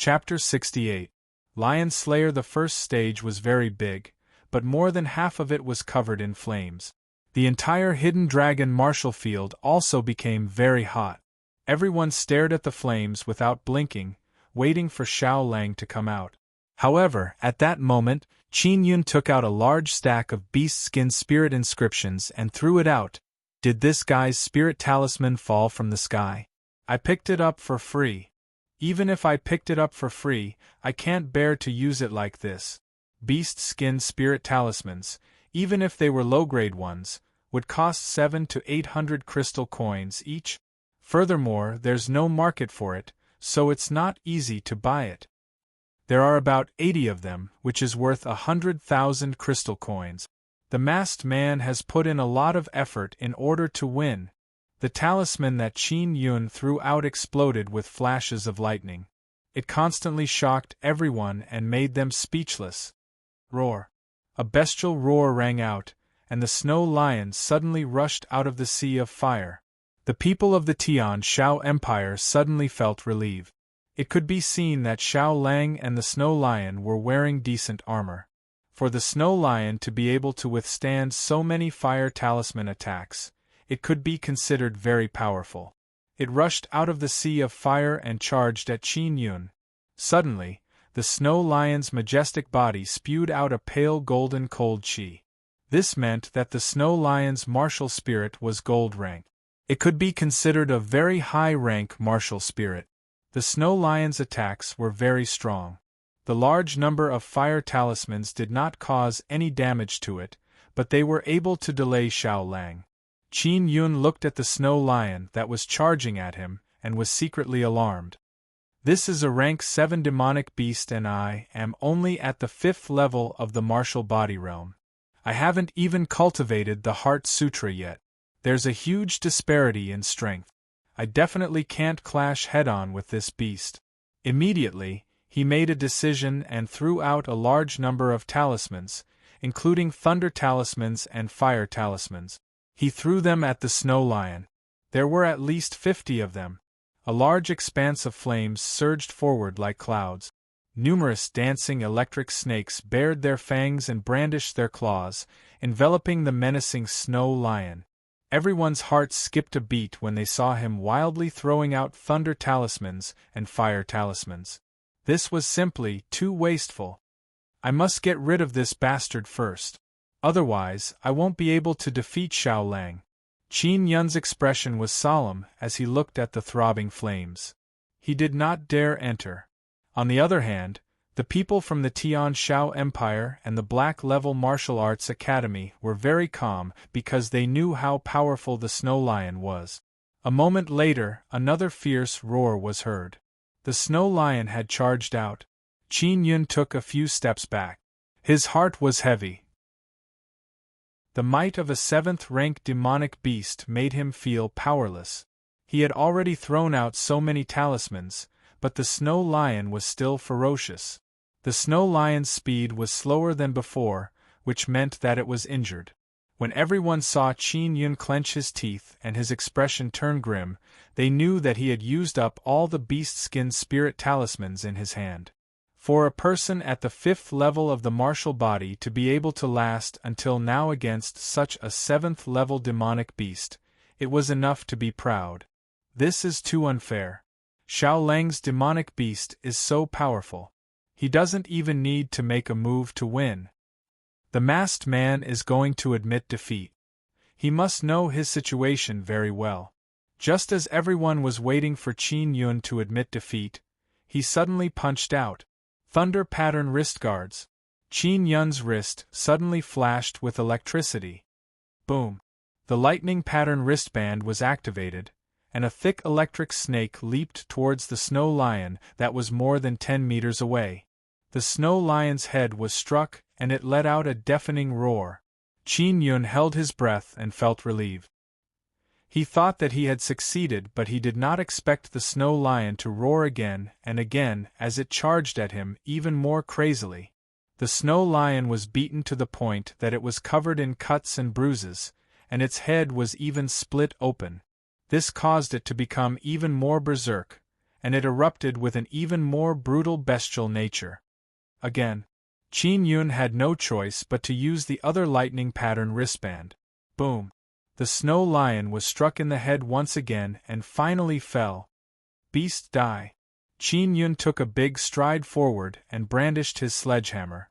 Chapter 68. Lion Slayer. The first stage was very big, but more than half of it was covered in flames. The entire hidden dragon martial field also became very hot. Everyone stared at the flames without blinking, waiting for Xiao Lang to come out. However, at that moment, Qin Yun took out a large stack of beast skin spirit inscriptions and threw it out. Did this guy's spirit talisman fall from the sky? I picked it up for free. Even if I picked it up for free, I can't bear to use it like this. Beast skin spirit talismans, even if they were low-grade ones, would cost 700 to 800 crystal coins each. Furthermore, there's no market for it, so it's not easy to buy it. There are about 80 of them, which is worth 100,000 crystal coins. The masked man has put in a lot of effort in order to win. The talisman that Qin Yun threw out exploded with flashes of lightning. It constantly shocked everyone and made them speechless. Roar! A bestial roar rang out, and the snow lion suddenly rushed out of the sea of fire. The people of the Tian Shao Empire suddenly felt relieved. It could be seen that Xiao Lang and the snow lion were wearing decent armor. For the snow lion to be able to withstand so many fire talisman attacks, it could be considered very powerful. It rushed out of the sea of fire and charged at Qin Yun. Suddenly, the snow lion's majestic body spewed out a pale golden cold chi. This meant that the snow lion's martial spirit was gold rank. It could be considered a very high rank martial spirit. The snow lion's attacks were very strong. The large number of fire talismans did not cause any damage to it, but they were able to delay Xiao Lang. Qin Yun looked at the snow lion that was charging at him, and was secretly alarmed. This is a rank 7 demonic beast and I am only at the 5th level of the martial body realm. I haven't even cultivated the Heart Sutra yet. There's a huge disparity in strength. I definitely can't clash head-on with this beast. Immediately, he made a decision and threw out a large number of talismans, including thunder talismans and fire talismans. He threw them at the snow lion. There were at least 50 of them. A large expanse of flames surged forward like clouds. Numerous dancing electric snakes bared their fangs and brandished their claws, enveloping the menacing snow lion. Everyone's heart skipped a beat when they saw him wildly throwing out thunder talismans and fire talismans. This was simply too wasteful. I must get rid of this bastard first. Otherwise, I won't be able to defeat Xiao Lang. Qin Yun's expression was solemn as he looked at the throbbing flames. He did not dare enter. On the other hand, the people from the Tian Shao Empire and the Black Level Martial Arts Academy were very calm because they knew how powerful the snow lion was. A moment later, another fierce roar was heard. The snow lion had charged out. Qin Yun took a few steps back. His heart was heavy. The might of a 7th-rank demonic beast made him feel powerless. He had already thrown out so many talismans, but the snow lion was still ferocious. The snow lion's speed was slower than before, which meant that it was injured. When everyone saw Qin Yun clench his teeth and his expression turn grim, they knew that he had used up all the beast skin spirit talismans in his hand. For a person at the 5th level of the martial body to be able to last until now against such a 7th-level demonic beast, it was enough to be proud. This is too unfair. Xiao Lang's demonic beast is so powerful. He doesn't even need to make a move to win. The masked man is going to admit defeat. He must know his situation very well. Just as everyone was waiting for Qin Yun to admit defeat, he suddenly punched out. Thunder pattern wrist guards. Qin Yun's wrist suddenly flashed with electricity. Boom! The lightning pattern wristband was activated, and a thick electric snake leaped towards the snow lion that was more than 10 meters away. The snow lion's head was struck, and it let out a deafening roar. Qin Yun held his breath and felt relieved. He thought that he had succeeded, but he did not expect the snow lion to roar again and again as it charged at him even more crazily. The snow lion was beaten to the point that it was covered in cuts and bruises, and its head was even split open. This caused it to become even more berserk, and it erupted with an even more brutal bestial nature. Again, Qin Yun had no choice but to use the other lightning pattern wristband. Boom! The snow lion was struck in the head once again and finally fell. Beast die. Qin Yun took a big stride forward and brandished his sledgehammer.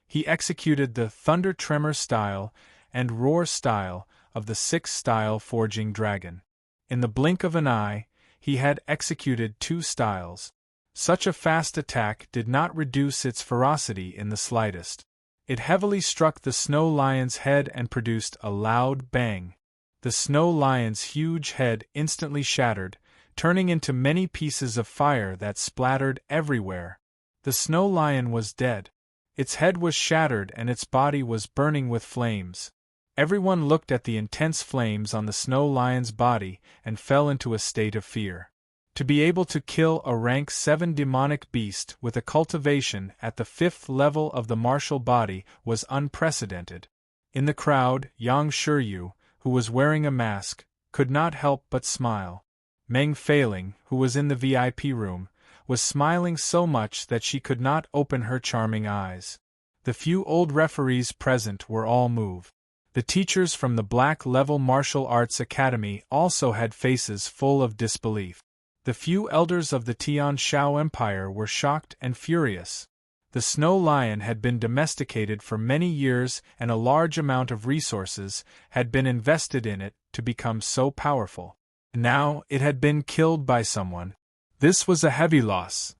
He executed the thunder tremor style and roar style of the 6th-style forging dragon. In the blink of an eye, he had executed 2 styles. Such a fast attack did not reduce its ferocity in the slightest. It heavily struck the snow lion's head and produced a loud bang. The snow lion's huge head instantly shattered, turning into many pieces of fire that splattered everywhere. The snow lion was dead. Its head was shattered and its body was burning with flames. Everyone looked at the intense flames on the snow lion's body and fell into a state of fear. To be able to kill a rank 7 demonic beast with a cultivation at the 5th level of the martial body was unprecedented. In the crowd, Yang Shiryu, who was wearing a mask, could not help but smile. Meng Feiling, who was in the VIP room, was smiling so much that she could not open her charming eyes. The few old referees present were all moved. The teachers from the Black Level Martial Arts Academy also had faces full of disbelief. The few elders of the Tian Shao Empire were shocked and furious. The snow lion had been domesticated for many years and a large amount of resources had been invested in it to become so powerful. Now it had been killed by someone. This was a heavy loss.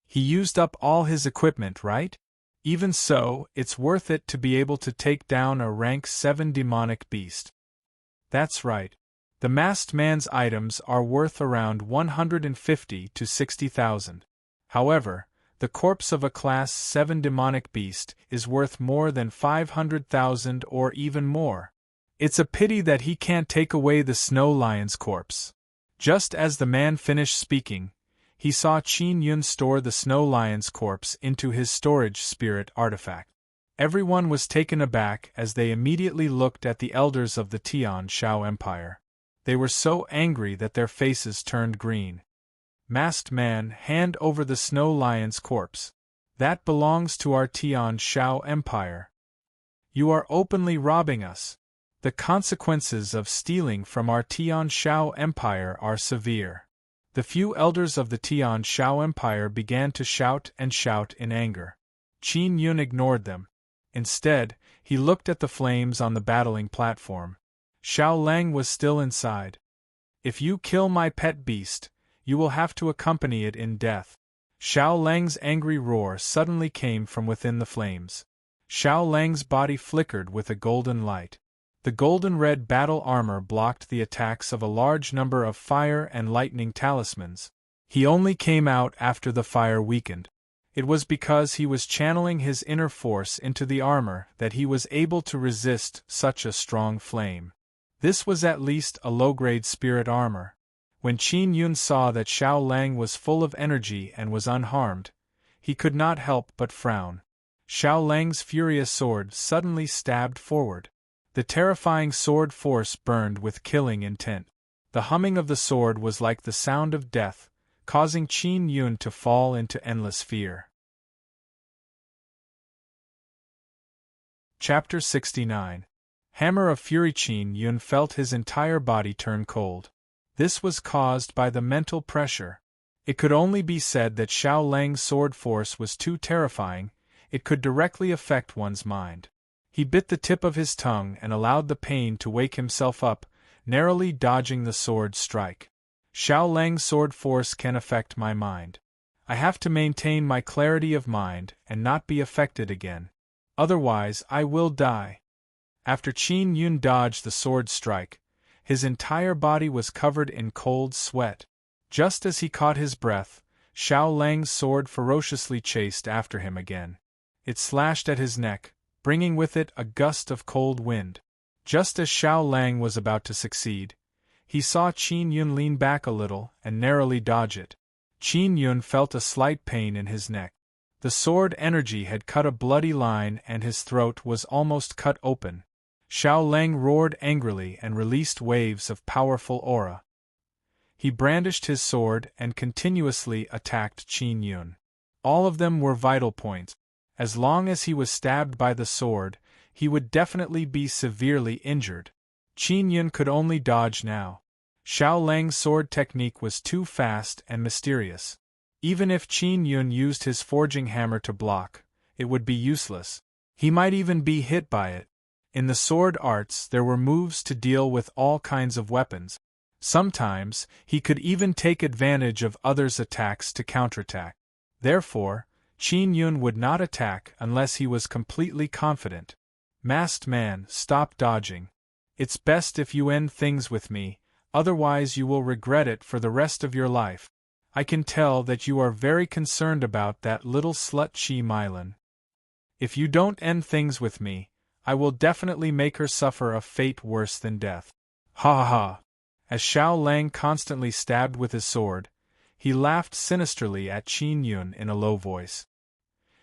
He used up all his equipment, right? Even so, it's worth it to be able to take down a rank 7 demonic beast. That's right. The masked man's items are worth around 150 to 60,000. However, the corpse of a class 7 demonic beast is worth more than 500,000 or even more. It's a pity that he can't take away the snow lion's corpse. Just as the man finished speaking, he saw Qin Yun store the snow lion's corpse into his storage spirit artifact. Everyone was taken aback as they immediately looked at the elders of the Tian Shao Empire. They were so angry that their faces turned green. Masked man, hand over the snow lion's corpse. That belongs to our Tian Shao Empire. You are openly robbing us. The consequences of stealing from our Tian Shao Empire are severe. The few elders of the Tian Shao Empire began to shout in anger. Qin Yun ignored them. Instead, he looked at the flames on the battling platform. Xiao Lang was still inside. If you kill my pet beast, you will have to accompany it in death. Xiao Lang's angry roar suddenly came from within the flames. Xiao Lang's body flickered with a golden light. The golden-red battle armor blocked the attacks of a large number of fire and lightning talismans. He only came out after the fire weakened. It was because he was channeling his inner force into the armor that he was able to resist such a strong flame. This was at least a low-grade spirit armor. When Qin Yun saw that Xiao Lang was full of energy and was unharmed, he could not help but frown. Xiao Lang's furious sword suddenly stabbed forward. The terrifying sword force burned with killing intent. The humming of the sword was like the sound of death, causing Qin Yun to fall into endless fear. Chapter 69. Hammer of Fury. Qin Yun felt his entire body turn cold. This was caused by the mental pressure. It could only be said that Xiao Lang's sword force was too terrifying, it could directly affect one's mind. He bit the tip of his tongue and allowed the pain to wake himself up, narrowly dodging the sword strike. Xiao Lang's sword force can affect my mind. I have to maintain my clarity of mind and not be affected again. Otherwise I will die. After Qin Yun dodged the sword strike, his entire body was covered in cold sweat. Just as he caught his breath, Xiao Lang's sword ferociously chased after him again. It slashed at his neck, bringing with it a gust of cold wind. Just as Xiao Lang was about to succeed, he saw Qin Yun lean back a little and narrowly dodge it. Qin Yun felt a slight pain in his neck. The sword energy had cut a bloody line and his throat was almost cut open. Xiao Lang roared angrily and released waves of powerful aura. He brandished his sword and continuously attacked Qin Yun. All of them were vital points. As long as he was stabbed by the sword, he would definitely be severely injured. Qin Yun could only dodge now. Xiao Lang's sword technique was too fast and mysterious. Even if Qin Yun used his forging hammer to block, it would be useless. He might even be hit by it. In the sword arts there were moves to deal with all kinds of weapons. Sometimes, he could even take advantage of others' attacks to counterattack. Therefore, Qin Yun would not attack unless he was completely confident. Masked man, stop dodging. It's best if you end things with me, otherwise you will regret it for the rest of your life. I can tell that you are very concerned about that little slut Qi Meilan. If you don't end things with me, I will definitely make her suffer a fate worse than death. Ha ha ha! As Xiao Lang constantly stabbed with his sword, he laughed sinisterly at Qin Yun in a low voice.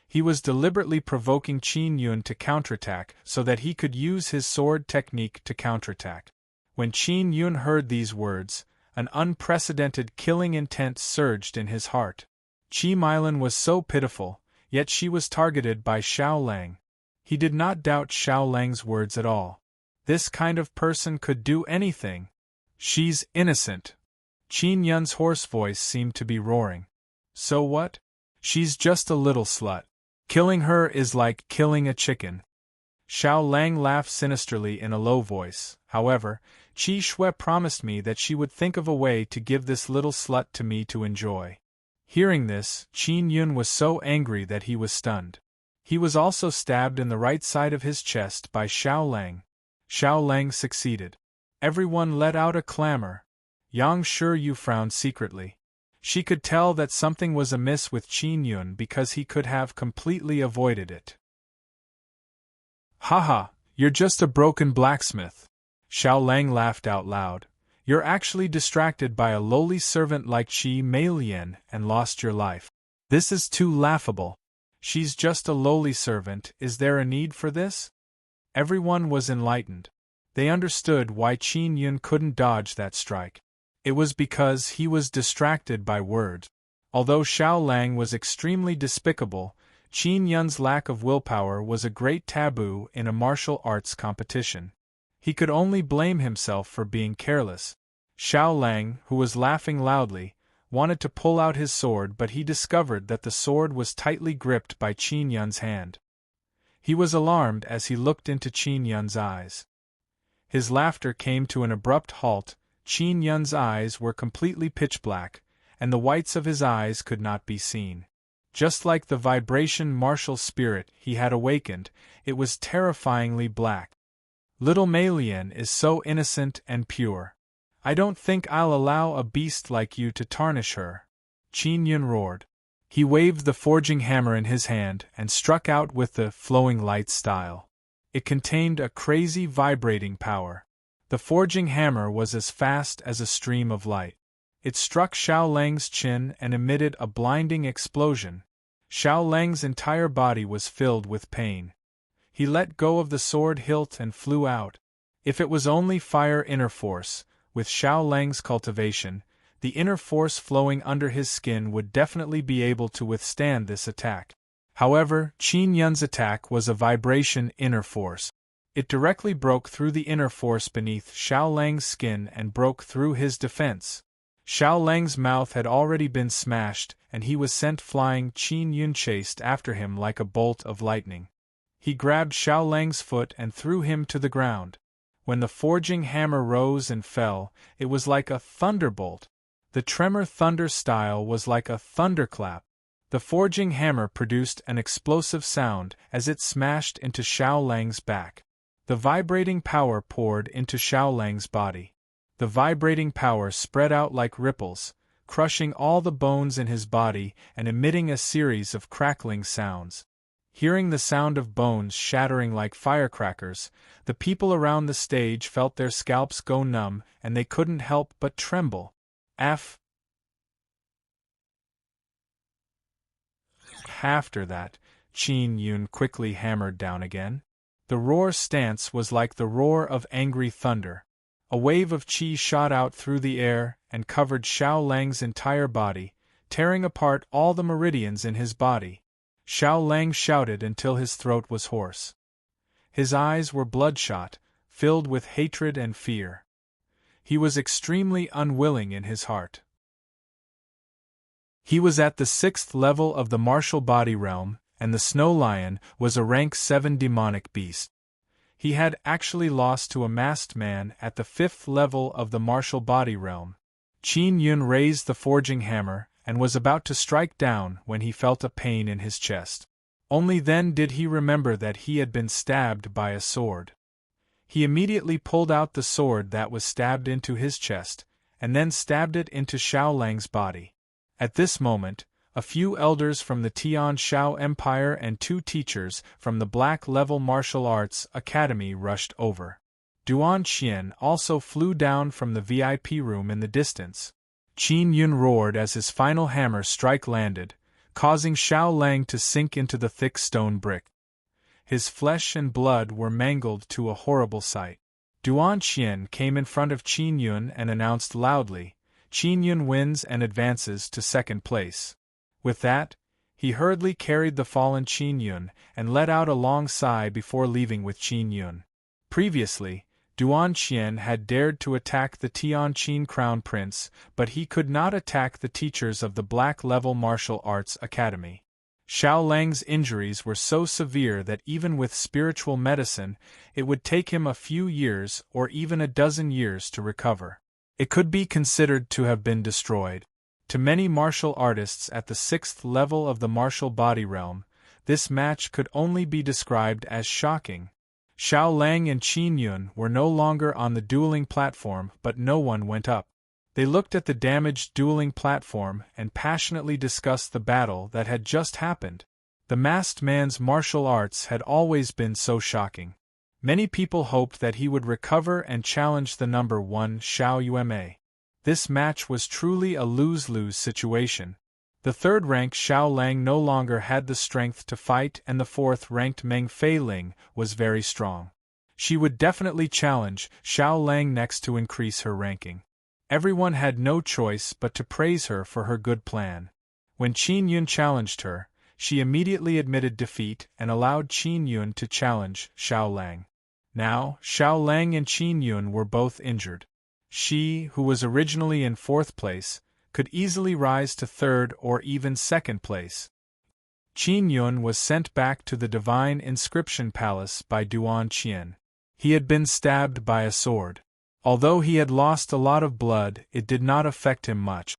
He was deliberately provoking Qin Yun to counterattack so that he could use his sword technique to counterattack. When Qin Yun heard these words, an unprecedented killing intent surged in his heart. Qi Meilan was so pitiful, yet she was targeted by Xiao Lang. He did not doubt Xiao Lang's words at all. This kind of person could do anything. She's innocent. Qin Yun's hoarse voice seemed to be roaring. So what? She's just a little slut. Killing her is like killing a chicken. Xiao Lang laughed sinisterly in a low voice. However, Qi Shui promised me that she would think of a way to give this little slut to me to enjoy. Hearing this, Qin Yun was so angry that he was stunned. He was also stabbed in the right side of his chest by Xiao Lang. Xiao Lang succeeded. Everyone let out a clamor. Yang Shiyu frowned secretly. She could tell that something was amiss with Qin Yun because he could have completely avoided it. Haha, you're just a broken blacksmith. Xiao Lang laughed out loud. You're actually distracted by a lowly servant like Qi Meilan and lost your life. This is too laughable. She's just a lowly servant, is there a need for this? Everyone was enlightened. They understood why Qin Yun couldn't dodge that strike. It was because he was distracted by words. Although Xiao Lang was extremely despicable, Qin Yun's lack of willpower was a great taboo in a martial arts competition. He could only blame himself for being careless. Xiao Lang, who was laughing loudly, wanted to pull out his sword, but he discovered that the sword was tightly gripped by Qin Yun's hand. He was alarmed as he looked into Qin Yun's eyes. His laughter came to an abrupt halt. Qin Yun's eyes were completely pitch black, and the whites of his eyes could not be seen. Just like the vibration martial spirit he had awakened, it was terrifyingly black. Little Meilan is so innocent and pure. I don't think I'll allow a beast like you to tarnish her. Qin Yun roared. He waved the forging hammer in his hand and struck out with the flowing light style. It contained a crazy vibrating power. The forging hammer was as fast as a stream of light. It struck Xiao Lang's chin and emitted a blinding explosion. Xiao Lang's entire body was filled with pain. He let go of the sword hilt and flew out. If it was only fire inner force, with Xiao Lang's cultivation, the inner force flowing under his skin would definitely be able to withstand this attack. However, Qin Yun's attack was a vibration inner force. It directly broke through the inner force beneath Xiao Lang's skin and broke through his defense. Xiao Lang's mouth had already been smashed, and he was sent flying. Qin Yun chased after him like a bolt of lightning. He grabbed Xiao Lang's foot and threw him to the ground. When the forging hammer rose and fell, it was like a thunderbolt. The tremor thunder style was like a thunderclap. The forging hammer produced an explosive sound as it smashed into Xiao Lang's back. The vibrating power poured into Xiao Lang's body. The vibrating power spread out like ripples, crushing all the bones in his body and emitting a series of crackling sounds. Hearing the sound of bones shattering like firecrackers, the people around the stage felt their scalps go numb and they couldn't help but tremble. After that, Qin Yun quickly hammered down again. The roar stance was like the roar of angry thunder. A wave of qi shot out through the air and covered Xiao Lang's entire body, tearing apart all the meridians in his body. Xiao Lang shouted until his throat was hoarse. His eyes were bloodshot, filled with hatred and fear. He was extremely unwilling in his heart. He was at the 6th level of the martial body realm, and the Snow Lion was a rank 7 demonic beast. He had actually lost to a masked man at the 5th level of the martial body realm. Qin Yun raised the forging hammer and was about to strike down when he felt a pain in his chest. Only then did he remember that he had been stabbed by a sword. He immediately pulled out the sword that was stabbed into his chest, and then stabbed it into Xiao Lang's body. At this moment, a few elders from the Tian Shao Empire and 2 teachers from the Black Level Martial Arts Academy rushed over. Duan Qian also flew down from the VIP room in the distance. Qin Yun roared as his final hammer strike landed, causing Xiao Lang to sink into the thick stone brick. His flesh and blood were mangled to a horrible sight. Duan Qian came in front of Qin Yun and announced loudly, "Qin Yun wins and advances to 2nd place." With that, he hurriedly carried the fallen Qin Yun and let out a long sigh before leaving with Qin Yun. Previously, Duan Qian had dared to attack the Tianqin Crown Prince, but he could not attack the teachers of the Black Level Martial Arts Academy. Xiao Lang's injuries were so severe that even with spiritual medicine, it would take him a few years or even a dozen years to recover. It could be considered to have been destroyed. To many martial artists at the 6th level of the martial body realm, this match could only be described as shocking. Xiao Lang and Qin Yun were no longer on the dueling platform, but no one went up. They looked at the damaged dueling platform and passionately discussed the battle that had just happened. The masked man's martial arts had always been so shocking. Many people hoped that he would recover and challenge the number 1 Xiao Yume. This match was truly a lose-lose situation. The 3rd rank Xiao Lang no longer had the strength to fight, and the 4th ranked Meng Fei Ling was very strong. She would definitely challenge Xiao Lang next to increase her ranking. Everyone had no choice but to praise her for her good plan. When Qin Yun challenged her, she immediately admitted defeat and allowed Qin Yun to challenge Xiao Lang. Now, Xiao Lang and Qin Yun were both injured. She, who was originally in 4th place, could easily rise to 3rd or even 2nd place. Qin Yun was sent back to the Divine Inscription Palace by Duan Qian. He had been stabbed by a sword. Although he had lost a lot of blood, it did not affect him much.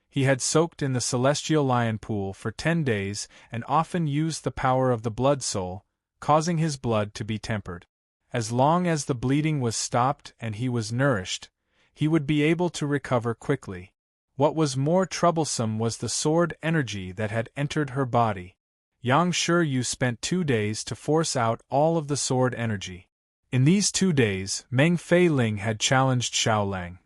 He had soaked in the Celestial Lion Pool for 10 days and often used the power of the Blood Soul, causing his blood to be tempered. As long as the bleeding was stopped and he was nourished, he would be able to recover quickly. What was more troublesome was the sword energy that had entered her body. Yang Shiyu spent 2 days to force out all of the sword energy. In these 2 days, Meng Fei Ling had challenged Xiao Lang.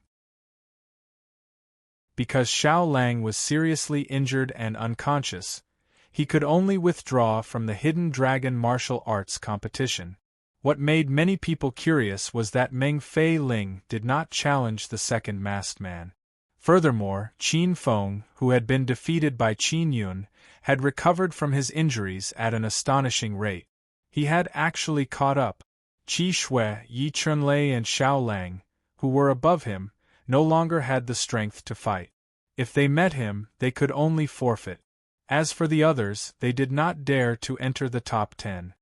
Because Xiao Lang was seriously injured and unconscious, he could only withdraw from the Hidden Dragon martial arts competition. What made many people curious was that Meng Fei Ling did not challenge the 2nd masked man. Furthermore, Qin Feng, who had been defeated by Qin Yun, had recovered from his injuries at an astonishing rate. He had actually caught up. Qi Shui, Yi Chunlei and Xiao Lang, who were above him, no longer had the strength to fight. If they met him, they could only forfeit. As for the others, they did not dare to enter the top 10.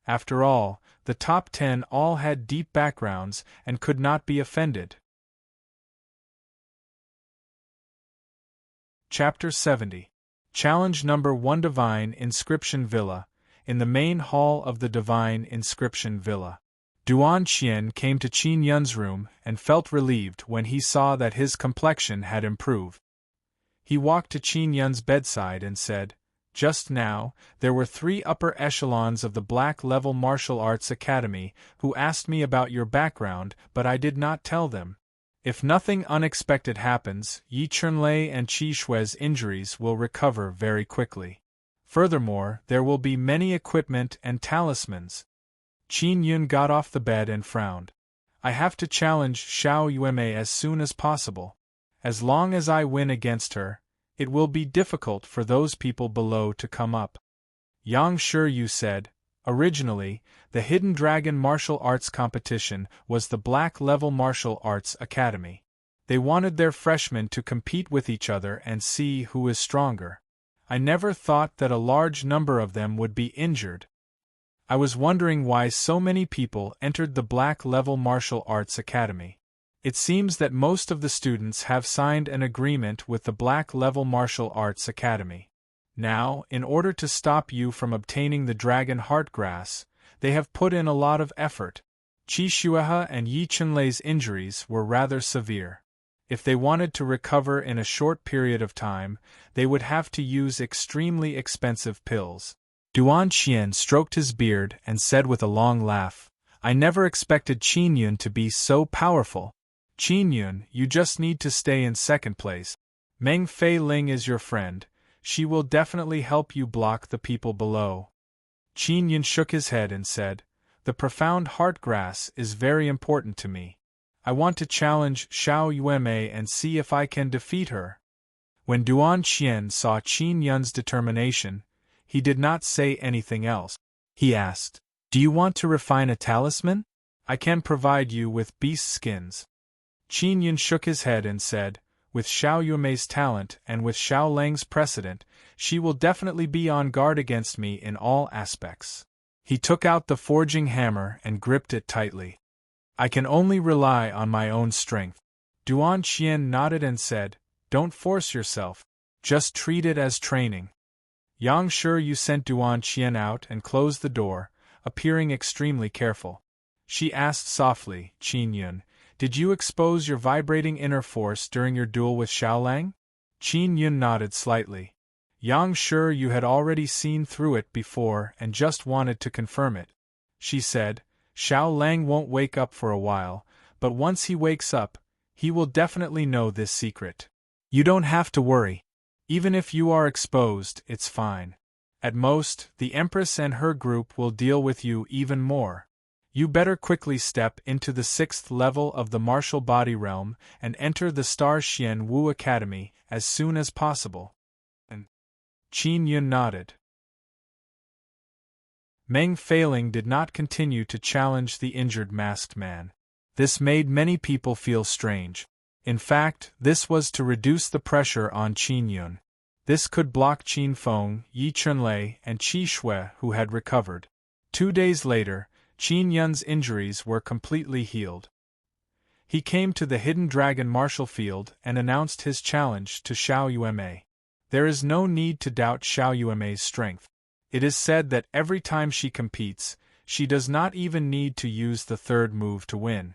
After all, the top 10 all had deep backgrounds and could not be offended. Chapter 70. Challenge Number 1 Divine Inscription Villa. In the main hall of the Divine Inscription Villa, Duan Qian came to Qin Yun's room and felt relieved when he saw that his complexion had improved. He walked to Qin Yun's bedside and said, "Just now, there were 3 upper echelons of the Black Level Martial Arts Academy who asked me about your background, but I did not tell them. If nothing unexpected happens, Yi Chunlei and Qi Shui's injuries will recover very quickly. Furthermore, there will be many equipment and talismans." Qin Yun got off the bed and frowned. I have to challenge Xiao Yuemei as soon as possible. As long as I win against her, it will be difficult for those people below to come up. Yang Shiyu said, originally, the Hidden Dragon Martial Arts Competition was the Black Level Martial Arts Academy. They wanted their freshmen to compete with each other and see who is stronger. I never thought that a large number of them would be injured. I was wondering why so many people entered the Black Level Martial Arts Academy. It seems that most of the students have signed an agreement with the Black Level Martial Arts Academy. Now, in order to stop you from obtaining the Dragon Heartgrass, they have put in a lot of effort. Qi Shuehe and Yi Chunlei's injuries were rather severe. If they wanted to recover in a short period of time, they would have to use extremely expensive pills. Duan Qian stroked his beard and said with a long laugh, I never expected Qin Yun to be so powerful. Qin Yun, you just need to stay in second place. Meng Fei Ling is your friend. She will definitely help you block the people below. Qin Yun shook his head and said, the profound heartgrass is very important to me. I want to challenge Xiao Yuemei and see if I can defeat her. When Duan Qian saw Qin Yun's determination, he did not say anything else. He asked, do you want to refine a talisman? I can provide you with beast skins. Qin Yun shook his head and said, with Xiao Yuemei's talent and with Xiao Lang's precedent, she will definitely be on guard against me in all aspects. He took out the forging hammer and gripped it tightly. I can only rely on my own strength. Duan Qian nodded and said, don't force yourself. Just treat it as training. Yang Shiyu sent Duan Qian out and closed the door, appearing extremely careful. She asked softly, Qin Yun, did you expose your vibrating inner force during your duel with Xiao Lang? Qin Yun nodded slightly. Yang Shiyu had already seen through it before and just wanted to confirm it. She said, Xiao Lang won't wake up for a while, but once he wakes up, he will definitely know this secret. You don't have to worry. Even if you are exposed, it's fine. At most, the Empress and her group will deal with you even more. You better quickly step into the 6th level of the martial body realm and enter the Star Xian Wu Academy as soon as possible. And Qin Yun nodded. Meng Feiling did not continue to challenge the injured masked man. This made many people feel strange. In fact, this was to reduce the pressure on Qin Yun. This could block Qin Feng, Yi Chunlei, and Qi Shui, who had recovered. 2 days later, Qin Yun's injuries were completely healed. He came to the Hidden Dragon martial field and announced his challenge to Xiao Yuemei. There is no need to doubt Xiao Yuemei's strength. It is said that every time she competes, she does not even need to use the third move to win.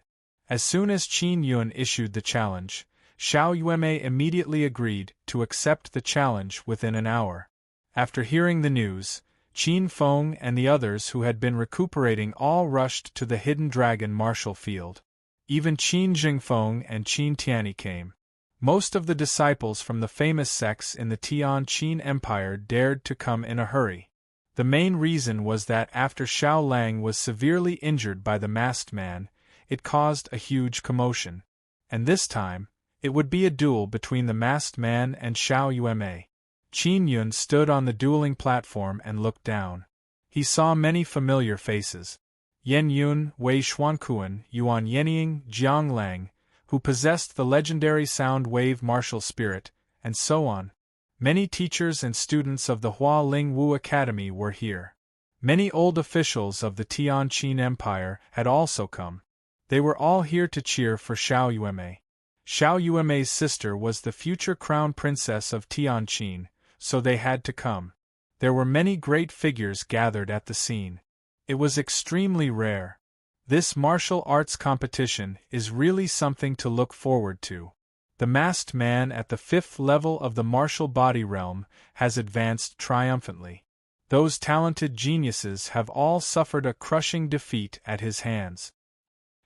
As soon as Qin Yun issued the challenge, Xiao Yuemei immediately agreed to accept the challenge within an hour. After hearing the news, Qin Feng and the others who had been recuperating all rushed to the Hidden Dragon martial field. Even Qin Jingfeng and Qin Tianyi came. Most of the disciples from the famous sects in the Tian Qin Empire dared to come in a hurry. The main reason was that after Xiao Lang was severely injured by the masked man, it caused a huge commotion. And this time, it would be a duel between the masked man and Xiao Yuemei. Qin Yun stood on the dueling platform and looked down. He saw many familiar faces. Yan Yun, Wei Xuanquan, Yuan Yenying, Jiang Lang, who possessed the legendary sound wave martial spirit, and so on. Many teachers and students of the Hua Ling Wu Academy were here. Many old officials of the Tian Qin Empire had also come. They were all here to cheer for Xiao Yuemei. Xiao Yuemei's sister was the future crown princess of Tian Qin, so they had to come. There were many great figures gathered at the scene. It was extremely rare. This martial arts competition is really something to look forward to. The masked man at the 5th level of the martial body realm has advanced triumphantly. Those talented geniuses have all suffered a crushing defeat at his hands.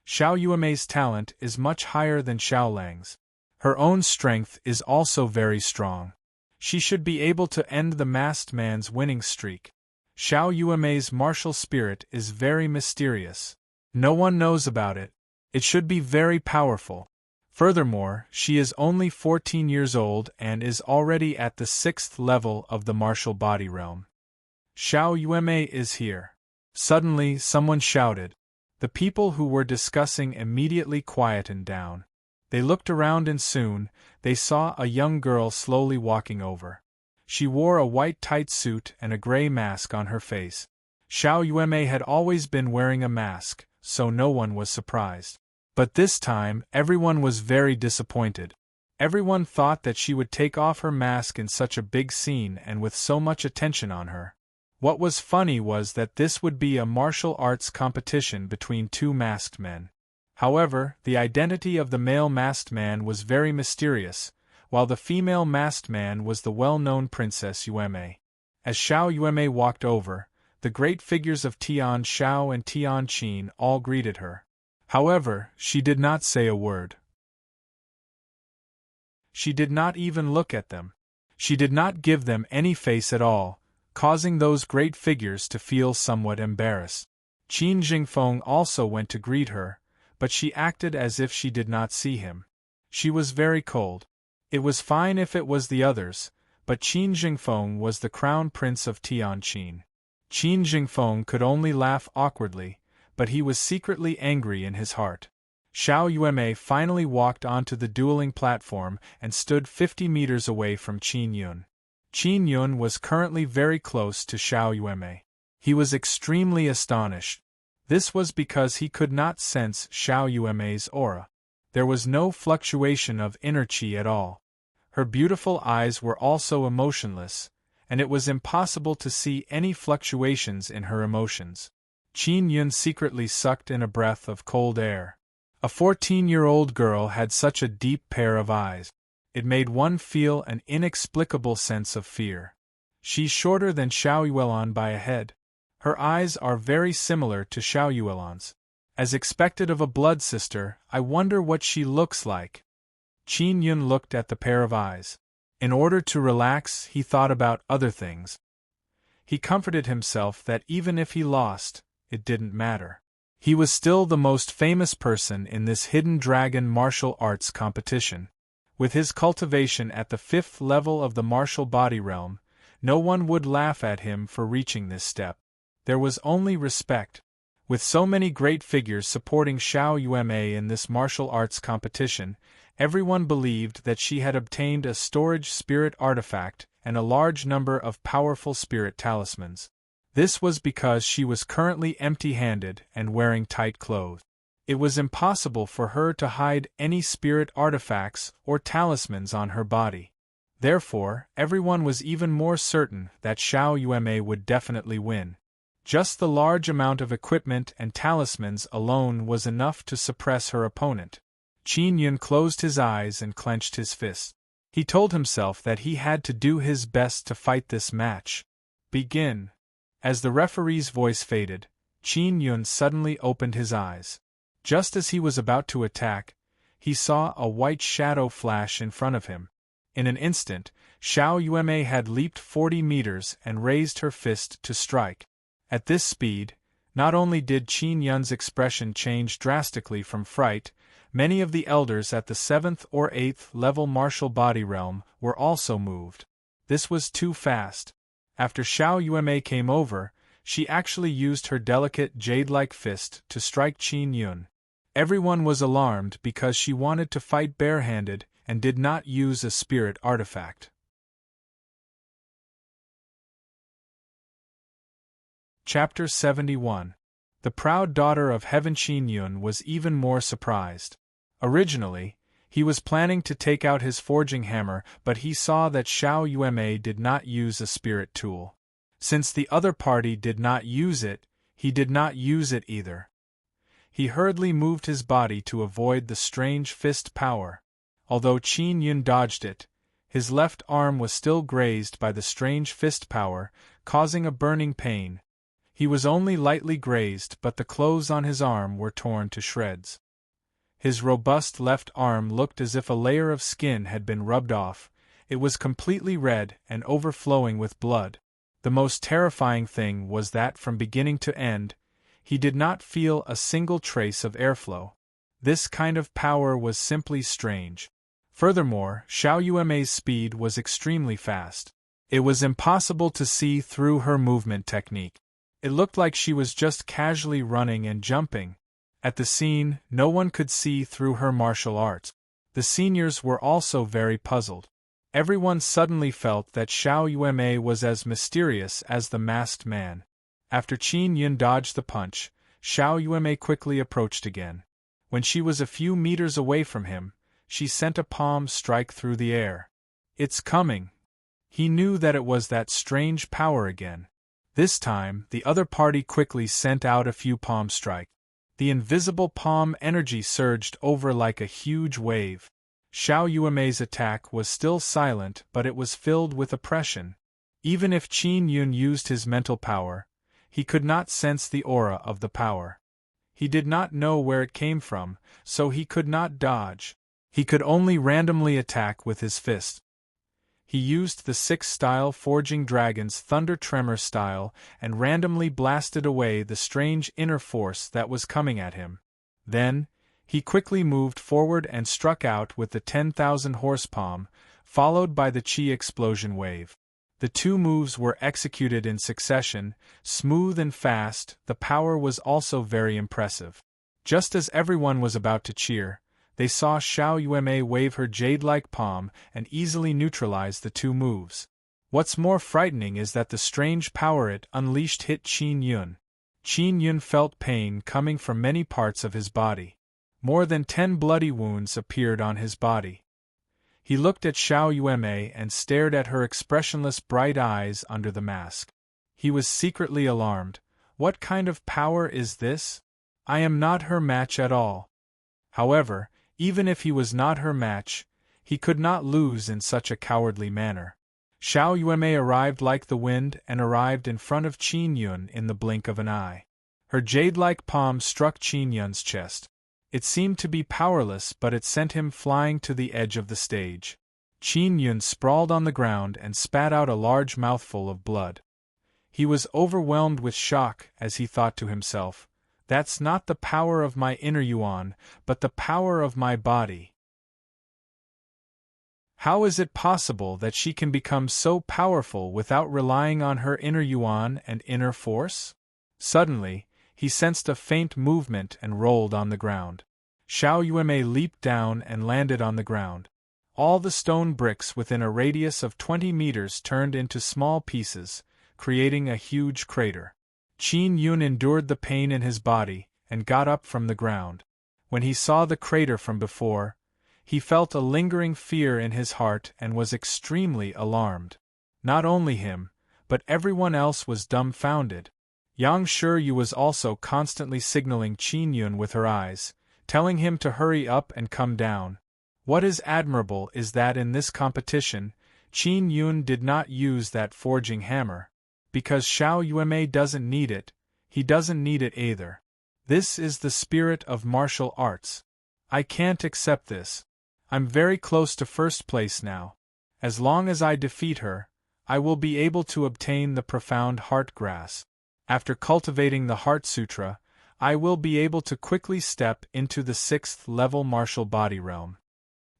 Xiao Yuemei's talent is much higher than Xiao Lang's. Her own strength is also very strong. She should be able to end the masked man's winning streak. Xiao Yuemei's martial spirit is very mysterious. No one knows about it. It should be very powerful. Furthermore, she is only 14 years old and is already at the 6th level of the martial body realm. Xiao Yuemei is here. Suddenly, someone shouted. The people who were discussing immediately quietened down. They looked around and soon, they saw a young girl slowly walking over. She wore a white tight suit and a gray mask on her face. Xiao Yuemei had always been wearing a mask, so no one was surprised. But this time, everyone was very disappointed. Everyone thought that she would take off her mask in such a big scene and with so much attention on her. What was funny was that this would be a martial arts competition between two masked men. However, the identity of the male masked man was very mysterious, while the female masked man was the well-known Princess Yuemei. As Xiao Yuemei walked over, the great figures of Tian Xiao and Tian Qin all greeted her. However, she did not say a word. She did not even look at them. She did not give them any face at all, causing those great figures to feel somewhat embarrassed. Qin Jingfeng also went to greet her, but she acted as if she did not see him. She was very cold. It was fine if it was the others, but Qin Jingfeng was the crown prince of Tianqin. Qin Jingfeng could only laugh awkwardly, but he was secretly angry in his heart. Xiao Yuemei finally walked onto the dueling platform and stood 50 meters away from Qin Yun. Qin Yun was currently very close to Xiao Yuemei. He was extremely astonished. This was because he could not sense Xiao Yuemei's aura. There was no fluctuation of inner qi at all. Her beautiful eyes were also emotionless, and it was impossible to see any fluctuations in her emotions. Qin Yun secretly sucked in a breath of cold air. A 14-year-old girl had such a deep pair of eyes. It made one feel an inexplicable sense of fear. She's shorter than Xiao Yuelan by a head. Her eyes are very similar to Xiao Yuelan's. As expected of a blood sister, I wonder what she looks like. Qin Yun looked at the pair of eyes. In order to relax, he thought about other things. He comforted himself that even if he lost, it didn't matter. He was still the most famous person in this hidden dragon martial arts competition. With his cultivation at the 5th level of the martial body realm, no one would laugh at him for reaching this step. There was only respect. With so many great figures supporting Xiao Yuemei in this martial arts competition, everyone believed that she had obtained a storage spirit artifact and a large number of powerful spirit talismans. This was because she was currently empty-handed and wearing tight clothes. It was impossible for her to hide any spirit artifacts or talismans on her body. Therefore, everyone was even more certain that Xiao Yuemei would definitely win. Just the large amount of equipment and talismans alone was enough to suppress her opponent. Qin Yun closed his eyes and clenched his fists. He told himself that he had to do his best to fight this match. Begin. As the referee's voice faded, Qin Yun suddenly opened his eyes. Just as he was about to attack, he saw a white shadow flash in front of him. In an instant, Xiao Yuemei had leaped 40 meters and raised her fist to strike. At this speed, not only did Qin Yun's expression change drastically from fright, many of the elders at the 7th or 8th level martial body realm were also moved. This was too fast. After Xiao Yuemei came over, she actually used her delicate jade-like fist to strike Qin Yun. Everyone was alarmed because she wanted to fight barehanded and did not use a spirit artifact. Chapter 71. The proud daughter of Heaven Qin Yun was even more surprised. Originally, he was planning to take out his forging hammer, but he saw that Xiao Yuemei did not use a spirit tool. Since the other party did not use it, he did not use it either. He hurriedly moved his body to avoid the strange fist power. Although Qin Yun dodged it, his left arm was still grazed by the strange fist power, causing a burning pain. He was only lightly grazed, but the clothes on his arm were torn to shreds. His robust left arm looked as if a layer of skin had been rubbed off. It was completely red and overflowing with blood. The most terrifying thing was that from beginning to end, he did not feel a single trace of airflow. This kind of power was simply strange. Furthermore, Xiao Yuemei's speed was extremely fast. It was impossible to see through her movement technique. It looked like she was just casually running and jumping. At the scene, no one could see through her martial arts. The seniors were also very puzzled. Everyone suddenly felt that Xiao Yuemei was as mysterious as the masked man. After Qin Yun dodged the punch, Xiao Yuemei quickly approached again. When she was a few meters away from him, she sent a palm strike through the air. "It's coming." He knew that it was that strange power again. This time, the other party quickly sent out a few palm strikes. The invisible palm energy surged over like a huge wave. Xiao Yuemei's attack was still silent, but it was filled with oppression. Even if Qin Yun used his mental power, he could not sense the aura of the power. He did not know where it came from, so he could not dodge. He could only randomly attack with his fist. He used the 6th-style Forging Dragon's Thunder Tremor style and randomly blasted away the strange inner force that was coming at him. Then, he quickly moved forward and struck out with the 10,000 horse palm, followed by the Qi explosion wave. The two moves were executed in succession, smooth and fast. The power was also very impressive. Just as everyone was about to cheer, they saw Xiao Yuemei wave her jade-like palm and easily neutralize the two moves. What's more frightening is that the strange power it unleashed hit Qin Yun. Qin Yun felt pain coming from many parts of his body. More than 10 bloody wounds appeared on his body. He looked at Xiao Yuemei and stared at her expressionless bright eyes under the mask. He was secretly alarmed. What kind of power is this? I am not her match at all. However, even if he was not her match, he could not lose in such a cowardly manner. Xiao Yuemei arrived like the wind and arrived in front of Qin Yun in the blink of an eye. Her jade-like palm struck Qin Yun's chest. It seemed to be powerless, but it sent him flying to the edge of the stage. Qin Yun sprawled on the ground and spat out a large mouthful of blood. He was overwhelmed with shock as he thought to himself, "That's not the power of my inner yuan, but the power of my body. How is it possible that she can become so powerful without relying on her inner yuan and inner force?" Suddenly, he sensed a faint movement and rolled on the ground. Xiao Yuemei leaped down and landed on the ground. All the stone bricks within a radius of 20 meters turned into small pieces, creating a huge crater. Qin Yun endured the pain in his body and got up from the ground. When he saw the crater from before, he felt a lingering fear in his heart and was extremely alarmed. Not only him, but everyone else was dumbfounded. Yang Shiyu was also constantly signaling Qin Yun with her eyes, telling him to hurry up and come down. What is admirable is that in this competition, Qin Yun did not use that forging hammer. Because Xiao Yuemei doesn't need it, he doesn't need it either. This is the spirit of martial arts. I can't accept this. I'm very close to first place now. As long as I defeat her, I will be able to obtain the profound heart grass. After cultivating the Heart Sutra, I will be able to quickly step into the 6th-level martial body realm.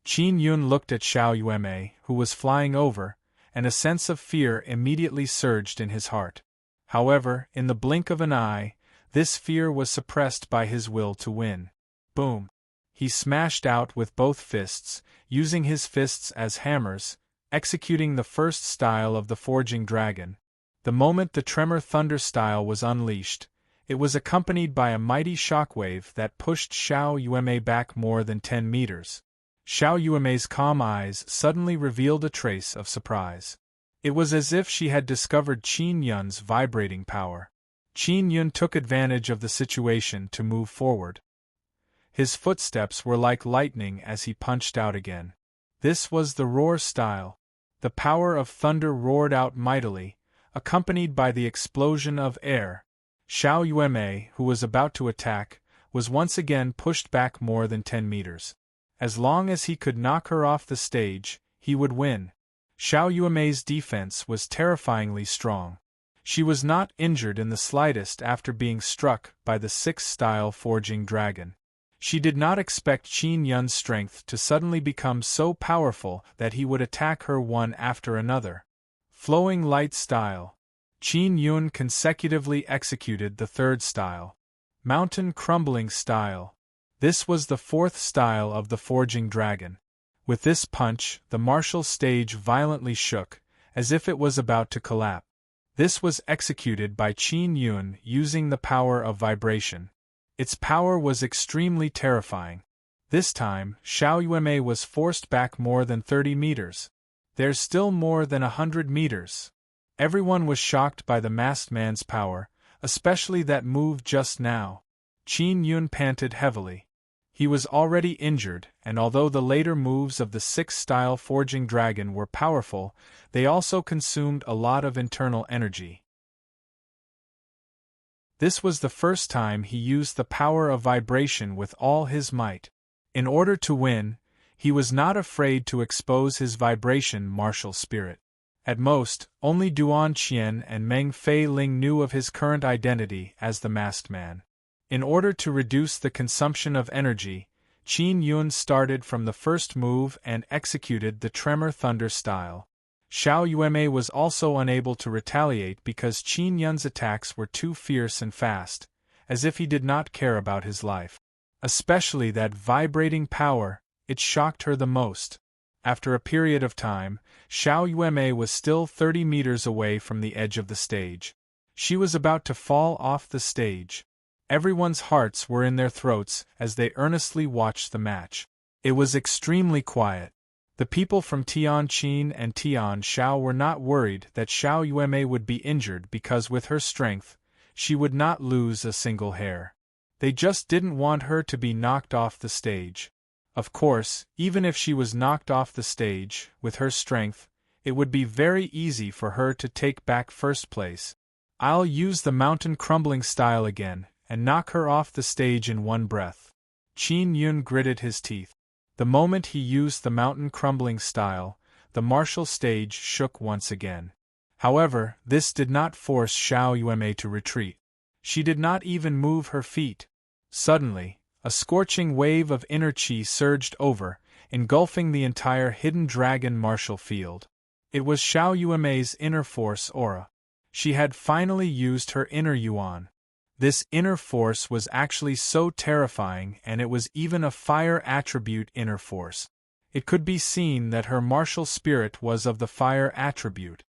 Qin Yun looked at Xiao Yuemei, who was flying over, and a sense of fear immediately surged in his heart. However, in the blink of an eye, this fear was suppressed by his will to win. Boom! He smashed out with both fists, using his fists as hammers, executing the first style of the Forging Dragon. The moment the Tremor Thunder style was unleashed, it was accompanied by a mighty shockwave that pushed Xiao Yuemei back more than 10 meters. Xiao Yuemei's calm eyes suddenly revealed a trace of surprise. It was as if she had discovered Qin Yun's vibrating power. Qin Yun took advantage of the situation to move forward. His footsteps were like lightning as he punched out again. This was the roar style. The power of thunder roared out mightily, accompanied by the explosion of air. Xiao Yuemei, who was about to attack, was once again pushed back more than 10 meters. As long as he could knock her off the stage, he would win. Xiao Yuemei's defense was terrifyingly strong. She was not injured in the slightest after being struck by the 6th-style Forging Dragon. She did not expect Qin Yun's strength to suddenly become so powerful that he would attack her one after another. Flowing light style. Qin Yun consecutively executed the third style. Mountain crumbling style. This was the fourth style of the forging dragon. With this punch, the martial stage violently shook, as if it was about to collapse. This was executed by Qin Yun using the power of vibration. Its power was extremely terrifying. This time, Xiao Yuemei was forced back more than 30 meters. There's still more than 100 meters. Everyone was shocked by the masked man's power, especially that move just now. Qin Yun panted heavily. He was already injured, and although the later moves of the sixth-style forging dragon were powerful, they also consumed a lot of internal energy. This was the first time he used the power of vibration with all his might. In order to win, he was not afraid to expose his vibration martial spirit. At most, only Duan Qian and Meng Fei Ling knew of his current identity as the masked man. In order to reduce the consumption of energy, Qin Yun started from the first move and executed the tremor thunder style. Xiao Yuemei was also unable to retaliate because Qin Yun's attacks were too fierce and fast, as if he did not care about his life. Especially that vibrating power, it shocked her the most. After a period of time, Xiao Yuemei was still 30 meters away from the edge of the stage. She was about to fall off the stage. Everyone's hearts were in their throats as they earnestly watched the match. It was extremely quiet. The people from Tianqin and Tianshao were not worried that Xiao Yuemei would be injured because with her strength, she would not lose a single hair. They just didn't want her to be knocked off the stage. Of course, even if she was knocked off the stage, with her strength, it would be very easy for her to take back first place. I'll use the mountain crumbling style again, and knock her off the stage in one breath. Qin Yun gritted his teeth. The moment he used the mountain crumbling style, the martial stage shook once again. However, this did not force Xiao Yuemei to retreat. She did not even move her feet. Suddenly, a scorching wave of inner qi surged over, engulfing the entire hidden dragon martial field. It was Xiao Yuemei's inner force aura. She had finally used her inner yuan. This inner force was actually so terrifying, and it was even a fire attribute inner force. It could be seen that her martial spirit was of the fire attribute.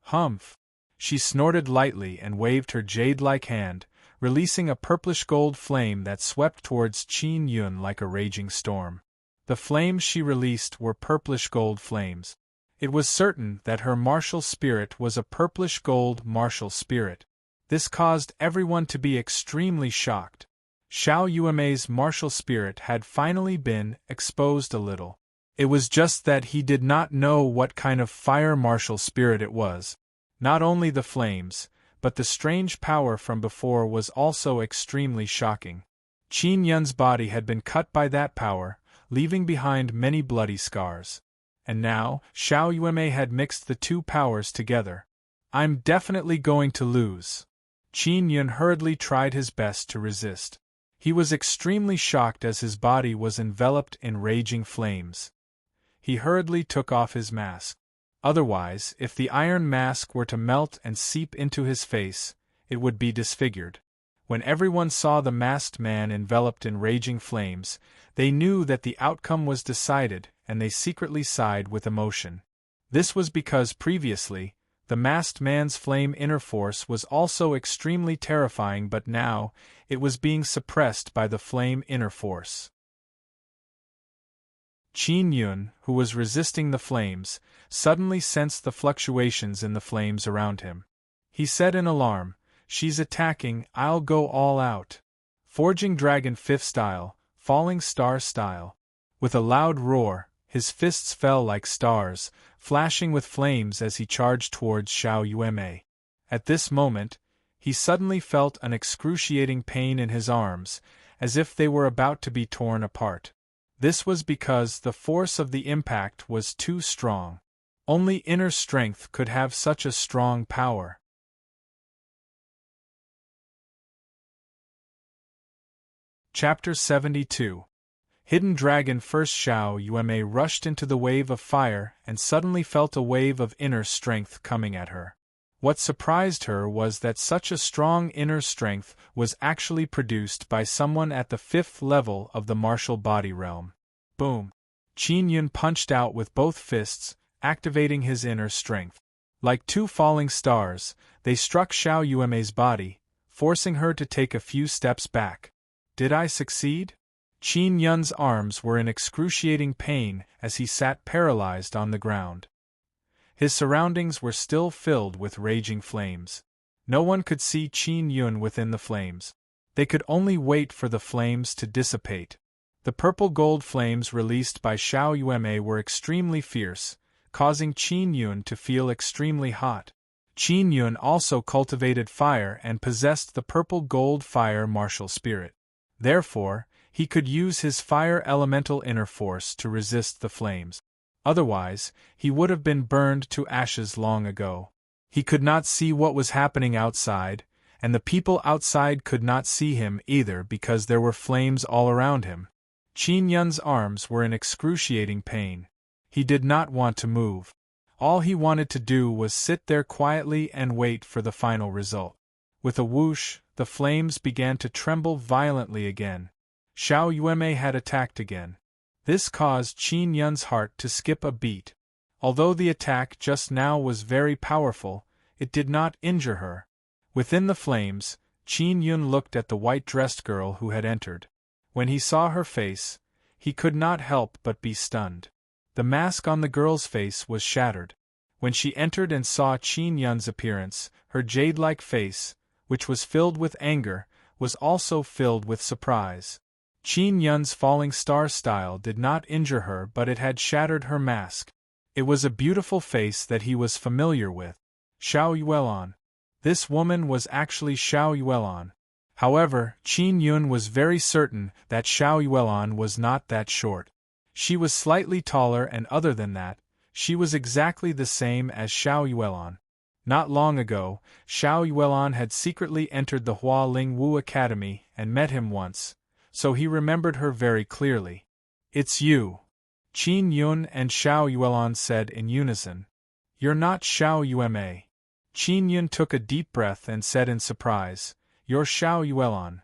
Humph! She snorted lightly and waved her jade-like hand, releasing a purplish-gold flame that swept towards Qin Yun like a raging storm. The flames she released were purplish-gold flames. It was certain that her martial spirit was a purplish-gold martial spirit. This caused everyone to be extremely shocked. Xiao Yuemei's martial spirit had finally been exposed a little. It was just that he did not know what kind of fire martial spirit it was. Not only the flames, but the strange power from before was also extremely shocking. Qin Yun's body had been cut by that power, leaving behind many bloody scars. And now, Xiao Yuemei had mixed the two powers together. I'm definitely going to lose. Qin Yun hurriedly tried his best to resist. He was extremely shocked as his body was enveloped in raging flames. He hurriedly took off his mask. Otherwise, if the iron mask were to melt and seep into his face, it would be disfigured. When everyone saw the masked man enveloped in raging flames, they knew that the outcome was decided, and they secretly sighed with emotion. This was because previously, the masked man's flame inner force was also extremely terrifying, but now, it was being suppressed by the flame inner force. Qin Yun, who was resisting the flames, suddenly sensed the fluctuations in the flames around him. He said in alarm, "She's attacking, I'll go all out." Forging Dragon 5th style, Falling Star style. With a loud roar, his fists fell like stars, flashing with flames as he charged towards Xiao Yuemei. At this moment, he suddenly felt an excruciating pain in his arms, as if they were about to be torn apart. This was because the force of the impact was too strong. Only inner strength could have such a strong power. Chapter 72. Hidden Dragon. First, Xiao Yueme rushed into the wave of fire and suddenly felt a wave of inner strength coming at her. What surprised her was that such a strong inner strength was actually produced by someone at the 5th level of the martial body realm. Boom! Qin Yun punched out with both fists, activating his inner strength. Like two falling stars, they struck Xiao Yueme's body, forcing her to take a few steps back. Did I succeed? Qin Yun's arms were in excruciating pain as he sat paralyzed on the ground. His surroundings were still filled with raging flames. No one could see Qin Yun within the flames. They could only wait for the flames to dissipate. The purple-gold flames released by Xiao Yueme were extremely fierce, causing Qin Yun to feel extremely hot. Qin Yun also cultivated fire and possessed the purple-gold fire martial spirit. Therefore, he could use his fire elemental inner force to resist the flames. Otherwise, he would have been burned to ashes long ago. He could not see what was happening outside, and the people outside could not see him either because there were flames all around him. Qin Yun's arms were in excruciating pain. He did not want to move. All he wanted to do was sit there quietly and wait for the final result. With a whoosh, the flames began to tremble violently again. Xiao Yueme had attacked again. This caused Qin Yun's heart to skip a beat. Although the attack just now was very powerful, it did not injure her. Within the flames, Qin Yun looked at the white-dressed girl who had entered. When he saw her face, he could not help but be stunned. The mask on the girl's face was shattered. When she entered and saw Qin Yun's appearance, her jade-like face, which was filled with anger, was also filled with surprise. Qin Yun's falling star style did not injure her, but it had shattered her mask. It was a beautiful face that he was familiar with. Xiao Yuelon. This woman was actually Xiao Yuelon. However, Qin Yun was very certain that Xiao Yuelon was not that short. She was slightly taller, and other than that, she was exactly the same as Xiao Yuelon. Not long ago, Xiao Yuelon had secretly entered the Hua Ling Wu Academy and met him once, so he remembered her very clearly. "It's you," Qin Yun and Xiao Yuelon said in unison. "You're not Xiao Yueme." Qin Yun took a deep breath and said in surprise, "You're Xiao Yuelon."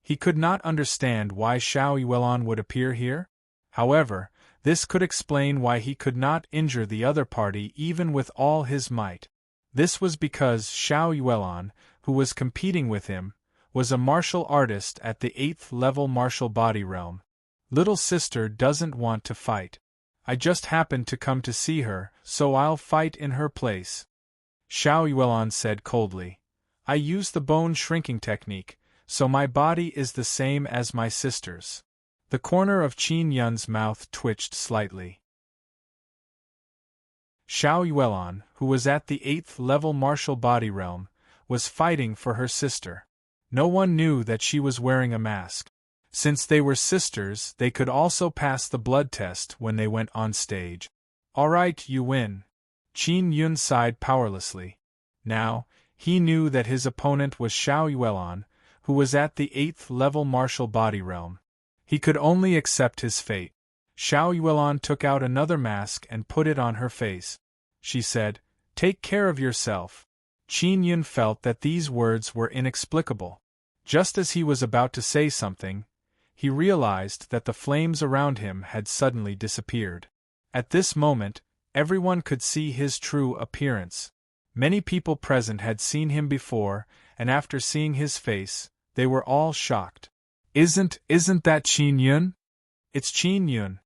He could not understand why Xiao Yuelon would appear here. However, this could explain why he could not injure the other party even with all his might. This was because Xiao Yuelon, who was competing with him, was a martial artist at the 8th level martial body realm. Little sister doesn't want to fight. I just happened to come to see her, so I'll fight in her place. Xiao Yuelon said coldly. I use the bone shrinking technique, so my body is the same as my sister's. The corner of Qin Yun's mouth twitched slightly. Xiao Yuelon, who was at the 8th level martial body realm, was fighting for her sister. No one knew that she was wearing a mask. Since they were sisters, they could also pass the blood test when they went on stage. Alright, you win. Qin Yun sighed powerlessly. Now, he knew that his opponent was Xiao Yuelon, who was at the 8th level martial body realm. He could only accept his fate. Xiao Yuelon took out another mask and put it on her face. She said, "Take care of yourself." Qin Yun felt that these words were inexplicable. Just as he was about to say something, he realized that the flames around him had suddenly disappeared. At this moment, everyone could see his true appearance. Many people present had seen him before, and after seeing his face, they were all shocked. Isn't that Qin Yun? It's Qin Yun.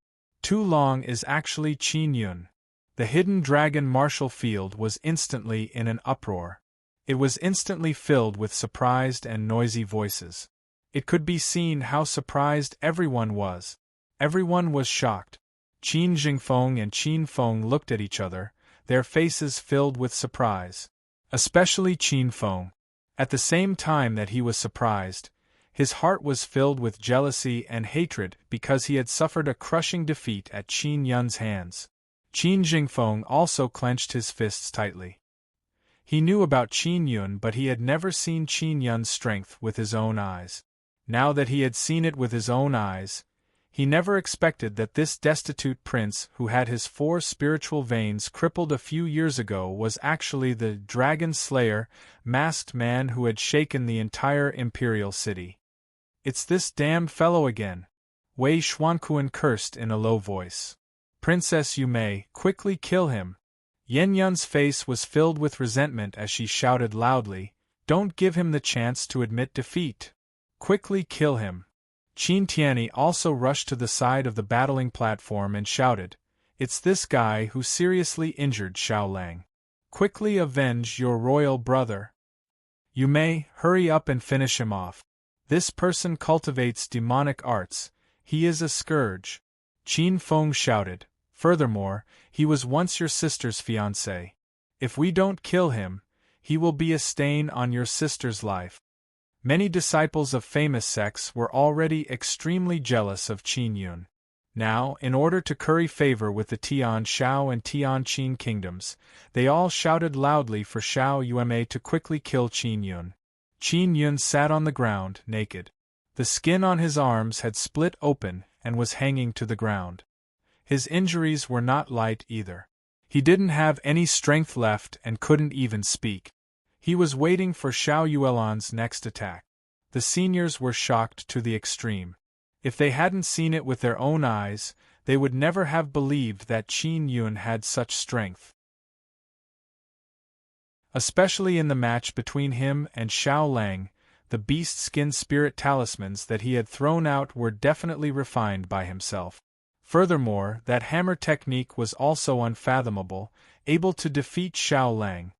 Tu Long is actually Qin Yun. The hidden dragon martial field was instantly in an uproar. It was instantly filled with surprised and noisy voices. It could be seen how surprised everyone was. Everyone was shocked. Qin Jingfeng and Qin Feng looked at each other, their faces filled with surprise. Especially Qin Feng. At the same time that he was surprised, his heart was filled with jealousy and hatred because he had suffered a crushing defeat at Qin Yun's hands. Qin Jingfeng also clenched his fists tightly. He knew about Qin Yun, but he had never seen Qin Yun's strength with his own eyes. Now that he had seen it with his own eyes, he never expected that this destitute prince who had his 4 spiritual veins crippled a few years ago was actually the dragon slayer, masked man who had shaken the entire imperial city. "It's this damned fellow again," Wei Xuanquan cursed in a low voice. "Princess Yume, quickly kill him." Yen Yun's face was filled with resentment as she shouted loudly, "Don't give him the chance to admit defeat. Quickly kill him." Qin Tianyi also rushed to the side of the battling platform and shouted, "It's this guy who seriously injured Xiao Lang. Quickly avenge your royal brother. You may hurry up and finish him off. This person cultivates demonic arts, he is a scourge." Qin Feng shouted, "Furthermore, he was once your sister's fiancé. If we don't kill him, he will be a stain on your sister's life." Many disciples of famous sects were already extremely jealous of Qin Yun. Now, in order to curry favor with the Tian Shao and Tian Qin kingdoms, they all shouted loudly for Xiao Yume to quickly kill Qin Yun. Qin Yun sat on the ground, naked. The skin on his arms had split open and was hanging to the ground. His injuries were not light either. He didn't have any strength left and couldn't even speak. He was waiting for Xiao Yuelan's next attack. The seniors were shocked to the extreme. If they hadn't seen it with their own eyes, they would never have believed that Qin Yun had such strength. Especially in the match between him and Xiao Lang, the beast skin spirit talismans that he had thrown out were definitely refined by himself. Furthermore, that hammer technique was also unfathomable, able to defeat Xiao Lang.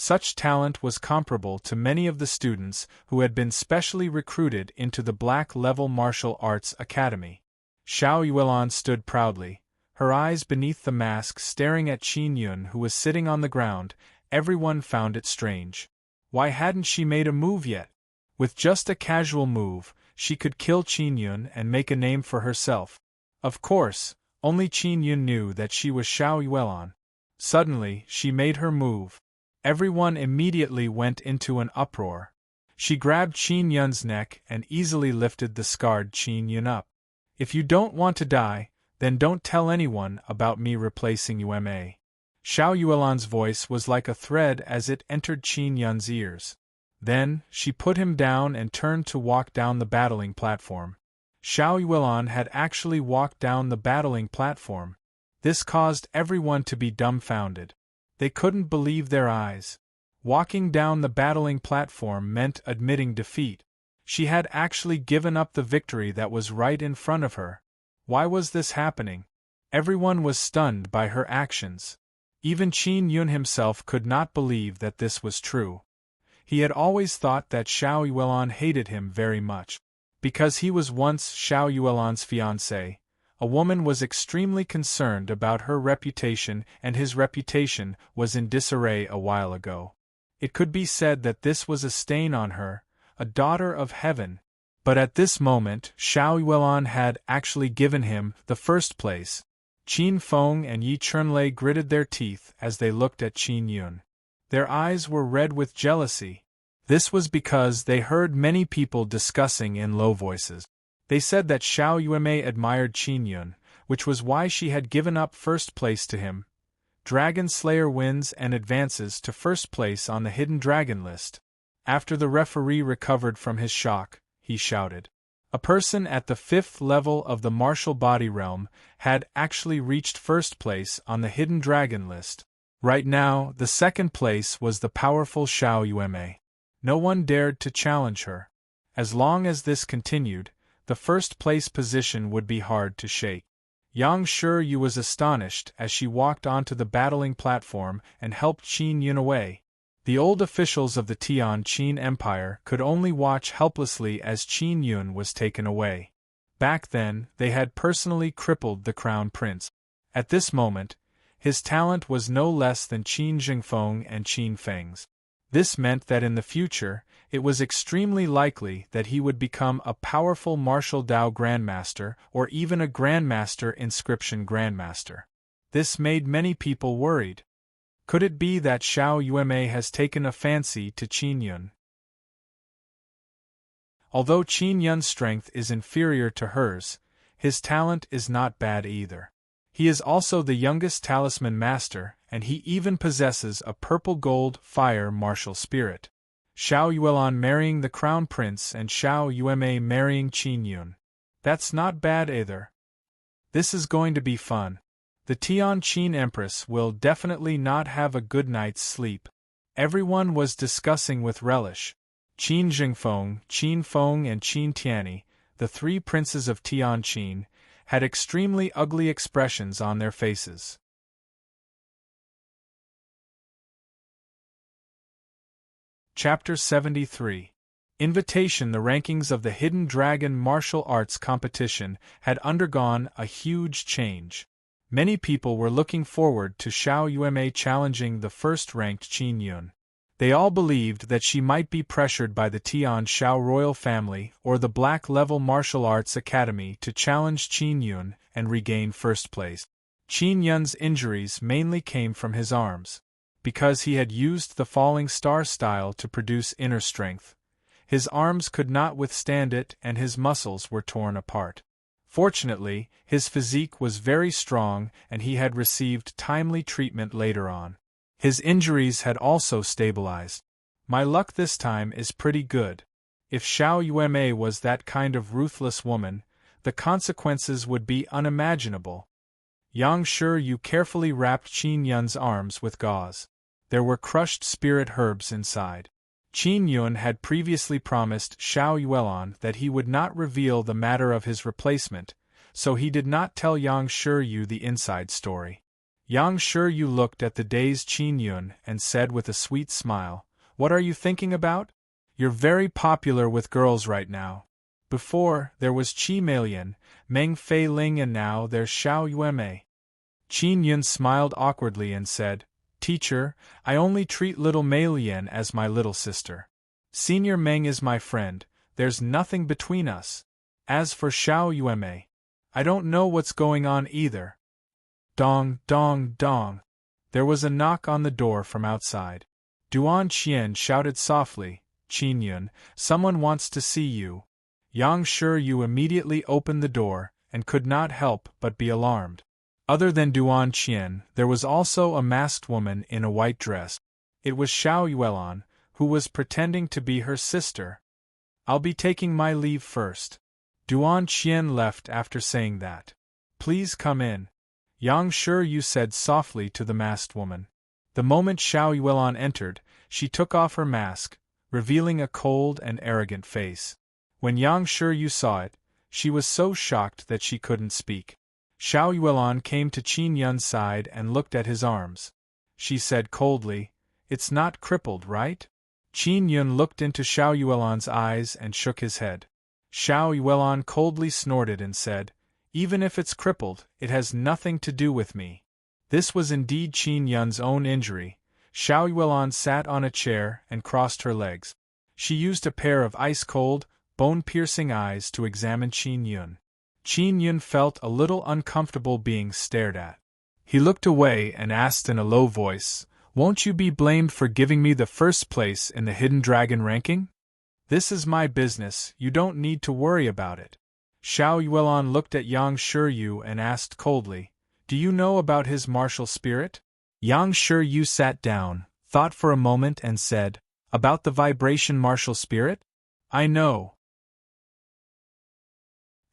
Such talent was comparable to many of the students who had been specially recruited into the Black Level Martial Arts Academy. Xiao Yuelan stood proudly, her eyes beneath the mask staring at Qin Yun who was sitting on the ground. Everyone found it strange. Why hadn't she made a move yet? With just a casual move, she could kill Qin Yun and make a name for herself. Of course, only Qin Yun knew that she was Xiao Yuelan. Suddenly, she made her move. Everyone immediately went into an uproar. She grabbed Qin Yun's neck and easily lifted the scarred Qin Yun up. "If you don't want to die, then don't tell anyone about me replacing Yume." Xiao Yuelan's voice was like a thread as it entered Qin Yun's ears. Then, she put him down and turned to walk down the battling platform. Xiao Yuelan had actually walked down the battling platform. This caused everyone to be dumbfounded. They couldn't believe their eyes. Walking down the battling platform meant admitting defeat. She had actually given up the victory that was right in front of her. Why was this happening? Everyone was stunned by her actions. Even Qin Yun himself could not believe that this was true. He had always thought that Xiao Yuelan hated him very much. Because he was once Xiao Yuelan's fiancé, a woman was extremely concerned about her reputation, and his reputation was in disarray a while ago. It could be said that this was a stain on her, a daughter of heaven. But at this moment, Xiao Yuelan had actually given him the first place. Qin Feng and Yi Chunlei gritted their teeth as they looked at Qin Yun. Their eyes were red with jealousy. This was because they heard many people discussing in low voices. They said that Xiao Yume admired Qin Yun, which was why she had given up first place to him. Dragon Slayer wins and advances to first place on the hidden dragon list. After the referee recovered from his shock, he shouted. A person at the 5th level of the martial body realm had actually reached first place on the hidden dragon list. Right now, the second place was the powerful Xiao Yume. No one dared to challenge her. As long as this continued, the first place position would be hard to shake. Yang Shiyu was astonished as she walked onto the battling platform and helped Qin Yun away. The old officials of the Tian Qin Empire could only watch helplessly as Qin Yun was taken away. Back then, they had personally crippled the crown prince. At this moment, his talent was no less than Qin Jingfeng and Qin Feng's. This meant that in the future, it was extremely likely that he would become a powerful martial Dao Grandmaster or even a Grandmaster Inscription Grandmaster. This made many people worried. Could it be that Xiao Yume has taken a fancy to Qin Yun? Although Qin Yun's strength is inferior to hers, his talent is not bad either. He is also the youngest talisman master, and he even possesses a purple-gold fire martial spirit. Xiao Yuelon marrying the crown prince and Xiao Yueme marrying Qin Yun. That's not bad either. This is going to be fun. The Tianqin Empress will definitely not have a good night's sleep. Everyone was discussing with relish. Qin Jingfeng, Qin Feng and Qin Tianyi, the three princes of Tianqin, had extremely ugly expressions on their faces. Chapter 73. Invitation. The rankings of the Hidden Dragon martial arts competition had undergone a huge change. Many people were looking forward to Xiao Yueme challenging the first-ranked Qin Yun. They all believed that she might be pressured by the Tian Xiao royal family or the Black Level Martial Arts Academy to challenge Qin Yun and regain first place. Qin Yun's injuries mainly came from his arms. Because he had used the falling star style to produce inner strength, his arms could not withstand it and his muscles were torn apart. Fortunately, his physique was very strong and he had received timely treatment later on. His injuries had also stabilized. My luck this time is pretty good. If Xiao Yueme was that kind of ruthless woman, the consequences would be unimaginable. Yang Shiyu carefully wrapped Qin Yun's arms with gauze. There were crushed spirit herbs inside. Qin Yun had previously promised Xiao Yuelon that he would not reveal the matter of his replacement, so he did not tell Yang Shiyu the inside story. Yang Shiyu looked at the dazed Qin Yun and said with a sweet smile, "What are you thinking about? You're very popular with girls right now. Before, there was Qi Meilian, Meng Fei Ling, and now there's Xiao Yueme." Qin Yun smiled awkwardly and said, "Teacher, I only treat little Meilian as my little sister. Senior Meng is my friend, there's nothing between us. As for Xiao Yueme, I don't know what's going on either." Dong, dong, dong. There was a knock on the door from outside. Duan Qian shouted softly, "Qin Yun, someone wants to see you." Yang Shiyu immediately opened the door, and could not help but be alarmed. Other than Duan Qian, there was also a masked woman in a white dress. It was Xiao Yuelon, who was pretending to be her sister. "I'll be taking my leave first." Duan Qian left after saying that. "Please come in," Yang Shiyu said softly to the masked woman. The moment Xiao Yuelon entered, she took off her mask, revealing a cold and arrogant face. When Yang Shiyu saw it, she was so shocked that she couldn't speak. Xiao Yuelon came to Qin Yun's side and looked at his arms. She said coldly, "It's not crippled, right?" Qin Yun looked into Xiao Yuelon's eyes and shook his head. Xiao Yuelon coldly snorted and said, "Even if it's crippled, it has nothing to do with me." This was indeed Qin Yun's own injury. Xiao Yuelon sat on a chair and crossed her legs. She used a pair of ice-cold, bone-piercing eyes to examine Qin Yun. Qin Yun felt a little uncomfortable being stared at. He looked away and asked in a low voice, "Won't you be blamed for giving me the first place in the Hidden Dragon ranking? This is my business, you don't need to worry about it." Xiao Yuelon looked at Yang Shiyu and asked coldly, "Do you know about his martial spirit?" Yang Shiyu sat down, thought for a moment and said, "About the vibration martial spirit? I know."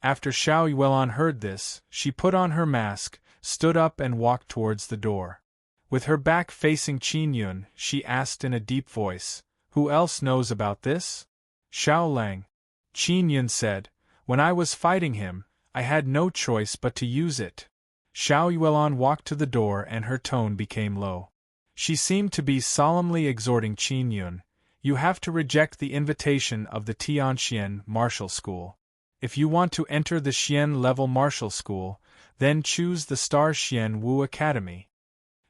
After Xiao Yuelon heard this, she put on her mask, stood up and walked towards the door. With her back facing Qin Yun, she asked in a deep voice, "Who else knows about this?" "Xiao Lang." Qin Yun said, "When I was fighting him, I had no choice but to use it." Xiao Yuelon walked to the door and her tone became low. She seemed to be solemnly exhorting Qin Yun, "You have to reject the invitation of the Tianxian martial school. If you want to enter the Xian level martial school, then choose the Star Xian Wu Academy."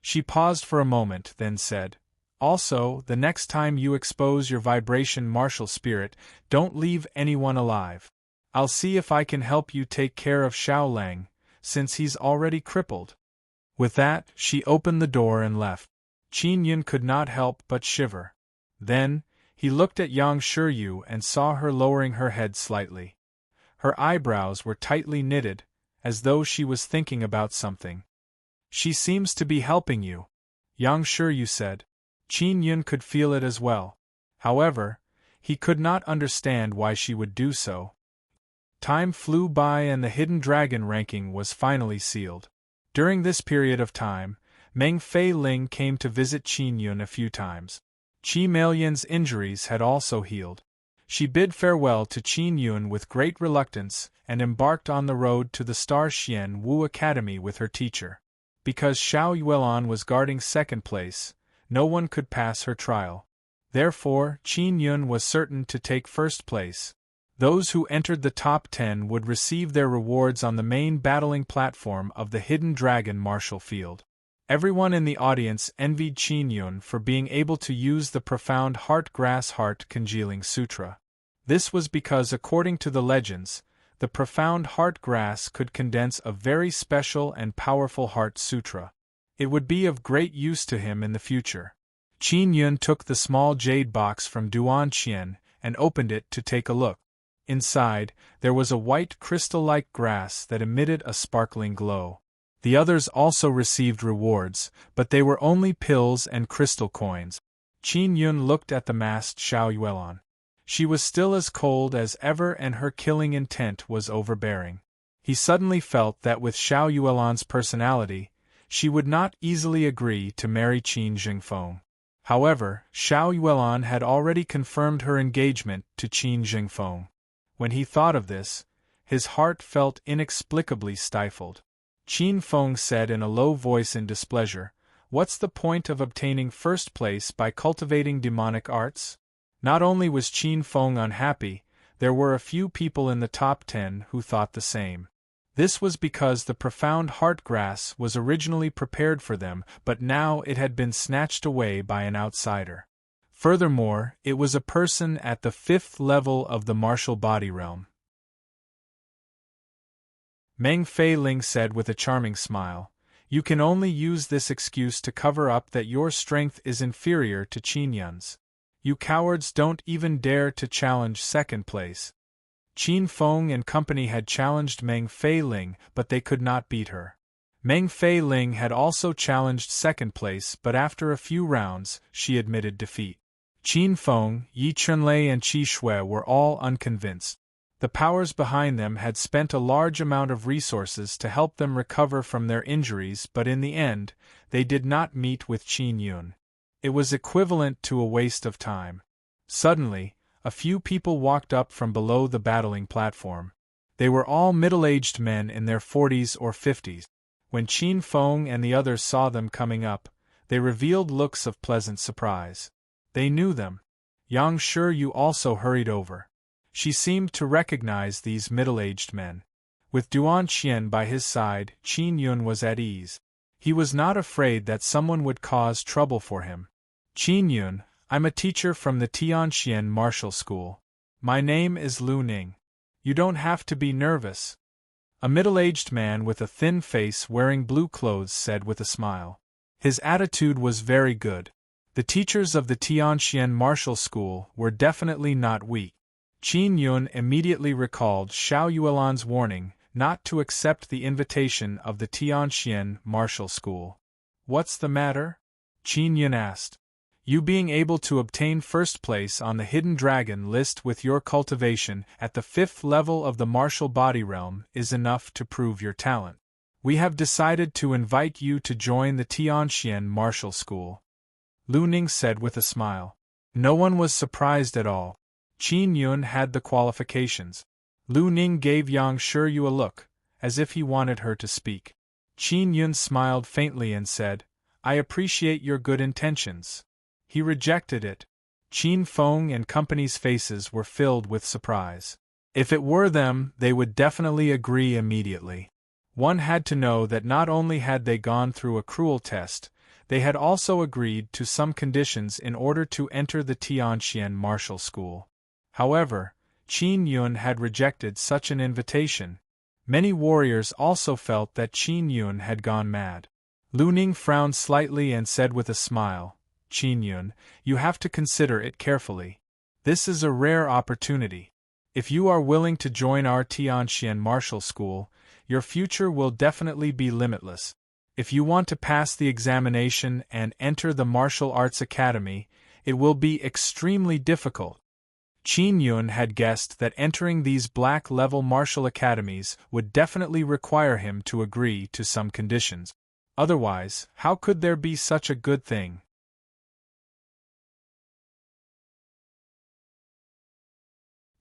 She paused for a moment, then said, "Also, the next time you expose your vibration martial spirit, don't leave anyone alive. I'll see if I can help you take care of Xiao Lang, since he's already crippled." With that, she opened the door and left. Qin Yun could not help but shiver. Then, He looked at Yang Shiryu and saw her lowering her head slightly. Her eyebrows were tightly knitted, as though she was thinking about something. "She seems to be helping you," Yang Shiryu said. Qin Yun could feel it as well. However, he could not understand why she would do so. Time flew by and the Hidden Dragon ranking was finally sealed. During this period of time, Meng Fei Ling came to visit Qin Yun a few times. Qi Mailian's injuries had also healed. She bid farewell to Qin Yun with great reluctance and embarked on the road to the Star Xian Wu Academy with her teacher. Because Xiao Yuelan was guarding second place, no one could pass her trial. Therefore, Qin Yun was certain to take first place. Those who entered the top 10 would receive their rewards on the main battling platform of the Hidden Dragon martial field. Everyone in the audience envied Qin Yun for being able to use the profound heart-grass-heart congealing sutra. This was because, according to the legends, the profound heart grass could condense a very special and powerful heart sutra. It would be of great use to him in the future. Qin Yun took the small jade box from Duan Qian and opened it to take a look. Inside, there was a white crystal-like grass that emitted a sparkling glow. The others also received rewards, but they were only pills and crystal coins. Qin Yun looked at the masked Xiao Yuelan. She was still as cold as ever and her killing intent was overbearing. He suddenly felt that with Xiao Yuelan's personality, she would not easily agree to marry Qin Jingfeng. However, Xiao Yuelan had already confirmed her engagement to Qin Jingfeng. When he thought of this, his heart felt inexplicably stifled. Qin Feng said in a low voice in displeasure, "What's the point of obtaining first place by cultivating demonic arts?" Not only was Qin Feng unhappy, there were a few people in the top 10 who thought the same. This was because the profound heart grass was originally prepared for them, but now it had been snatched away by an outsider. Furthermore, it was a person at the 5th level of the martial body realm. Meng Fei Ling said with a charming smile, "You can only use this excuse to cover up that your strength is inferior to Qin Yun's. You cowards don't even dare to challenge second place." Qin Feng and company had challenged Meng Fei Ling, but they could not beat her. Meng Fei Ling had also challenged second place, but after a few rounds, she admitted defeat. Qin Feng, Yi Chunlei and Qi Shui were all unconvinced. The powers behind them had spent a large amount of resources to help them recover from their injuries, but in the end, they did not meet with Qin Yun. It was equivalent to a waste of time. Suddenly, a few people walked up from below the battling platform. They were all middle-aged men in their 40s or 50s. When Qin Feng and the others saw them coming up, they revealed looks of pleasant surprise. They knew them. Yang Shiryu also hurried over. She seemed to recognize these middle-aged men. With Duan Qian by his side, Qin Yun was at ease. He was not afraid that someone would cause trouble for him. "Qin Yun, I'm a teacher from the Tianxian Martial School. My name is Lu Ning. You don't have to be nervous." A middle-aged man with a thin face wearing blue clothes said with a smile. His attitude was very good. The teachers of the Tianxian Martial School were definitely not weak. Qin Yun immediately recalled Xiao Yuelan's warning not to accept the invitation of the Tianxian Martial School. "What's the matter?" Qin Yun asked. "You being able to obtain first place on the Hidden Dragon list with your cultivation at the 5th level of the martial body realm is enough to prove your talent. We have decided to invite you to join the Tianxian Martial School," Lu Ning said with a smile. No one was surprised at all. Qin Yun had the qualifications. Lu Ning gave Yang Shiryu a look, as if he wanted her to speak. Qin Yun smiled faintly and said, "I appreciate your good intentions." He rejected it. Qin Feng and company's faces were filled with surprise. If it were them, they would definitely agree immediately. One had to know that not only had they gone through a cruel test, they had also agreed to some conditions in order to enter the Tianxian Martial School. However, Qin Yun had rejected such an invitation. Many warriors also felt that Qin Yun had gone mad. Lu Ning frowned slightly and said with a smile, "Qin Yun, you have to consider it carefully. This is a rare opportunity. If you are willing to join our Tianxian martial school, your future will definitely be limitless. If you want to pass the examination and enter the martial arts academy, it will be extremely difficult. Qin Yun had guessed that entering these black-level martial academies would definitely require him to agree to some conditions. Otherwise, how could there be such a good thing?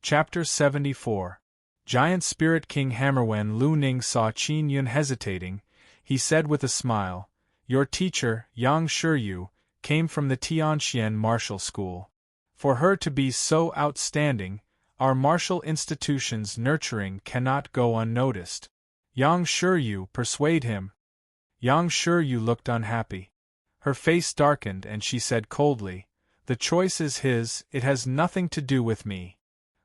Chapter 74. Giant Spirit King Hammer. When Lu Ning saw Qin Yun hesitating, he said with a smile, "Your teacher, Yang Shiryu, came from the Tianxian martial school. For her to be so outstanding, our martial institution's nurturing cannot go unnoticed. Yang Shiryu, persuade him." Yang Shiryu looked unhappy. Her face darkened and she said coldly, "The choice is his, it has nothing to do with me."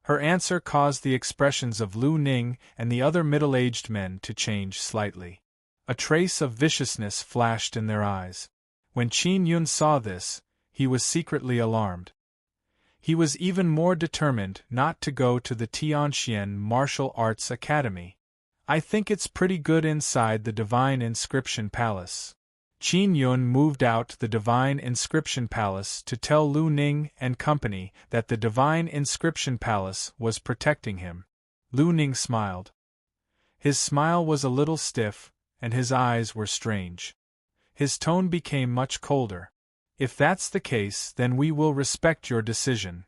Her answer caused the expressions of Lu Ning and the other middle-aged men to change slightly. A trace of viciousness flashed in their eyes. When Qin Yun saw this, he was secretly alarmed. He was even more determined not to go to the Tianxian Martial Arts Academy. "I think it's pretty good inside the Divine Inscription Palace." Qin Yun moved out the Divine Inscription Palace to tell Lu Ning and company that the Divine Inscription Palace was protecting him. Lu Ning smiled. His smile was a little stiff, and his eyes were strange. His tone became much colder. "If that's the case, then we will respect your decision."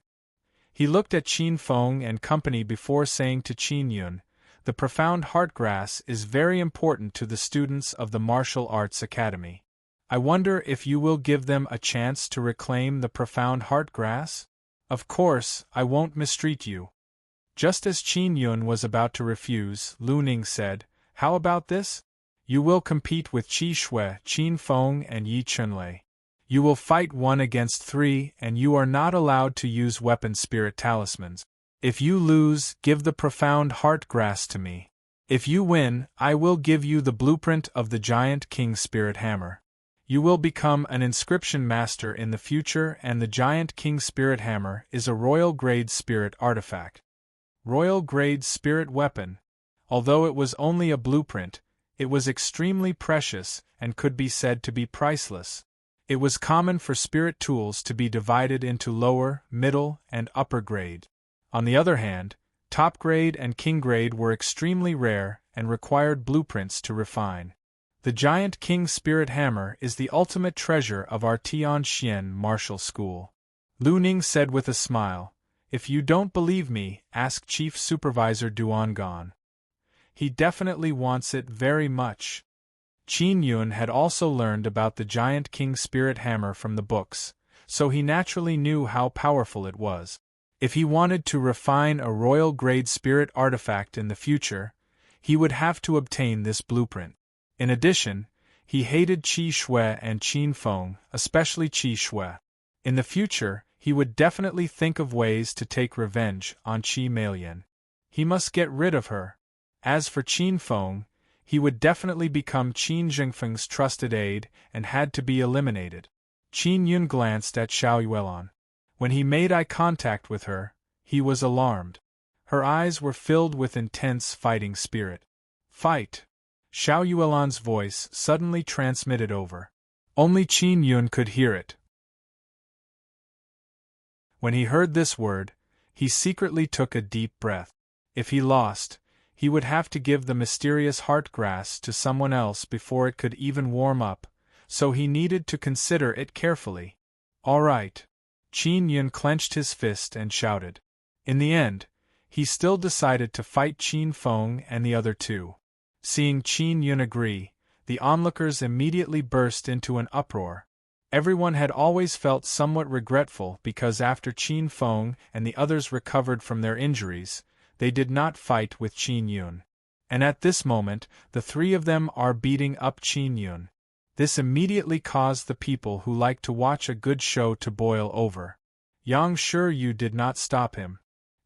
He looked at Qin Feng and company before saying to Qin Yun, "The profound heart grass is very important to the students of the Martial Arts Academy. I wonder if you will give them a chance to reclaim the profound heart grass? Of course, I won't mistreat you." Just as Qin Yun was about to refuse, Lu Ning said, "How about this? You will compete with Qi Shui, Qin Feng and Yi Chunlei. You will fight 1 against 3 and you are not allowed to use weapon spirit talismans. If you lose, give the profound heart grass to me. If you win, I will give you the blueprint of the giant king spirit hammer. You will become an inscription master in the future, and the giant king spirit hammer is a royal grade spirit artifact." Royal grade spirit weapon. Although it was only a blueprint, it was extremely precious and could be said to be priceless. It was common for spirit tools to be divided into lower, middle, and upper grade. On the other hand, top grade and king grade were extremely rare and required blueprints to refine. The giant king spirit hammer is the ultimate treasure of our Tianxian martial school. Lu Ning said with a smile, "If you don't believe me, ask Chief Supervisor Duangan. He definitely wants it very much." Qin Yun had also learned about the giant king spirit hammer from the books, so he naturally knew how powerful it was. If he wanted to refine a royal-grade spirit artifact in the future, he would have to obtain this blueprint. In addition, he hated Qi Shui and Qin Feng, especially Qi Shui. In the future, he would definitely think of ways to take revenge on Qi Meiyan. He must get rid of her. As for Qin Feng, he would definitely become Qin Zhengfeng's trusted aide and had to be eliminated. Qin Yun glanced at Xiao Yuelan. When he made eye contact with her, he was alarmed. Her eyes were filled with intense fighting spirit. "Fight!" Xiao Yuelan's voice suddenly transmitted over. Only Qin Yun could hear it. When he heard this word, he secretly took a deep breath. If he lost, he would have to give the mysterious heart grass to someone else before it could even warm up, so he needed to consider it carefully. "All right." Qin Yun clenched his fist and shouted. In the end, he still decided to fight Qin Feng and the other two. Seeing Qin Yun agree, the onlookers immediately burst into an uproar. Everyone had always felt somewhat regretful because after Qin Feng and the others recovered from their injuries, they did not fight with Qin Yun. And at this moment, the 3 of them are beating up Qin Yun. This immediately caused the people who like to watch a good show to boil over. Yang Shiryu did not stop him.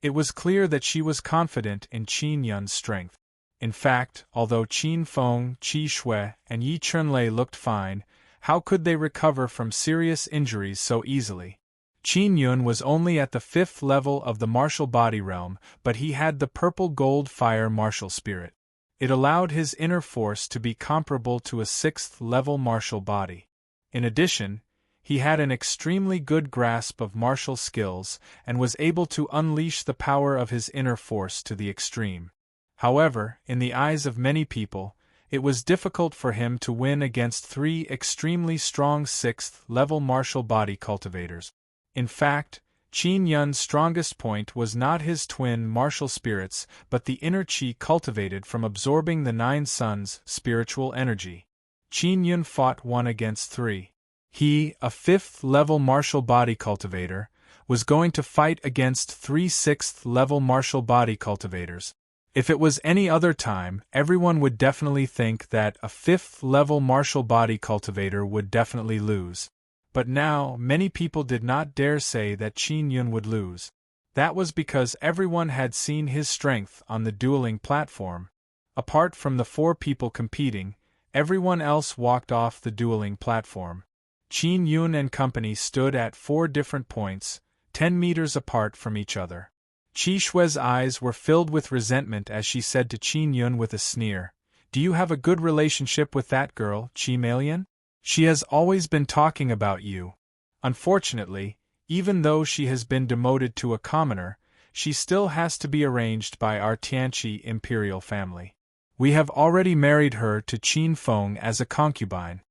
It was clear that she was confident in Qin Yun's strength. In fact, although Qin Feng, Qi Shui, and Yi Chunlei looked fine, how could they recover from serious injuries so easily? Qin Yun was only at the 5th level of the martial body realm, but he had the purple gold fire martial spirit. It allowed his inner force to be comparable to a 6th level martial body. In addition, he had an extremely good grasp of martial skills and was able to unleash the power of his inner force to the extreme. However, in the eyes of many people, it was difficult for him to win against 3 extremely strong 6th level martial body cultivators. In fact, Qin Yun's strongest point was not his twin martial spirits but the inner qi cultivated from absorbing the 9 suns' spiritual energy. Qin Yun fought 1 against 3. He, a 5th level martial body cultivator, was going to fight against 3 6th level martial body cultivators. If it was any other time, everyone would definitely think that a 5th level martial body cultivator would definitely lose. But now, many people did not dare say that Qin Yun would lose. That was because everyone had seen his strength on the dueling platform. Apart from the 4 people competing, everyone else walked off the dueling platform. Qin Yun and company stood at 4 different points, 10 meters apart from each other. Qi Shue's eyes were filled with resentment as she said to Qin Yun with a sneer, "Do you have a good relationship with that girl, Qi Melian? She has always been talking about you. Unfortunately, even though she has been demoted to a commoner, she still has to be arranged by our Tianqi imperial family. We have already married her to Qin Feng as a concubine."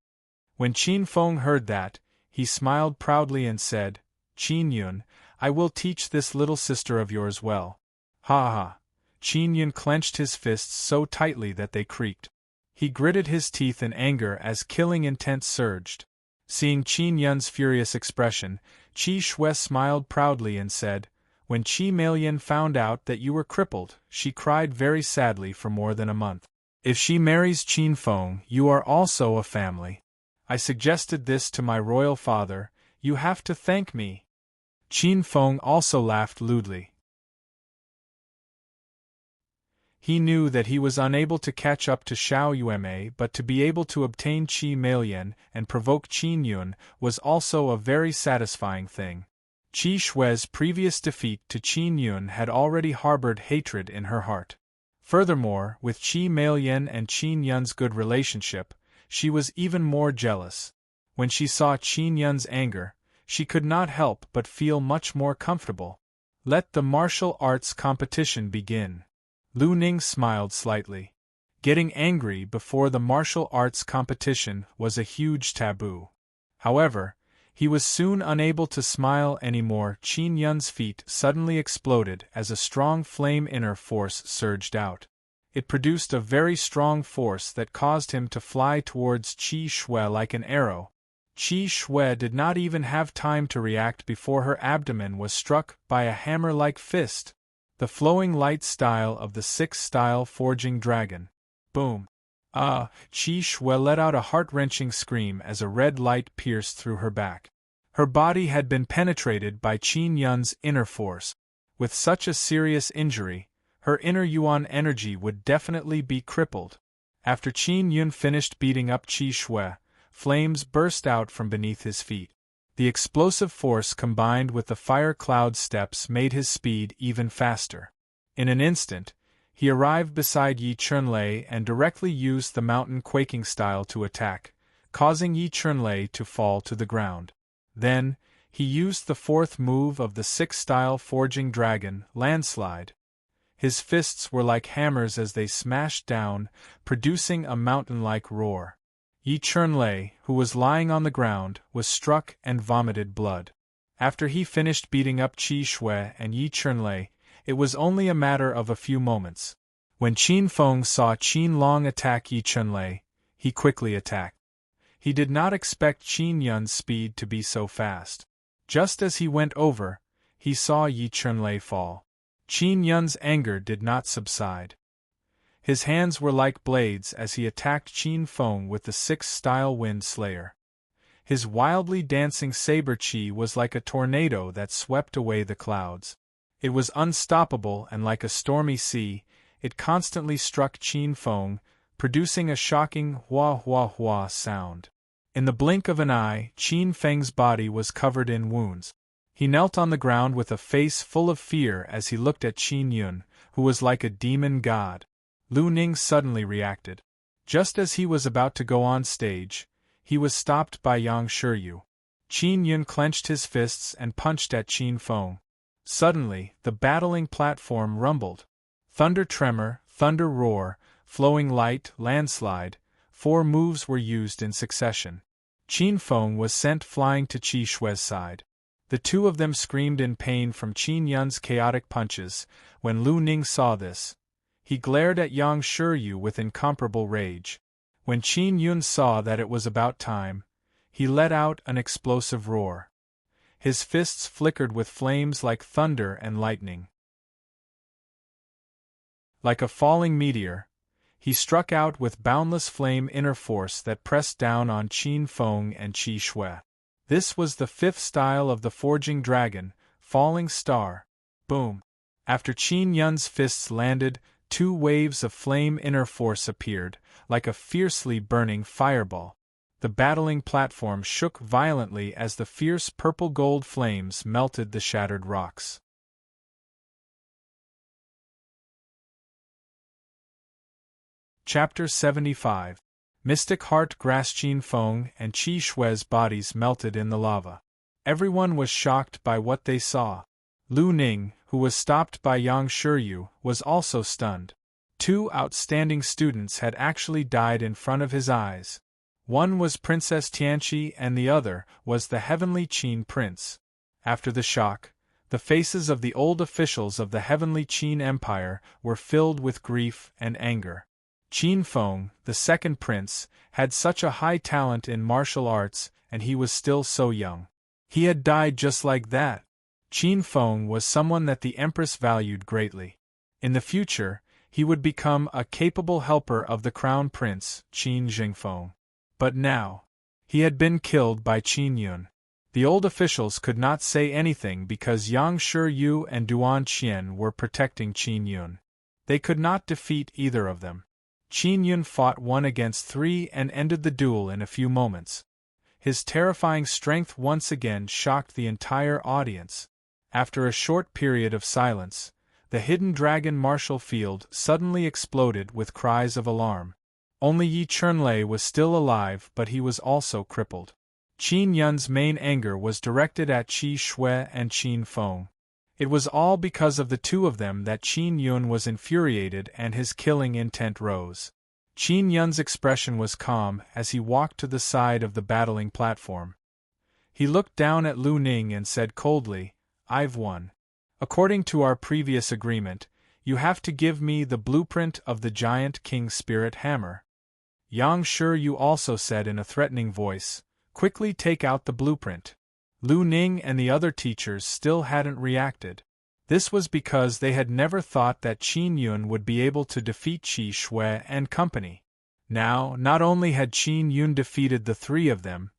When Qin Feng heard that, he smiled proudly and said, "Qin Yun, I will teach this little sister of yours well." Ha ha! Qin Yun clenched his fists so tightly that they creaked. He gritted his teeth in anger as killing intent surged. Seeing Qin Yun's furious expression, Qi Shui smiled proudly and said, "When Qi Melian found out that you were crippled, she cried very sadly for more than a month. If she marries Qin Feng, you are also a family. I suggested this to my royal father, you have to thank me." Qin Feng also laughed lewdly. He knew that he was unable to catch up to Xiao Yuemei, but to be able to obtain Qi Melian and provoke Qin Yun was also a very satisfying thing. Qi Shue's previous defeat to Qin Yun had already harbored hatred in her heart. Furthermore, with Qi Melian and Qin Yun's good relationship, she was even more jealous. When she saw Qin Yun's anger, she could not help but feel much more comfortable. Let the martial arts competition begin. Lu Ning smiled slightly. Getting angry before the martial arts competition was a huge taboo. However, he was soon unable to smile anymore. Qin Yun's feet suddenly exploded as a strong flame inner force surged out. It produced a very strong force that caused him to fly towards Qi Shui like an arrow. Qi Shui did not even have time to react before her abdomen was struck by a hammer-like fist. The flowing light style of the 6th style forging dragon. Boom! Qi Shui let out a heart-wrenching scream as a red light pierced through her back. Her body had been penetrated by Qin Yun's inner force. With such a serious injury, her inner Yuan energy would definitely be crippled. After Qin Yun finished beating up Qi Shui, flames burst out from beneath his feet. The explosive force combined with the fire cloud steps made his speed even faster. In an instant, he arrived beside Yi Chunlei and directly used the mountain quaking style to attack, causing Yi Chunlei to fall to the ground. Then, he used the 4th move of the 6th style forging dragon, landslide. His fists were like hammers as they smashed down, producing a mountain-like roar. Yi Chunlei, who was lying on the ground, was struck and vomited blood. After he finished beating up Qi Shui and Yi Chunlei, it was only a matter of a few moments. When Qin Feng saw Qin Long attack Yi Chunlei, he quickly attacked. He did not expect Qin Yun's speed to be so fast. Just as he went over, he saw Yi Chunlei fall. Qin Yun's anger did not subside. His hands were like blades as he attacked Qin Feng with the 6th style Wind Slayer. His wildly dancing saber chi was like a tornado that swept away the clouds. It was unstoppable and like a stormy sea, it constantly struck Qin Feng, producing a shocking hua hua hua sound. In the blink of an eye, Qin Feng's body was covered in wounds. He knelt on the ground with a face full of fear as he looked at Qin Yun, who was like a demon god. Lu Ning suddenly reacted. Just as he was about to go on stage, he was stopped by Yang Shiyu. Qin Yun clenched his fists and punched at Qin Feng. Suddenly, the battling platform rumbled. Thunder tremor, thunder roar, flowing light, landslide, 4 moves were used in succession. Qin Feng was sent flying to Qi Shui's side. The two of them screamed in pain from Qin Yun's chaotic punches. When Lu Ning saw this, he glared at Yang Shiyu with incomparable rage. When Qin Yun saw that it was about time, he let out an explosive roar. His fists flickered with flames like thunder and lightning. Like a falling meteor, he struck out with boundless flame inner force that pressed down on Qin Feng and Qi Shui. This was the 5th style of the Forging Dragon, Falling Star. Boom! After Qin Yun's fists landed, 2 waves of flame inner force appeared, like a fiercely burning fireball. The battling platform shook violently as the fierce purple-gold flames melted the shattered rocks. Chapter 75. Mystic Heart grasped Qin Feng and Qi Shui's bodies melted in the lava. Everyone was shocked by what they saw. Lu Ning, who was stopped by Yang Shiyu, was also stunned. 2 outstanding students had actually died in front of his eyes. One was Princess Tianqi and the other was the heavenly Qin prince. After the shock, the faces of the old officials of the heavenly Qin Empire were filled with grief and anger. Qin Feng, the second prince, had such a high talent in martial arts, and he was still so young. He had died just like that. Qin Feng was someone that the Empress valued greatly. In the future, he would become a capable helper of the crown prince, Qin Jingfeng. But now, he had been killed by Qin Yun. The old officials could not say anything because Yang Shiyu and Duan Qian were protecting Qin Yun. They could not defeat either of them. Qin Yun fought 1 against 3 and ended the duel in a few moments. His terrifying strength once again shocked the entire audience. After a short period of silence, the hidden dragon martial field suddenly exploded with cries of alarm. Only Yi Chernlei was still alive, but he was also crippled. Qin Yun's main anger was directed at Qi Shui and Qin Feng. It was all because of the 2 of them that Qin Yun was infuriated and his killing intent rose. Qin Yun's expression was calm as he walked to the side of the battling platform. He looked down at Lu Ning and said coldly, "I've won. According to our previous agreement, you have to give me the blueprint of the giant king spirit hammer." Yang Shiyu also said in a threatening voice, "Quickly take out the blueprint." Lu Ning and the other teachers still hadn't reacted. This was because they had never thought that Qin Yun would be able to defeat Qi Shui and company. Now, not only had Qin Yun defeated the 3 of them,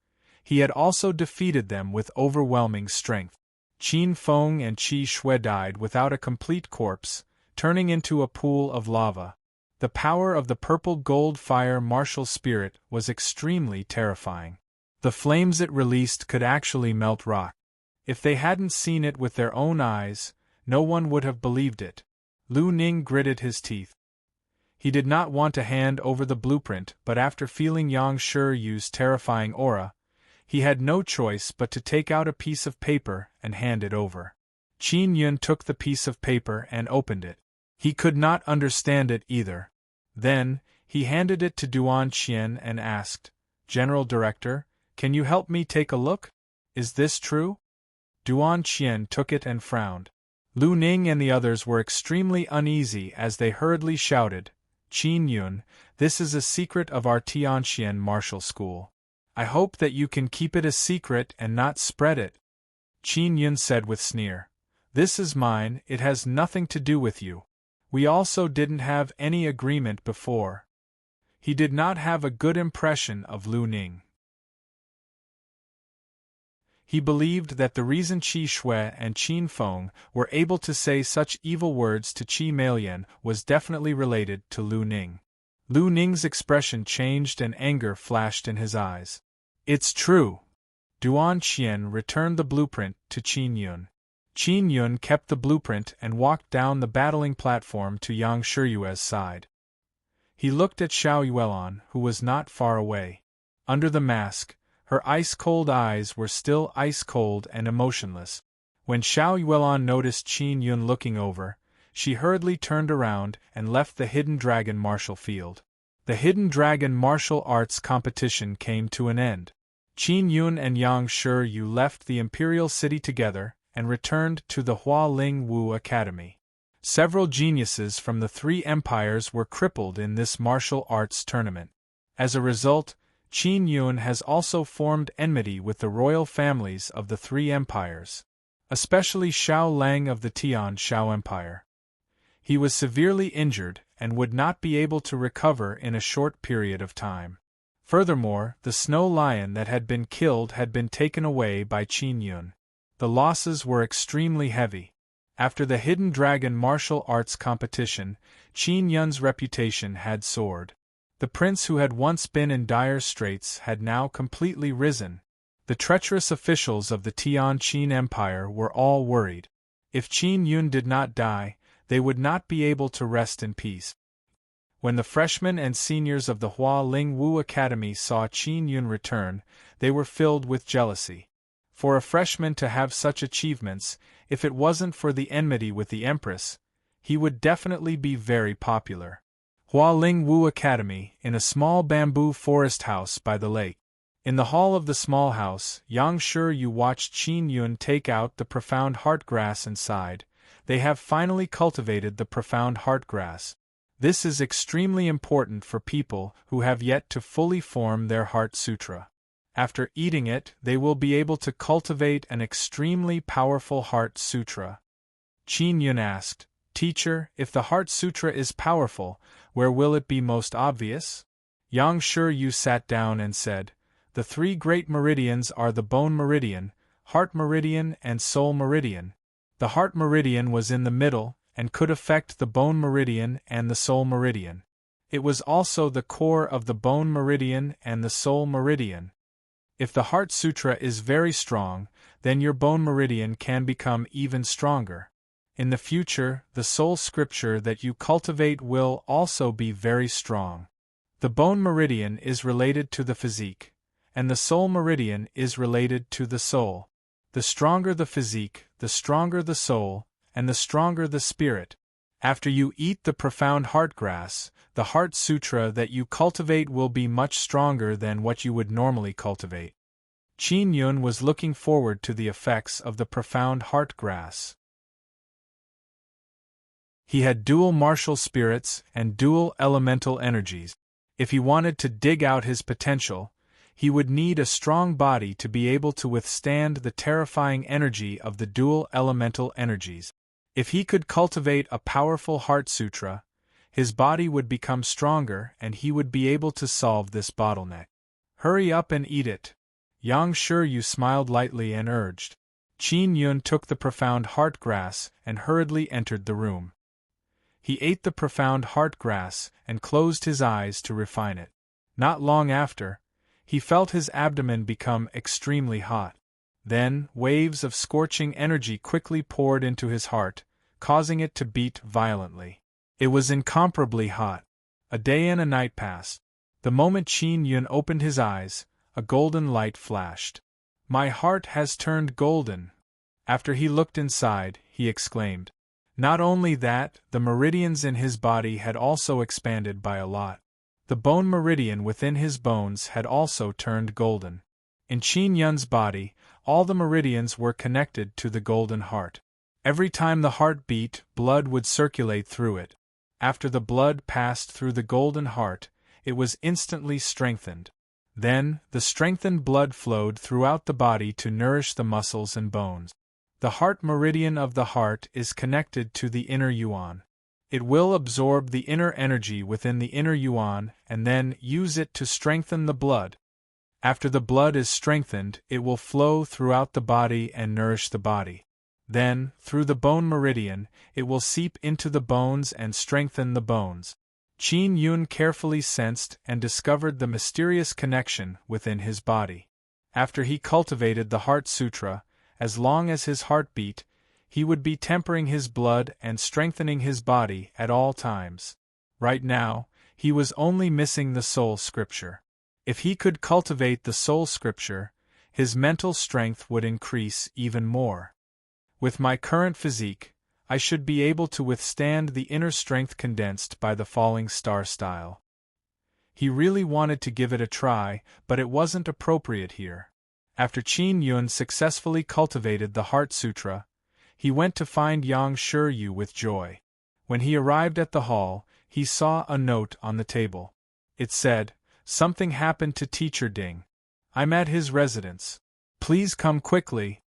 he had also defeated them with overwhelming strength. Qin Feng and Qi Shui died without a complete corpse, turning into a pool of lava. The power of the purple gold fire martial spirit was extremely terrifying. The flames it released could actually melt rock. If they hadn't seen it with their own eyes, no one would have believed it. Lu Ning gritted his teeth. He did not want to hand over the blueprint, but after feeling Yang Shiyu's terrifying aura, he had no choice but to take out a piece of paper and hand it over. Qin Yun took the piece of paper and opened it. He could not understand it either. Then, he handed it to Duan Qian and asked, "General Director, can you help me take a look? Is this true?" Duan Qian took it and frowned. Lu Ning and the others were extremely uneasy as they hurriedly shouted, "Qin Yun, this is a secret of our Tianqian martial school. I hope that you can keep it a secret and not spread it." Qin Yun said with sneer, "This is mine, it has nothing to do with you. We also didn't have any agreement before." He did not have a good impression of Lu Ning. He believed that the reason Qi Shui and Qin Feng were able to say such evil words to Qi Meiyan was definitely related to Lu Ning. Lu Ning's expression changed and anger flashed in his eyes. "It's true. Duan Qian returned the blueprint to Qin Yun. Qin Yun kept the blueprint and walked down the battling platform to Yang Shiyue's side. He looked at Xiao Yuelon, who was not far away. Under the mask, her ice-cold eyes were still ice-cold and emotionless. When Xiao Yuelon noticed Qin Yun looking over, she hurriedly turned around and left the Hidden Dragon martial field. The Hidden Dragon martial arts competition came to an end. Qin Yun and Yang Shiyu left the Imperial City together and returned to the Hualing Wu Academy. Several geniuses from the three empires were crippled in this martial arts tournament. As a result, Qin Yun has also formed enmity with the royal families of the three empires, especially Xiao Lang of the Tian Shao Empire. He was severely injured and would not be able to recover in a short period of time. Furthermore, the snow lion that had been killed had been taken away by Qin Yun. The losses were extremely heavy. After the Hidden Dragon martial arts competition, Qin Yun's reputation had soared. The prince who had once been in dire straits had now completely risen. The treacherous officials of the Tian Qin Empire were all worried. If Qin Yun did not die, they would not be able to rest in peace. When the freshmen and seniors of the Hualing Wu Academy saw Qin Yun return, they were filled with jealousy. For a freshman to have such achievements, if it wasn't for the enmity with the Empress, he would definitely be very popular. Hualing Wu Academy, in a small bamboo forest house by the lake. In the hall of the small house, Yang Shiryu watched Qin Yun take out the profound heart grass and sighed. They have finally cultivated the profound heart grass. This is extremely important for people who have yet to fully form their heart sutra. After eating it, they will be able to cultivate an extremely powerful heart sutra. Qin Yun asked, "Teacher, if the heart sutra is powerful, where will it be most obvious?" Yang Shiryu sat down and said, "The three great meridians are the bone meridian, heart meridian, and soul meridian. The heart meridian was in the middle and could affect the bone meridian and the soul meridian. It was also the core of the bone meridian and the soul meridian. If the heart sutra is very strong, then your bone meridian can become even stronger. In the future, the soul scripture that you cultivate will also be very strong. The bone meridian is related to the physique, and the soul meridian is related to the soul. The stronger the physique, the stronger the soul, and the stronger the spirit. After you eat the profound heart grass, the heart sutra that you cultivate will be much stronger than what you would normally cultivate." Qin Yun was looking forward to the effects of the profound heart grass. He had dual martial spirits and dual elemental energies. If he wanted to dig out his potential, he would need a strong body to be able to withstand the terrifying energy of the dual elemental energies. If he could cultivate a powerful heart sutra, his body would become stronger and he would be able to solve this bottleneck. "Hurry up and eat it." Yang Shiryu smiled lightly and urged. Qin Yun took the profound heart grass and hurriedly entered the room. He ate the profound heart grass and closed his eyes to refine it. Not long after, he felt his abdomen become extremely hot. Then, waves of scorching energy quickly poured into his heart, causing it to beat violently. It was incomparably hot. A day and a night passed. The moment Qin Yun opened his eyes, a golden light flashed. "My heart has turned golden." After he looked inside, he exclaimed. Not only that, the meridians in his body had also expanded by a lot. The bone meridian within his bones had also turned golden. In Qin Yun's body, all the meridians were connected to the golden heart. Every time the heart beat, blood would circulate through it. After the blood passed through the golden heart, it was instantly strengthened. Then, the strengthened blood flowed throughout the body to nourish the muscles and bones. The heart meridian of the heart is connected to the inner yuan. It will absorb the inner energy within the inner yuan and then use it to strengthen the blood. After the blood is strengthened, it will flow throughout the body and nourish the body. Then, through the bone meridian, it will seep into the bones and strengthen the bones. Qin Yun carefully sensed and discovered the mysterious connection within his body. After he cultivated the Heart Sutra, as long as his heart beat, he would be tempering his blood and strengthening his body at all times. Right now, he was only missing the soul scripture. If he could cultivate the soul scripture, his mental strength would increase even more. With my current physique, I should be able to withstand the inner strength condensed by the falling star style. He really wanted to give it a try, but it wasn't appropriate here. After Qin Yun successfully cultivated the Heart Sutra, he went to find Yang Shiryu with joy. When he arrived at the hall, he saw a note on the table. It said, "Something happened to Teacher Ding. I'm at his residence. Please come quickly."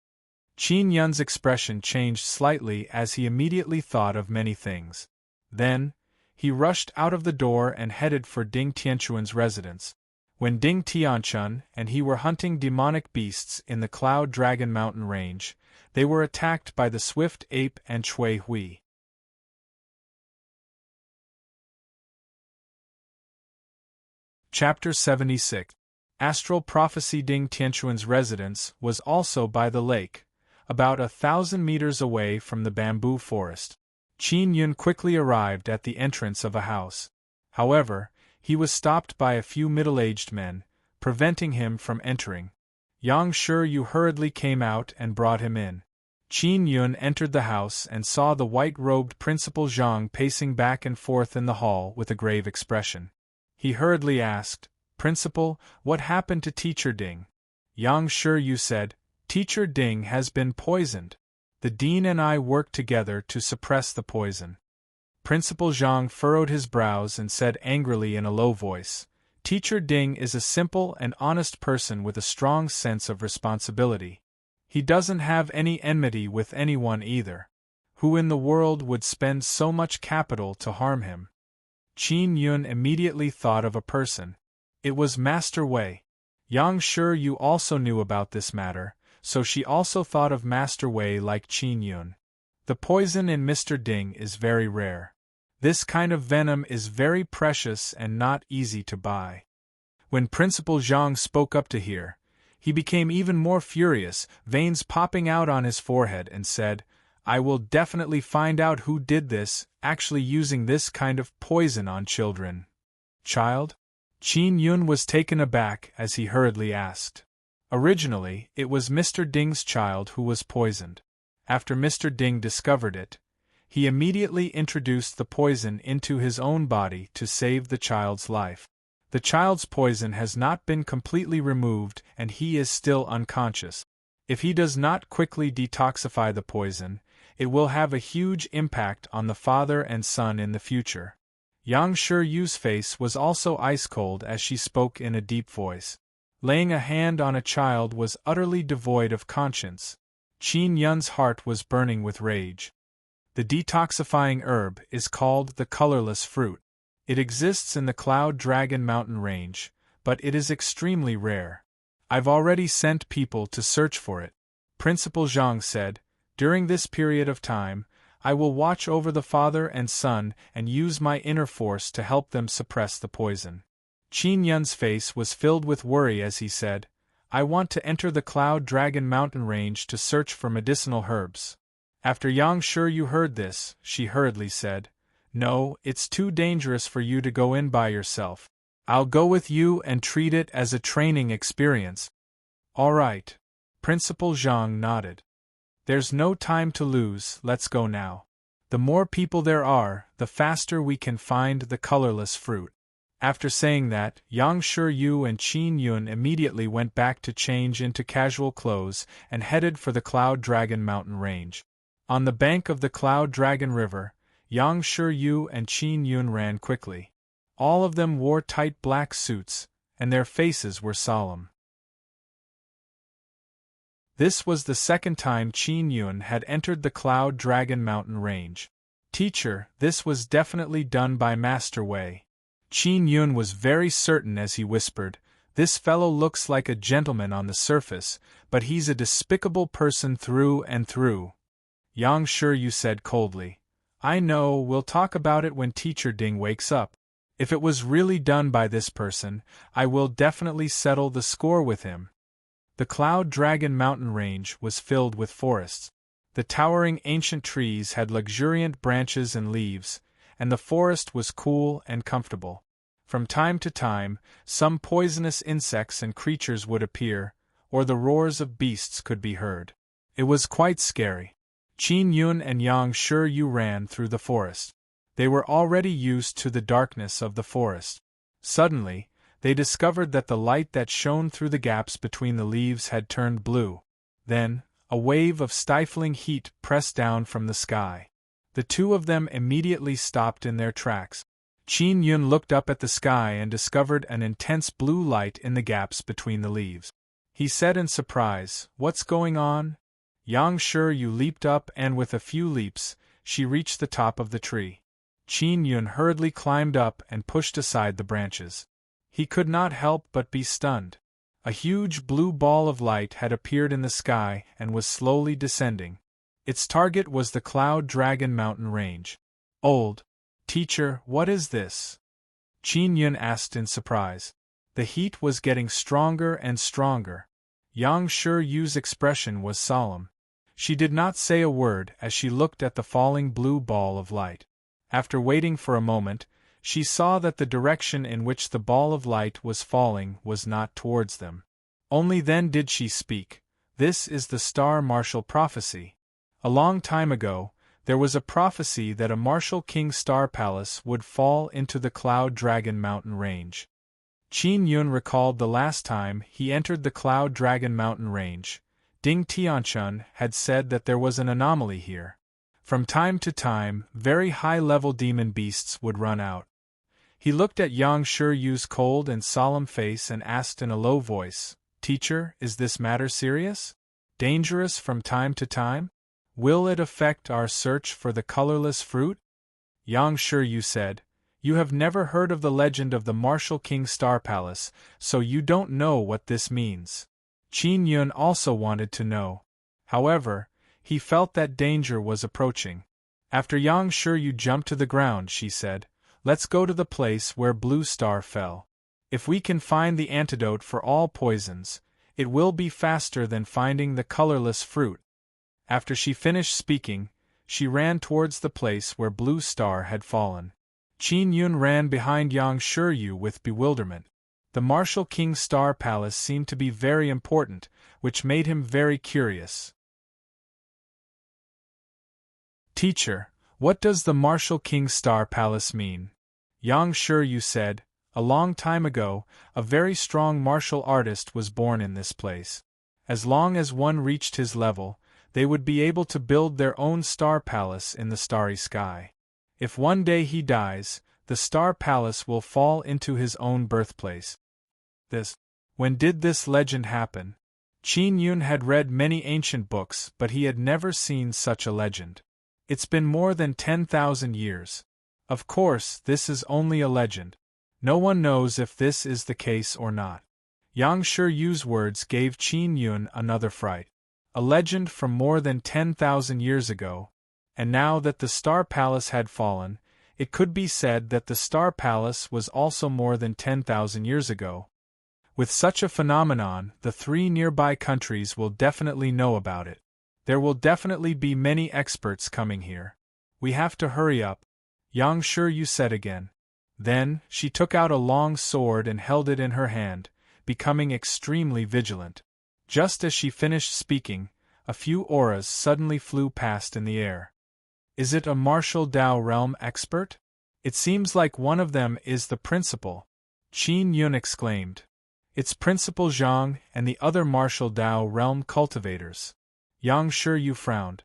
Qin Yun's expression changed slightly as he immediately thought of many things. Then, he rushed out of the door and headed for Ding Tianchuan's residence. When Ding Tianchun and he were hunting demonic beasts in the Cloud Dragon Mountain range, they were attacked by the swift ape and Chui Hui. Chapter 76. Astral Prophecy. Ding Tianchuan's residence was also by the lake, about 1,000 meters away from the bamboo forest. Qin Yun quickly arrived at the entrance of a house. However, he was stopped by a few middle-aged men, preventing him from entering. Yang Shiryu hurriedly came out and brought him in. Qin Yun entered the house and saw the white-robed Principal Zhang pacing back and forth in the hall with a grave expression. He hurriedly asked, "Principal, what happened to Teacher Ding?" Yang Shiryu said, "Teacher Ding has been poisoned. The dean and I worked together to suppress the poison." Principal Zhang furrowed his brows and said angrily in a low voice, "Teacher Ding is a simple and honest person with a strong sense of responsibility. He doesn't have any enmity with anyone either. Who in the world would spend so much capital to harm him?" Qin Yun immediately thought of a person. It was Master Wei. Yang Shiryu also knew about this matter, so she also thought of Master Wei like Qin Yun. The poison in Mr. Ding is very rare. This kind of venom is very precious and not easy to buy. When Principal Zhang spoke up to hear, he became even more furious, veins popping out on his forehead, and said, "I will definitely find out who did this, actually using this kind of poison on children." "Child?" Qin Yun was taken aback as he hurriedly asked. Originally, it was Mr. Ding's child who was poisoned. After Mr. Ding discovered it, he immediately introduced the poison into his own body to save the child's life. The child's poison has not been completely removed and he is still unconscious. If he does not quickly detoxify the poison, it will have a huge impact on the father and son in the future. Yang Shiryu's face was also ice-cold as she spoke in a deep voice. Laying a hand on a child was utterly devoid of conscience. Qin Yun's heart was burning with rage. The detoxifying herb is called the colorless fruit. It exists in the Cloud Dragon Mountain range, but it is extremely rare. I've already sent people to search for it. Principal Zhang said, "During this period of time, I will watch over the father and son and use my inner force to help them suppress the poison." Qin Yun's face was filled with worry as he said, "I want to enter the Cloud Dragon Mountain range to search for medicinal herbs." After Yang Shiryu heard this, she hurriedly said, "No, it's too dangerous for you to go in by yourself. I'll go with you and treat it as a training experience." "All right." Principal Zhang nodded. "There's no time to lose, let's go now. The more people there are, the faster we can find the colorless fruit." After saying that, Yang Shiryu and Qin Yun immediately went back to change into casual clothes and headed for the Cloud Dragon Mountain range. On the bank of the Cloud Dragon River, Yang Shiryu and Qin Yun ran quickly. All of them wore tight black suits, and their faces were solemn. This was the second time Qin Yun had entered the Cloud Dragon Mountain range. "Teacher, this was definitely done by Master Wei." Qin Yun was very certain as he whispered, "This fellow looks like a gentleman on the surface, but he's a despicable person through and through." Yang Shiryu said coldly, "I know, we'll talk about it when Teacher Ding wakes up. If it was really done by this person, I will definitely settle the score with him." The Cloud Dragon mountain range was filled with forests. The towering ancient trees had luxuriant branches and leaves, and the forest was cool and comfortable. From time to time, some poisonous insects and creatures would appear, or the roars of beasts could be heard. It was quite scary. Qin Yun and Yang Shiyu ran through the forest. They were already used to the darkness of the forest. Suddenly, they discovered that the light that shone through the gaps between the leaves had turned blue. Then, a wave of stifling heat pressed down from the sky. The two of them immediately stopped in their tracks. Qin Yun looked up at the sky and discovered an intense blue light in the gaps between the leaves. He said in surprise, "What's going on?" Yang Shiyu leaped up and with a few leaps, she reached the top of the tree. Qin Yun hurriedly climbed up and pushed aside the branches. He could not help but be stunned. A huge blue ball of light had appeared in the sky and was slowly descending. Its target was the Cloud Dragon mountain range. "Old teacher, what is this?" Qin Yun asked in surprise. The heat was getting stronger and stronger. Yang Shiyu's expression was solemn. She did not say a word as she looked at the falling blue ball of light. After waiting for a moment, she saw that the direction in which the ball of light was falling was not towards them. Only then did she speak. "This is the Star Martial Prophecy. A long time ago, there was a prophecy that a martial king star palace would fall into the Cloud Dragon mountain range." Qin Yun recalled the last time he entered the Cloud Dragon mountain range. Ding Tianchun had said that there was an anomaly here. From time to time, very high-level demon beasts would run out. He looked at Yang Shiyu's cold and solemn face and asked in a low voice, "Teacher, is this matter serious? Dangerous from time to time? Will it affect our search for the colorless fruit?" Yang Shiyu said, "You have never heard of the legend of the martial king star palace, so you don't know what this means." Qin Yun also wanted to know. However, he felt that danger was approaching. After Yang Shiyu jumped to the ground, she said, "Let's go to the place where Blue Star fell. If we can find the antidote for all poisons, it will be faster than finding the colorless fruit." After she finished speaking, she ran towards the place where Blue Star had fallen. Qin Yun ran behind Yang Shiyu with bewilderment. The martial king star palace seemed to be very important, which made him very curious. "Teacher, what does the martial king star palace mean?" Yang Shiyu said, "A long time ago, a very strong martial artist was born in this place. As long as one reached his level, they would be able to build their own star palace in the starry sky. If one day he dies, the star palace will fall into his own birthplace." When did this legend happen? Qin Yun had read many ancient books, but he had never seen such a legend. It's been more than 10,000 years. Of course, this is only a legend. No one knows if this is the case or not. Yang Shiyu's words gave Qin Yun another fright. A legend from more than 10,000 years ago, and now that the Star Palace had fallen, it could be said that the Star Palace was also more than 10,000 years ago. With such a phenomenon, the three nearby countries will definitely know about it. There will definitely be many experts coming here. We have to hurry up, Yang Shiyu said again. Then, she took out a long sword and held it in her hand, becoming extremely vigilant. Just as she finished speaking, a few auras suddenly flew past in the air. "Is it a martial Dao realm expert? It seems like one of them is the principal," Qin Yun exclaimed. "It's Principal Zhang and the other martial Dao realm cultivators." Yang Shiyu frowned.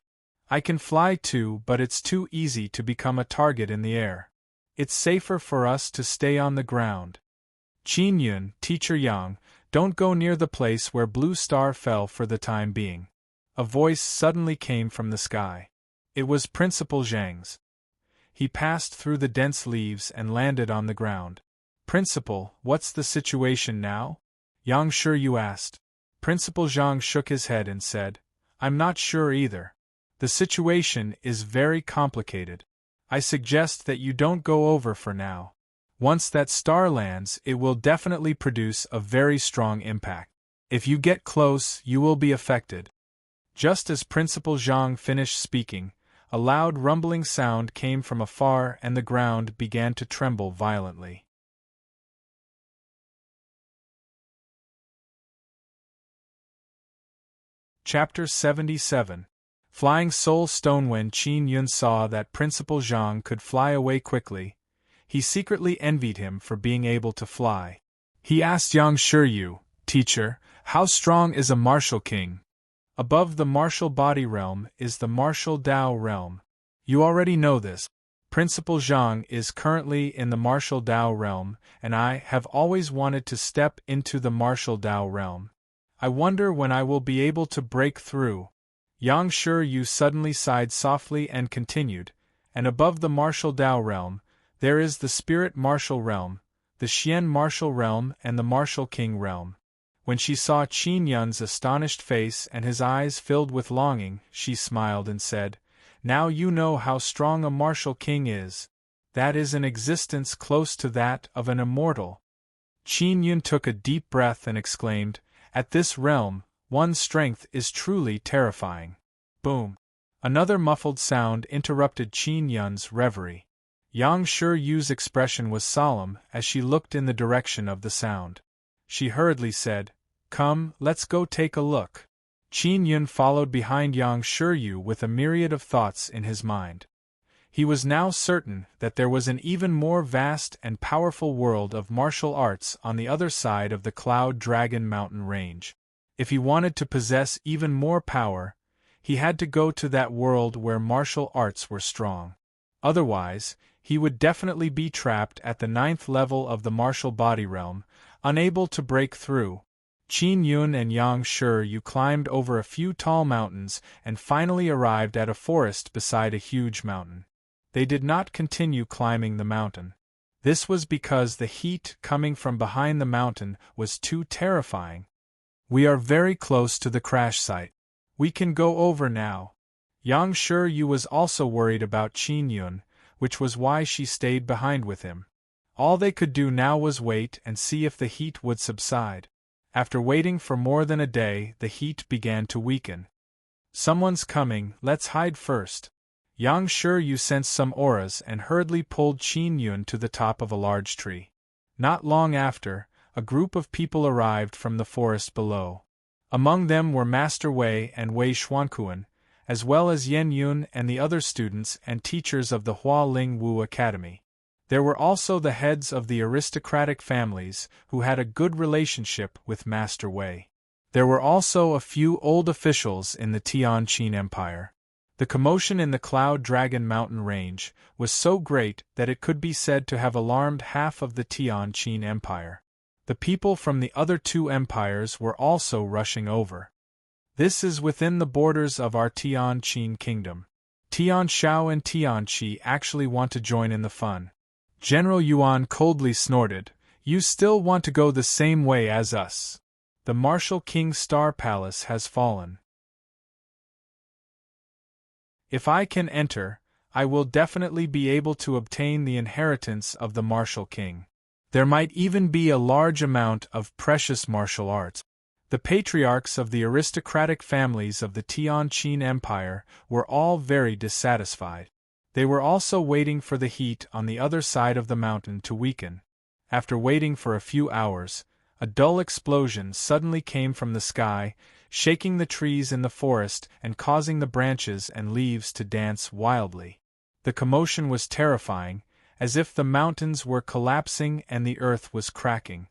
"I can fly too, but it's too easy to become a target in the air. It's safer for us to stay on the ground." "Qin Yun, Teacher Yang, don't go near the place where Blue Star fell for the time being." A voice suddenly came from the sky. It was Principal Zhang's. He passed through the dense leaves and landed on the ground. "Principal, what's the situation now?" Yang Shiyu asked. Principal Zhang shook his head and said, "I'm not sure either. The situation is very complicated. I suggest that you don't go over for now. Once that star lands, it will definitely produce a very strong impact. If you get close, you will be affected. Just as Principal Zhang finished speaking, a loud rumbling sound came from afar and the ground began to tremble violently. Chapter 77. Flying Soul Stone. When Qin Yun saw that Principal Zhang could fly away quickly, he secretly envied him for being able to fly. He asked Yang Shiyu, "Teacher, how strong is a martial king?" Above the martial body realm is the martial Dao realm. You already know this. Principal Zhang is currently in the martial Dao realm, and I have always wanted to step into the martial Dao realm. I wonder when I will be able to break through. Yang Shiyu suddenly sighed softly and continued, and above the martial Dao realm, there is the spirit martial realm, the Xian martial realm and the martial king realm. When she saw Qin Yun's astonished face and his eyes filled with longing, she smiled and said, "Now you know how strong a martial king is. That is an existence close to that of an immortal." Qin Yun took a deep breath and exclaimed, "At this realm, one's strength is truly terrifying." Boom! Another muffled sound interrupted Qin Yun's reverie. Yang Shiyu's expression was solemn as she looked in the direction of the sound. She hurriedly said, "Come, let's go take a look." Qin Yun followed behind Yang Shiyu with a myriad of thoughts in his mind. He was now certain that there was an even more vast and powerful world of martial arts on the other side of the Cloud Dragon Mountain range. If he wanted to possess even more power, he had to go to that world where martial arts were strong. Otherwise, he would definitely be trapped at the 9th level of the martial body realm, unable to break through. Qin Yun and Yang Shiyu climbed over a few tall mountains and finally arrived at a forest beside a huge mountain. They did not continue climbing the mountain. This was because the heat coming from behind the mountain was too terrifying. "We are very close to the crash site. We can go over now." Yang Shiyu was also worried about Qin Yun, which was why she stayed behind with him. All they could do now was wait and see if the heat would subside. After waiting for more than a day, the heat began to weaken. "Someone's coming, let's hide first." Yang Shiyu sensed some auras and hurriedly pulled Qin Yun to the top of a large tree. Not long after, a group of people arrived from the forest below. Among them were Master Wei and Wei Xuanquan, as well as Yan Yun and the other students and teachers of the Hua Ling Wu Academy. There were also the heads of the aristocratic families who had a good relationship with Master Wei. There were also a few old officials in the Tianqin Empire. The commotion in the Cloud Dragon Mountain range was so great that it could be said to have alarmed half of the Tianqin Empire. The people from the other two empires were also rushing over. "This is within the borders of our Tianqin kingdom. Tianshao and Tianqi actually want to join in the fun." General Yuan coldly snorted, "You still want to go the same way as us. The martial king's star palace has fallen. If I can enter, I will definitely be able to obtain the inheritance of the martial king. There might even be a large amount of precious martial arts." The patriarchs of the aristocratic families of the Tianqin Empire were all very dissatisfied. They were also waiting for the heat on the other side of the mountain to weaken. After waiting for a few hours, a dull explosion suddenly came from the sky, shaking the trees in the forest and causing the branches and leaves to dance wildly. The commotion was terrifying, as if the mountains were collapsing and the earth was cracking.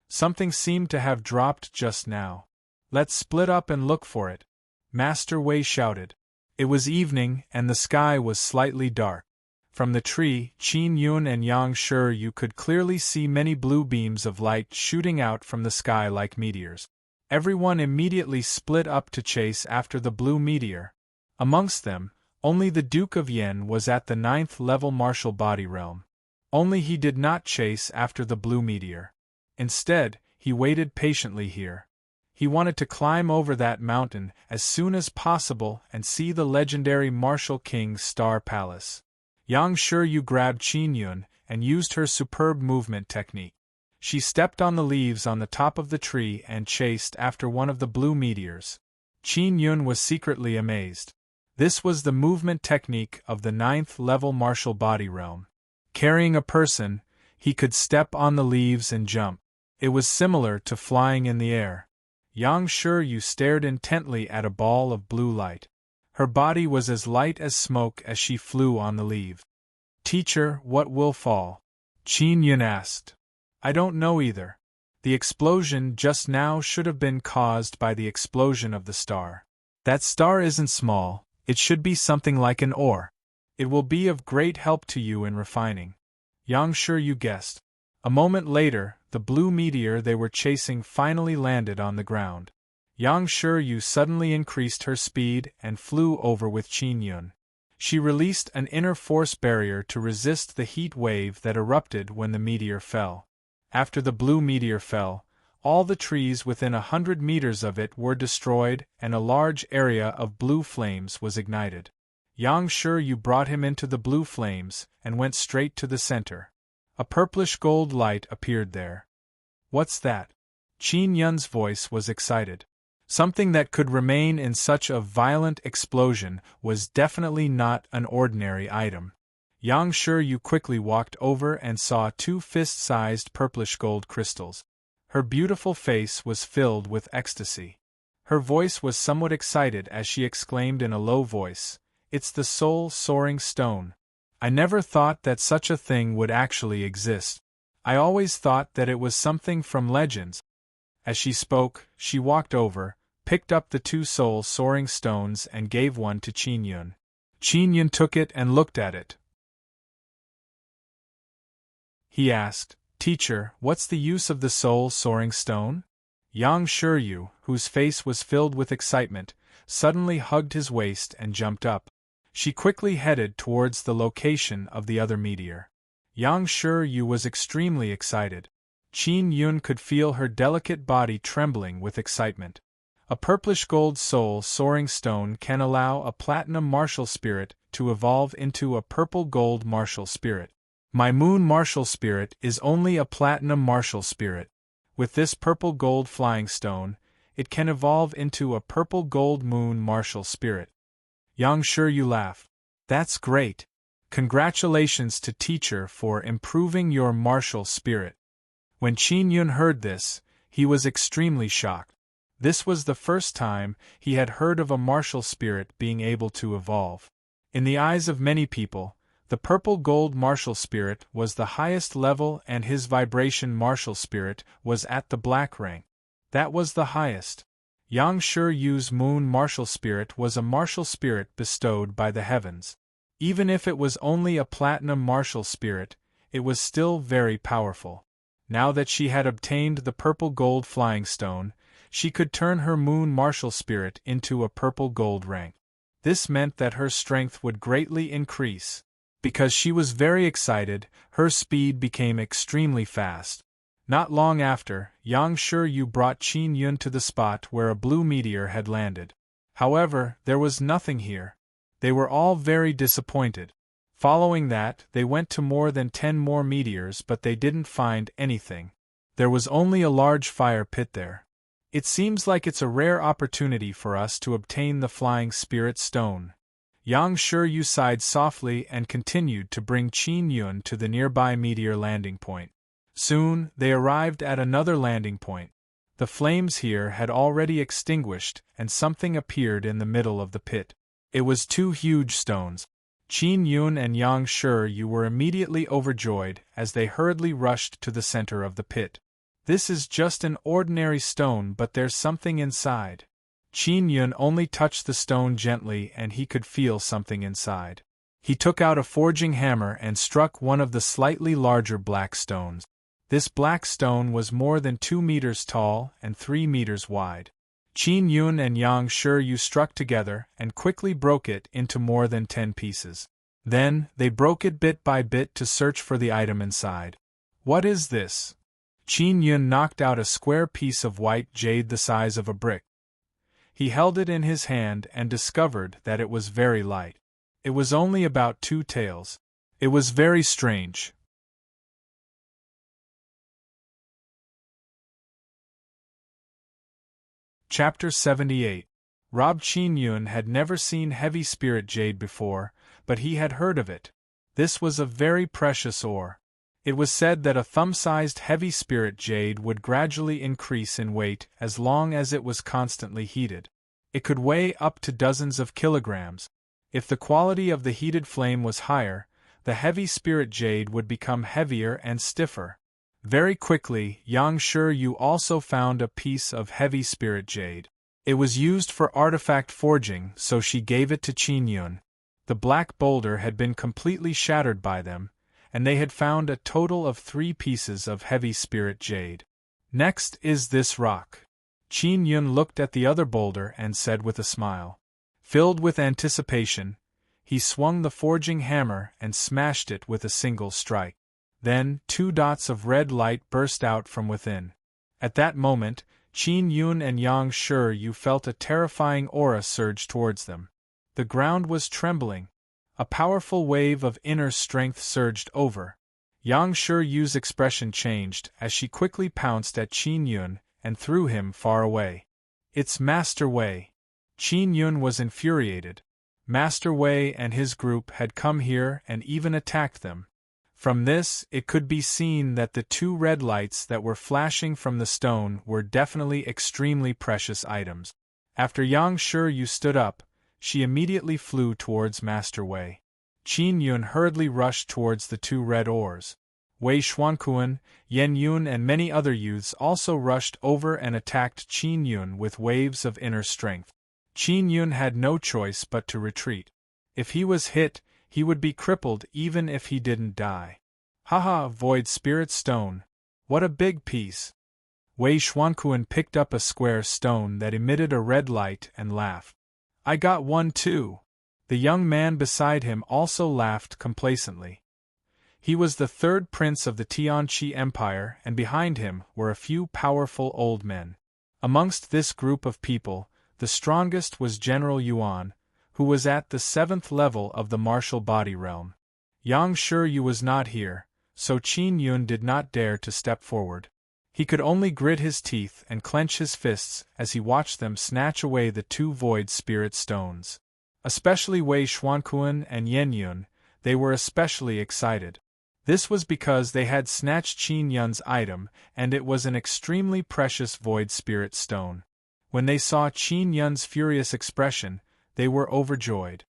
Something seemed to have dropped just now. "Let's split up and look for it," Master Wei shouted. It was evening and the sky was slightly dark. From the tree, Qin Yun and Yang Shiyu could clearly see many blue beams of light shooting out from the sky like meteors. Everyone immediately split up to chase after the blue meteor. Amongst them, only the Duke of Yen was at the 9th level martial body realm. Only he did not chase after the blue meteor. Instead, he waited patiently here. He wanted to climb over that mountain as soon as possible and see the legendary martial king's star palace. Yang Shiyu grabbed Qin Yun and used her superb movement technique. She stepped on the leaves on the top of the tree and chased after one of the blue meteors. Qin Yun was secretly amazed. This was the movement technique of the 9th level martial body realm. Carrying a person, he could step on the leaves and jump. It was similar to flying in the air. Yang Shiryu stared intently at a ball of blue light. Her body was as light as smoke as she flew on the leaf. "Teacher, what will fall?" Qin Yun asked. "I don't know either. The explosion just now should have been caused by the explosion of the star. That star isn't small, it should be something like an ore. It will be of great help to you in refining." Yang Shiryu guessed. A moment later, the blue meteor they were chasing finally landed on the ground. Yang Shiryu suddenly increased her speed and flew over with Qin Yun. She released an inner force barrier to resist the heat wave that erupted when the meteor fell. After the blue meteor fell, all the trees within 100 meters of it were destroyed and a large area of blue flames was ignited. Yang Shiryu brought him into the blue flames and went straight to the center. A purplish gold light appeared there. "What's that?" Qin Yun's voice was excited. Something that could remain in such a violent explosion was definitely not an ordinary item. Yang Shiryu quickly walked over and saw 2 fist-sized purplish gold crystals. Her beautiful face was filled with ecstasy. Her voice was somewhat excited as she exclaimed in a low voice, "It's the soul-soaring stone. I never thought that such a thing would actually exist. I always thought that it was something from legends." As she spoke, she walked over, picked up the 2 soul-soaring stones and gave one to Qin Yun. Qin Yun took it and looked at it. He asked, "Teacher, what's the use of the soul-soaring stone?" Yang Shiryu, whose face was filled with excitement, suddenly hugged his waist and jumped up. She quickly headed towards the location of the other meteor. Yang Shiryu was extremely excited. Qin Yun could feel her delicate body trembling with excitement. A purplish gold soul-soaring stone can allow a platinum martial spirit to evolve into a purple gold martial spirit. My moon martial spirit is only a platinum martial spirit. With this purple gold flying stone, it can evolve into a purple gold moon martial spirit. Yang Shiryu laughed. "That's great. Congratulations to teacher for improving your martial spirit." When Qin Yun heard this, he was extremely shocked. This was the first time he had heard of a martial spirit being able to evolve. In the eyes of many people, the purple gold martial spirit was the highest level and his vibration martial spirit was at the black rank. That was the highest. Yang Shiryu's moon martial spirit was a martial spirit bestowed by the heavens. Even if it was only a platinum martial spirit, it was still very powerful. Now that she had obtained the purple gold flying stone, she could turn her moon martial spirit into a purple gold rank. This meant that her strength would greatly increase. Because she was very excited, her speed became extremely fast. Not long after, Yang Shiryu brought Qin Yun to the spot where a blue meteor had landed. However, there was nothing here. They were all very disappointed. Following that, they went to more than 10 more meteors but they didn't find anything. There was only a large fire pit there. "It seems like it's a rare opportunity for us to obtain the flying spirit stone." Yang Shiryu sighed softly and continued to bring Qin Yun to the nearby meteor landing point. Soon, they arrived at another landing point. The flames here had already extinguished and something appeared in the middle of the pit. It was 2 huge stones. Qin Yun and Yang Shiryu were immediately overjoyed as they hurriedly rushed to the center of the pit. "This is just an ordinary stone but there's something inside." Qin Yun only touched the stone gently and he could feel something inside. He took out a forging hammer and struck one of the slightly larger black stones. This black stone was more than 2 meters tall and 3 meters wide. Qin Yun and Yang Shiryu struck together and quickly broke it into more than 10 pieces. Then, they broke it bit by bit to search for the item inside. "What is this?" Qin Yun knocked out a square piece of white jade the size of a brick. He held it in his hand and discovered that it was very light. It was only about 2 taels. It was very strange. Chapter 78. Rob Qin Yun had never seen heavy spirit jade before, but he had heard of it. This was a very precious ore. It was said that a thumb-sized heavy spirit jade would gradually increase in weight as long as it was constantly heated. It could weigh up to dozens of kilograms. If the quality of the heated flame was higher, the heavy spirit jade would become heavier and stiffer. Very quickly, Yang Shiyu also found a piece of heavy spirit jade. It was used for artifact forging, so she gave it to Qin Yun. The black boulder had been completely shattered by them, and they had found a total of 3 pieces of heavy spirit jade. Next is this rock. Qin Yun looked at the other boulder and said with a smile. Filled with anticipation, he swung the forging hammer and smashed it with a single strike. Then 2 dots of red light burst out from within. At that moment, Qin Yun and Yang Shiyu felt a terrifying aura surge towards them. The ground was trembling. A powerful wave of inner strength surged over. Yang Shiyu's expression changed as she quickly pounced at Qin Yun and threw him far away. It's Master Wei. Qin Yun was infuriated. Master Wei and his group had come here and even attacked them. From this, it could be seen that the 2 red lights that were flashing from the stone were definitely extremely precious items. After Yang Shiyu stood up, she immediately flew towards Master Wei. Qin Yun hurriedly rushed towards the 2 red ores. Wei Xuanquan, Yan Yun and many other youths also rushed over and attacked Qin Yun with waves of inner strength. Qin Yun had no choice but to retreat. If he was hit, he would be crippled even if he didn't die. Haha, Void Spirit Stone. What a big piece. Wei Xuanquan picked up a square stone that emitted a red light and laughed. I got one too. The young man beside him also laughed complacently. He was the 3rd prince of the Tianqi Empire, and behind him were a few powerful old men. Amongst this group of people, the strongest was General Yuan, who was at the 7th level of the martial body realm. Yang Shiyu was not here, so Qin Yun did not dare to step forward. He could only grit his teeth and clench his fists as he watched them snatch away the 2 void spirit stones. Especially Wei Xuanquan and Yan Yun, they were especially excited. This was because they had snatched Qin Yun's item, and it was an extremely precious void spirit stone. When they saw Qin Yun's furious expression, they were overjoyed.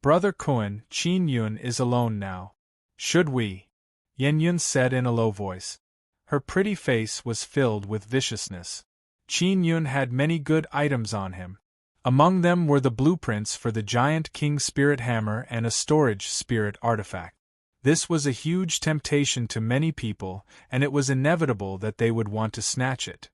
Brother Kun, Qin Yun is alone now. Should we? Yan Yun said in a low voice. Her pretty face was filled with viciousness. Qin Yun had many good items on him. Among them were the blueprints for the giant king spirit hammer and a storage spirit artifact. This was a huge temptation to many people, and it was inevitable that they would want to snatch it.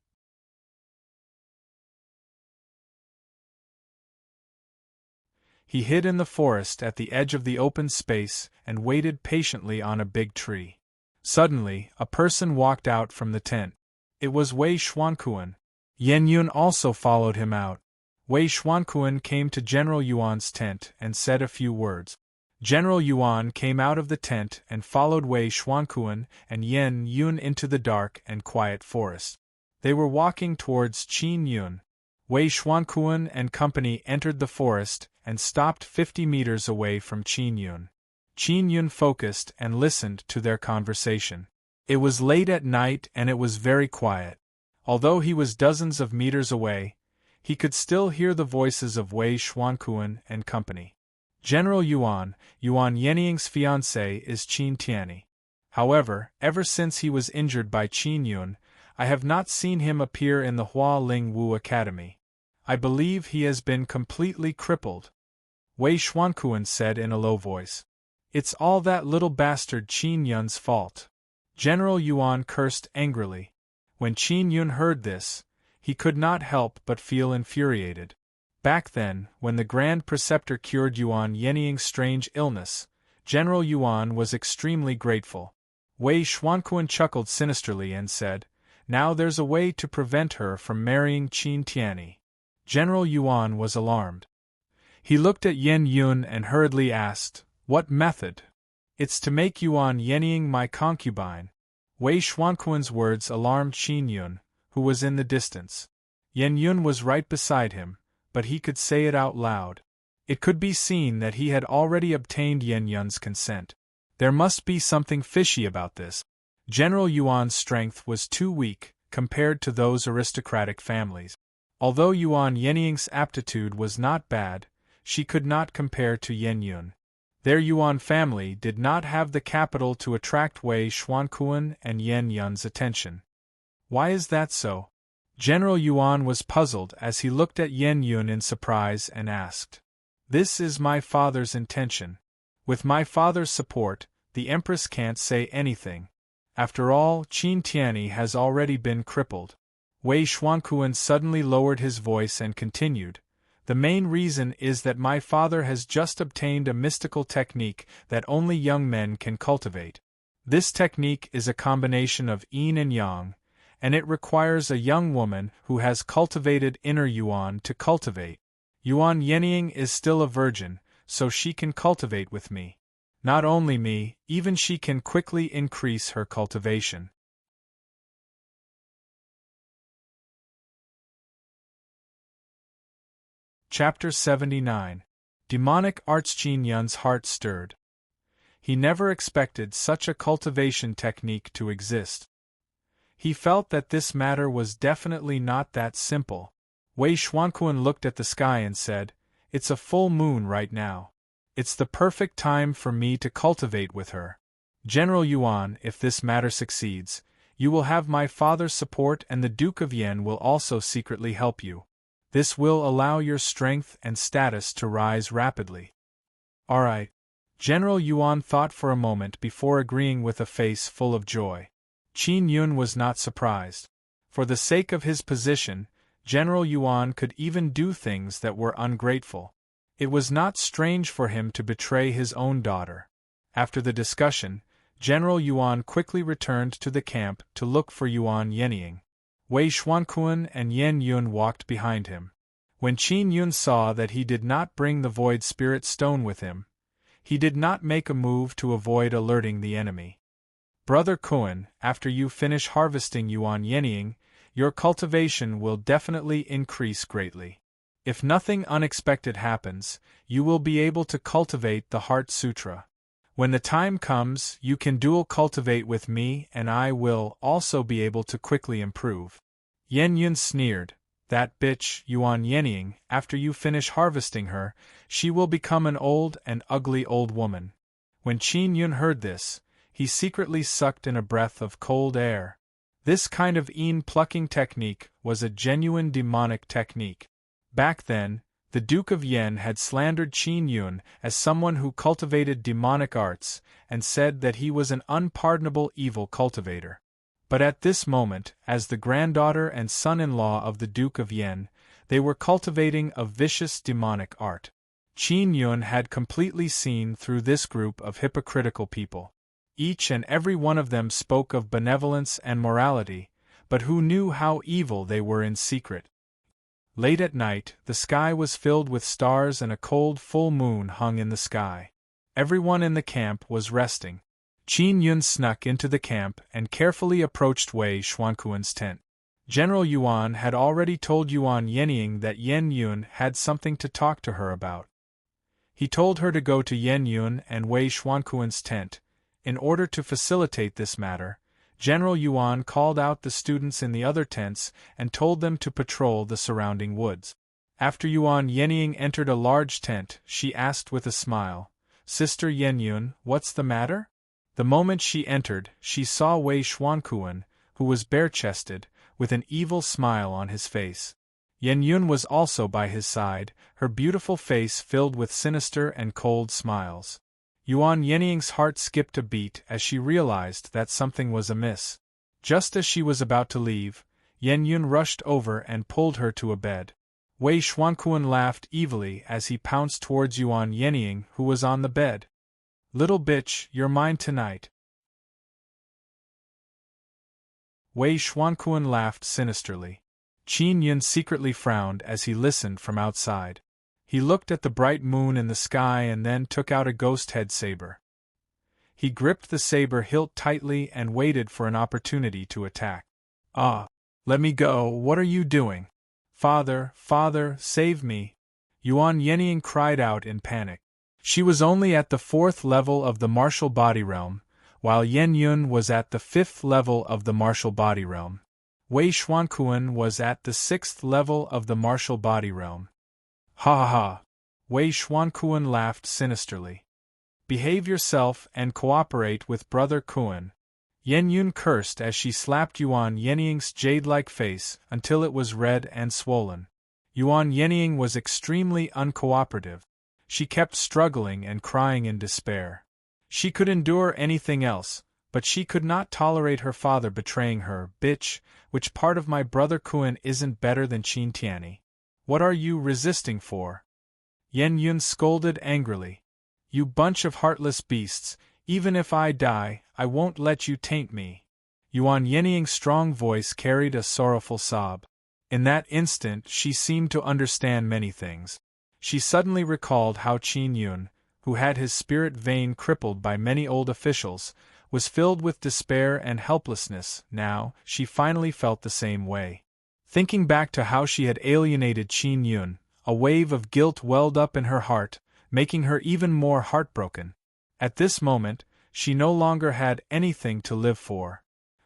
He hid in the forest at the edge of the open space and waited patiently on a big tree. Suddenly, a person walked out from the tent. It was Wei Xuanquan. Yan Yun also followed him out. Wei Xuanquan came to General Yuan's tent and said a few words. General Yuan came out of the tent and followed Wei Xuanquan and Yan Yun into the dark and quiet forest. They were walking towards Qin Yun. Wei Xuanquan and company entered the forest and stopped 50 meters away from Qin Yun. Qin Yun focused and listened to their conversation. It was late at night and it was very quiet. Although he was dozens of meters away, he could still hear the voices of Wei Xuanquan and company. General Yuan, Yuan Yenying's fiancé, is Qin Tianyi. However, ever since he was injured by Qin Yun, I have not seen him appear in the Hua Ling Wu Academy. I believe he has been completely crippled. Wei Xuanquan said in a low voice. It's all that little bastard Qin Yun's fault. General Yuan cursed angrily. When Qin Yun heard this, he could not help but feel infuriated. Back then, when the Grand Preceptor cured Yuan Yenying's strange illness, General Yuan was extremely grateful. Wei Xuanquan chuckled sinisterly and said, Now there's a way to prevent her from marrying Qin Tianyi. General Yuan was alarmed. He looked at Yan Yun and hurriedly asked, What method? It's to make Yuan Yenying my concubine. Wei Xuanquan's words alarmed Qin Yun, who was in the distance. Yen Yun was right beside him, but he could say it out loud. It could be seen that he had already obtained Yen Yun's consent. There must be something fishy about this. General Yuan's strength was too weak, compared to those aristocratic families. Although Yuan Yenying's aptitude was not bad, she could not compare to Yen Yun. Their Yuan family did not have the capital to attract Wei Xuanquan and Yen Yun's attention. Why is that so? General Yuan was puzzled as he looked at Yen Yun in surprise and asked. This is my father's intention. With my father's support, the Empress can't say anything. After all, Qin Tianyi has already been crippled. Wei Xuanquan suddenly lowered his voice and continued. The main reason is that my father has just obtained a mystical technique that only young men can cultivate. This technique is a combination of yin and yang, and it requires a young woman who has cultivated inner Yuan to cultivate. Yuan Yenying is still a virgin, so she can cultivate with me. Not only me, even she can quickly increase her cultivation. Chapter 79. Demonic Arts. Qin Yun's heart stirred. He never expected such a cultivation technique to exist. He felt that this matter was definitely not that simple. Wei Xuanquan looked at the sky and said, "It's a full moon right now. It's the perfect time for me to cultivate with her. General Yuan, if this matter succeeds, you will have my father's support and the Duke of Yen will also secretly help you. This will allow your strength and status to rise rapidly." Alright. General Yuan thought for a moment before agreeing with a face full of joy. Qin Yun was not surprised. For the sake of his position, General Yuan could even do things that were ungrateful. It was not strange for him to betray his own daughter. After the discussion, General Yuan quickly returned to the camp to look for Yuan Yenying. Wei Xuanquan and Yen Yun walked behind him. When Qin Yun saw that he did not bring the Void Spirit Stone with him, he did not make a move to avoid alerting the enemy. Brother Kuan, after you finish harvesting Yuan Yenying, your cultivation will definitely increase greatly. If nothing unexpected happens, you will be able to cultivate the Heart Sutra. When the time comes, you can dual cultivate with me and I will also be able to quickly improve. Yen Yun sneered, "That bitch, Yuan Yenying, after you finish harvesting her, she will become an old and ugly old woman." When Qin Yun heard this, he secretly sucked in a breath of cold air. This kind of yin plucking technique was a genuine demonic technique. Back then, the Duke of Yen had slandered Qin Yun as someone who cultivated demonic arts and said that he was an unpardonable evil cultivator. But at this moment, as the granddaughter and son-in-law of the Duke of Yen, they were cultivating a vicious demonic art. Qin Yun had completely seen through this group of hypocritical people. Each and every one of them spoke of benevolence and morality, but who knew how evil they were in secret? Late at night, the sky was filled with stars and a cold full moon hung in the sky. Everyone in the camp was resting. Qin Yun snuck into the camp and carefully approached Wei Xuanquan's tent. General Yuan had already told Yuan Yenying that Yen Yun had something to talk to her about. He told her to go to Yen Yun and Wei Xuanquan's tent. In order to facilitate this matter, General Yuan called out the students in the other tents and told them to patrol the surrounding woods. After Yuan Yenying entered a large tent, she asked with a smile, "Sister Yen Yun, what's the matter?" The moment she entered, she saw Wei Xuanquan, who was bare-chested, with an evil smile on his face. Yen Yun was also by his side, her beautiful face filled with sinister and cold smiles. Yuan Yenying's heart skipped a beat as she realized that something was amiss. Just as she was about to leave, Yen Yun rushed over and pulled her to a bed. Wei Xuanquan laughed evilly as he pounced towards Yuan Yenying, who was on the bed. "Little bitch, you're mine tonight." Wei Xuanquan laughed sinisterly. Qin Yun secretly frowned as he listened from outside. He looked at the bright moon in the sky and then took out a ghost-head saber. He gripped the saber hilt tightly and waited for an opportunity to attack. "Ah! Let me go, what are you doing?" Father, father, save me! Yuan Yenying cried out in panic. She was only at the 4th level of the martial body realm, while Yen Yun was at the 5th level of the martial body realm. Wei Xuanquan was at the 6th level of the martial body realm. Ha ha ha! Wei Xuanquan laughed sinisterly. Behave yourself and cooperate with Brother Kuan. Yen Yun cursed as she slapped Yuan Yenying's jade-like face until it was red and swollen. Yuan Yenying was extremely uncooperative. She kept struggling and crying in despair. She could endure anything else, but she could not tolerate her father betraying her. Bitch, which part of my brother Kuan isn't better than Qin Tianyi? What are you resisting for? Yen Yun scolded angrily. You bunch of heartless beasts, even if I die, I won't let you taint me. Yuan Yenying's strong voice carried a sorrowful sob. In that instant she seemed to understand many things. She suddenly recalled how Qin Yun, who had his spirit vein crippled by many old officials, was filled with despair and helplessness. Now, she finally felt the same way. Thinking back to how she had alienated Qin Yun, a wave of guilt welled up in her heart, making her even more heartbroken. At this moment, she no longer had anything to live for.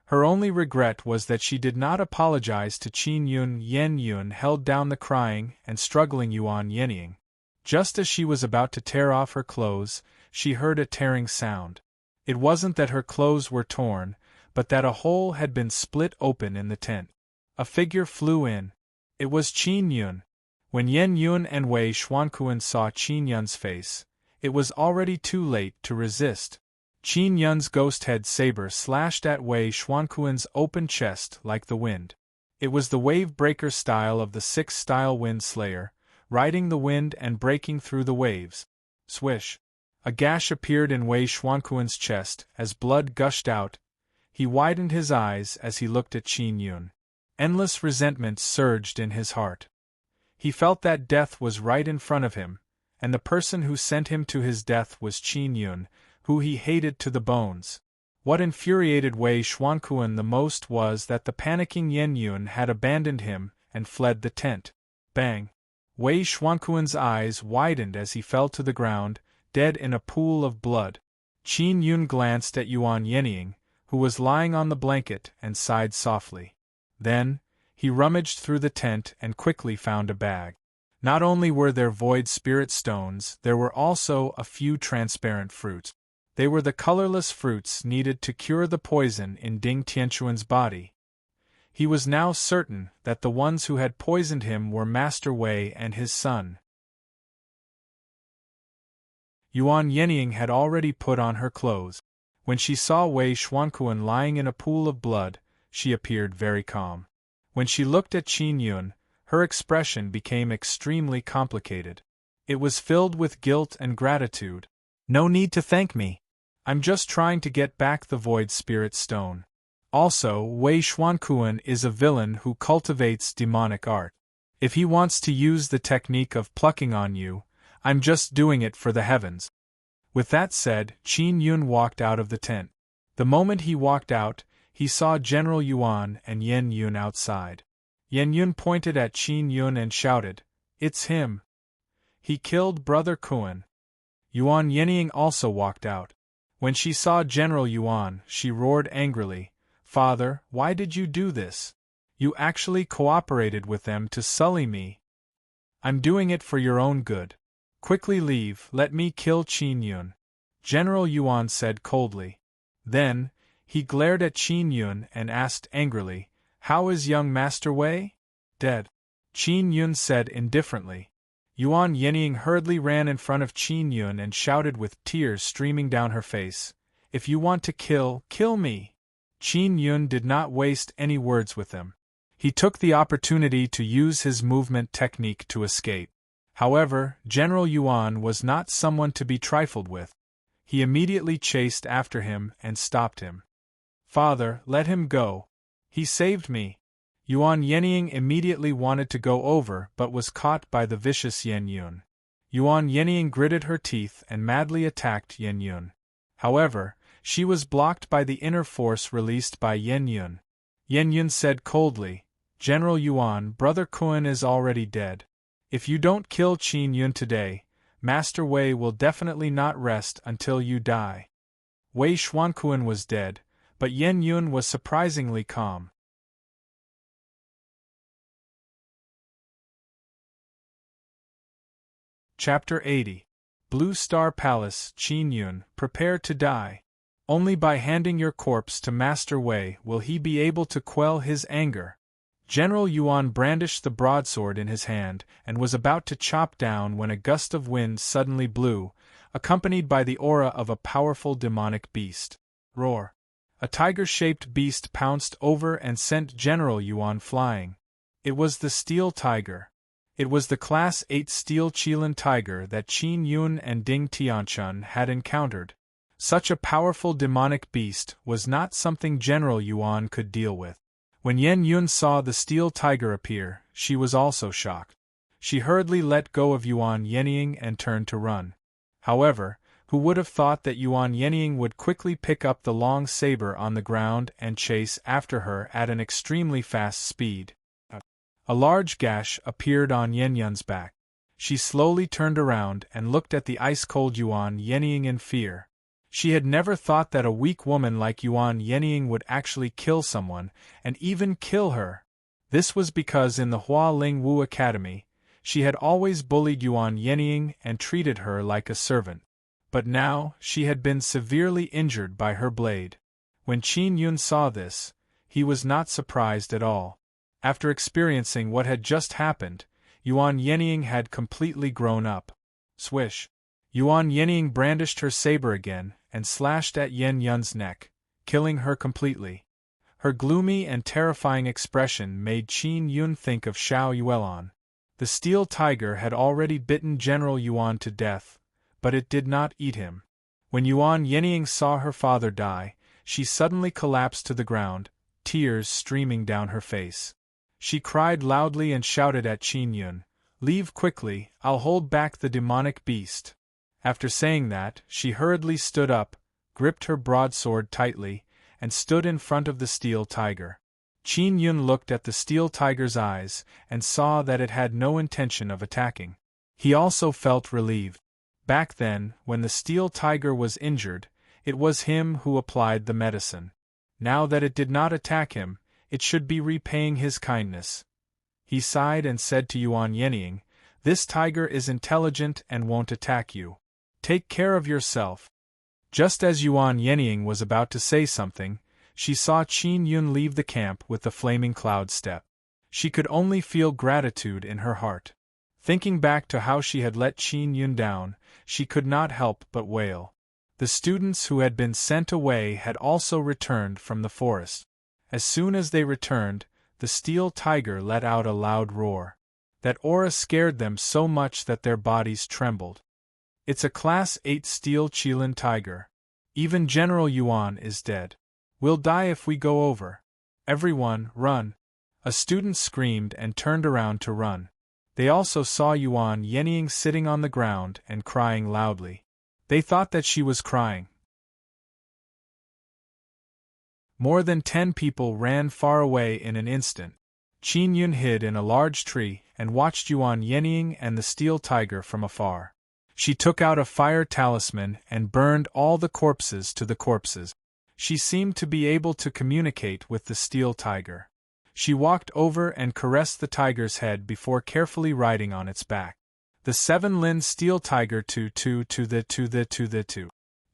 Her only regret was that she did not apologize to Qin Yun. Yen Yun held down the crying and struggling Yuan Yenying. Just as she was about to tear off her clothes, she heard a tearing sound. It wasn't that her clothes were torn, but that a hole had been split open in the tent. A figure flew in. It was Qin Yun. When Yen Yun and Wei Xuanquan saw Qin Yun's face, it was already too late to resist. Qin Yun's ghost-head saber slashed at Wei Xuanquan's open chest like the wind. It was the wave-breaker style of the 6th-style Wind Slayer, riding the wind and breaking through the waves. Swish! A gash appeared in Wei Xuanquan's chest as blood gushed out. He widened his eyes as he looked at Qin Yun. Endless resentment surged in his heart. He felt that death was right in front of him, and the person who sent him to his death was Qin Yun, who he hated to the bones. What infuriated Wei Xuanquan the most was that the panicking Yen Yun had abandoned him and fled the tent. Bang! Wei Xuanquan's eyes widened as he fell to the ground, dead in a pool of blood. Qin Yun glanced at Yuan Yenying, who was lying on the blanket, and sighed softly. Then, he rummaged through the tent and quickly found a bag. Not only were there void spirit stones, there were also a few transparent fruits. They were the colorless fruits needed to cure the poison in Ding Tianquan's body. He was now certain that the ones who had poisoned him were Master Wei and his son. Yuan Yenying had already put on her clothes. When she saw Wei Xuanquan lying in a pool of blood, she appeared very calm. When she looked at Qin Yun, her expression became extremely complicated. It was filled with guilt and gratitude. No need to thank me. I'm just trying to get back the Void Spirit Stone. Also, Wei Xuanquan is a villain who cultivates demonic art. If he wants to use the technique of plucking on you, I'm just doing it for the heavens. With that said, Qin Yun walked out of the tent. The moment he walked out, he saw General Yuan and Yen Yun outside. Yen Yun pointed at Qin Yun and shouted, "It's him! He killed Brother Kuan." Yuan Yenying also walked out. When she saw General Yuan, she roared angrily, "Father, why did you do this? You actually cooperated with them to sully me. I'm doing it for your own good. Quickly leave, let me kill Qin Yun," General Yuan said coldly. Then, he glared at Qin Yun and asked angrily, "How is young Master Wei?" "Dead," Qin Yun said indifferently. Yuan Yenying hurriedly ran in front of Qin Yun and shouted with tears streaming down her face, "If you want to kill, kill me!" Qin Yun did not waste any words with him. He took the opportunity to use his movement technique to escape. However, General Yuan was not someone to be trifled with. He immediately chased after him and stopped him. "Father, let him go. He saved me." Yuan Yenying immediately wanted to go over but was caught by the vicious Yen Yun. Yuan Yenying gritted her teeth and madly attacked Yen Yun. However, she was blocked by the inner force released by Yen Yun. Yen Yun said coldly, General Yuan, Brother Kuan is already dead. If you don't kill Qin Yun today, Master Wei will definitely not rest until you die. Wei Xuankuan was dead, but Yen Yun was surprisingly calm. Chapter 80. Blue Star Palace. Qin Yun, prepare to die. Only by handing your corpse to Master Wei will he be able to quell his anger. General Yuan brandished the broadsword in his hand and was about to chop down when a gust of wind suddenly blew, accompanied by the aura of a powerful demonic beast. Roar! A tiger-shaped beast pounced over and sent General Yuan flying. It was the steel tiger. It was the Class 8 steel Qilin tiger that Qin Yun and Ding Tianchun had encountered. Such a powerful demonic beast was not something General Yuan could deal with. When Yen Yun saw the steel tiger appear, she was also shocked. She hurriedly let go of Yuan Yenying and turned to run. However, who would have thought that Yuan Yenying would quickly pick up the long saber on the ground and chase after her at an extremely fast speed. A large gash appeared on Yen Yun's back. She slowly turned around and looked at the ice-cold Yuan Yenying in fear. She had never thought that a weak woman like Yuan Yenying would actually kill someone, and even kill her. This was because in the Hua Ling Wu Academy, she had always bullied Yuan Yenying and treated her like a servant. But now, she had been severely injured by her blade. When Qin Yun saw this, he was not surprised at all. After experiencing what had just happened, Yuan Yenying had completely grown up. Swish! Yuan Yenying brandished her saber again and slashed at Yen Yun's neck, killing her completely. Her gloomy and terrifying expression made Qin Yun think of Xiao Yuelon. The steel tiger had already bitten General Yuan to death, but it did not eat him. When Yuan Yenying saw her father die, she suddenly collapsed to the ground, tears streaming down her face. She cried loudly and shouted at Qin Yun, "Leave quickly, I'll hold back the demonic beast." After saying that, she hurriedly stood up, gripped her broadsword tightly, and stood in front of the steel tiger. Qin Yun looked at the steel tiger's eyes and saw that it had no intention of attacking. He also felt relieved. Back then, when the steel tiger was injured, it was him who applied the medicine. Now that it did not attack him, it should be repaying his kindness. He sighed and said to Yuan Yenying, "This tiger is intelligent and won't attack you. Take care of yourself." Just as Yuan Yenying was about to say something, she saw Qin Yun leave the camp with the flaming cloud step. She could only feel gratitude in her heart. Thinking back to how she had let Qin Yun down, she could not help but wail. The students who had been sent away had also returned from the forest. As soon as they returned, the steel tiger let out a loud roar. That aura scared them so much that their bodies trembled. It's a Class 8 steel Qilin tiger. Even General Yuan is dead. We'll die if we go over. Everyone, run! A student screamed and turned around to run. They also saw Yuan Yenying sitting on the ground and crying loudly. They thought that she was crying. More than 10 people ran far away in an instant. Qin Yun hid in a large tree and watched Yuan Yenying and the steel tiger from afar. She took out a fire talisman and burned all the corpses to the corpses. She seemed to be able to communicate with the steel tiger. She walked over and caressed the tiger's head before carefully riding on its back. The 7-lin steel tiger to the.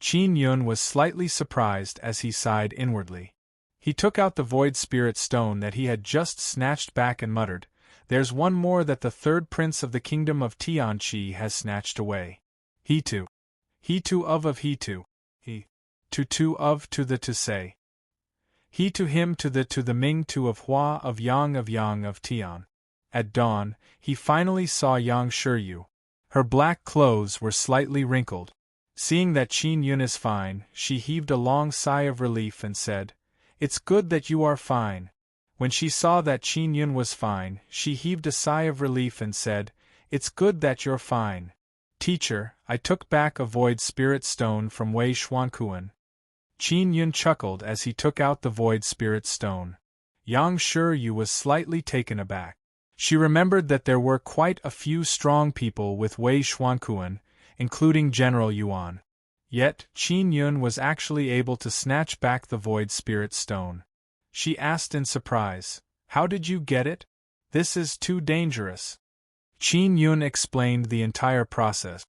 Qin Yun was slightly surprised as he sighed inwardly. He took out the void spirit stone that he had just snatched back and muttered, "There's one more that the third prince of the kingdom of Tianqi has snatched away. He too of he too. He to of to the to say. He to him to the Ming to of Hua of Yang of Tian." At dawn, he finally saw Yang Shiryu. Her black clothes were slightly wrinkled. Seeing that Qin Yun is fine, she heaved a long sigh of relief and said, "It's good that you are fine." When she saw that Qin Yun was fine, she heaved a sigh of relief and said, "It's good that you're fine. Teacher, I took back a void spirit stone from Wei Xuankuan." Qin Yun chuckled as he took out the void spirit stone. Yang Shiryu was slightly taken aback. She remembered that there were quite a few strong people with Wei Xuanquan, including General Yuan. Yet, Qin Yun was actually able to snatch back the Void Spirit Stone. She asked in surprise, "How did you get it? This is too dangerous." Qin Yun explained the entire process.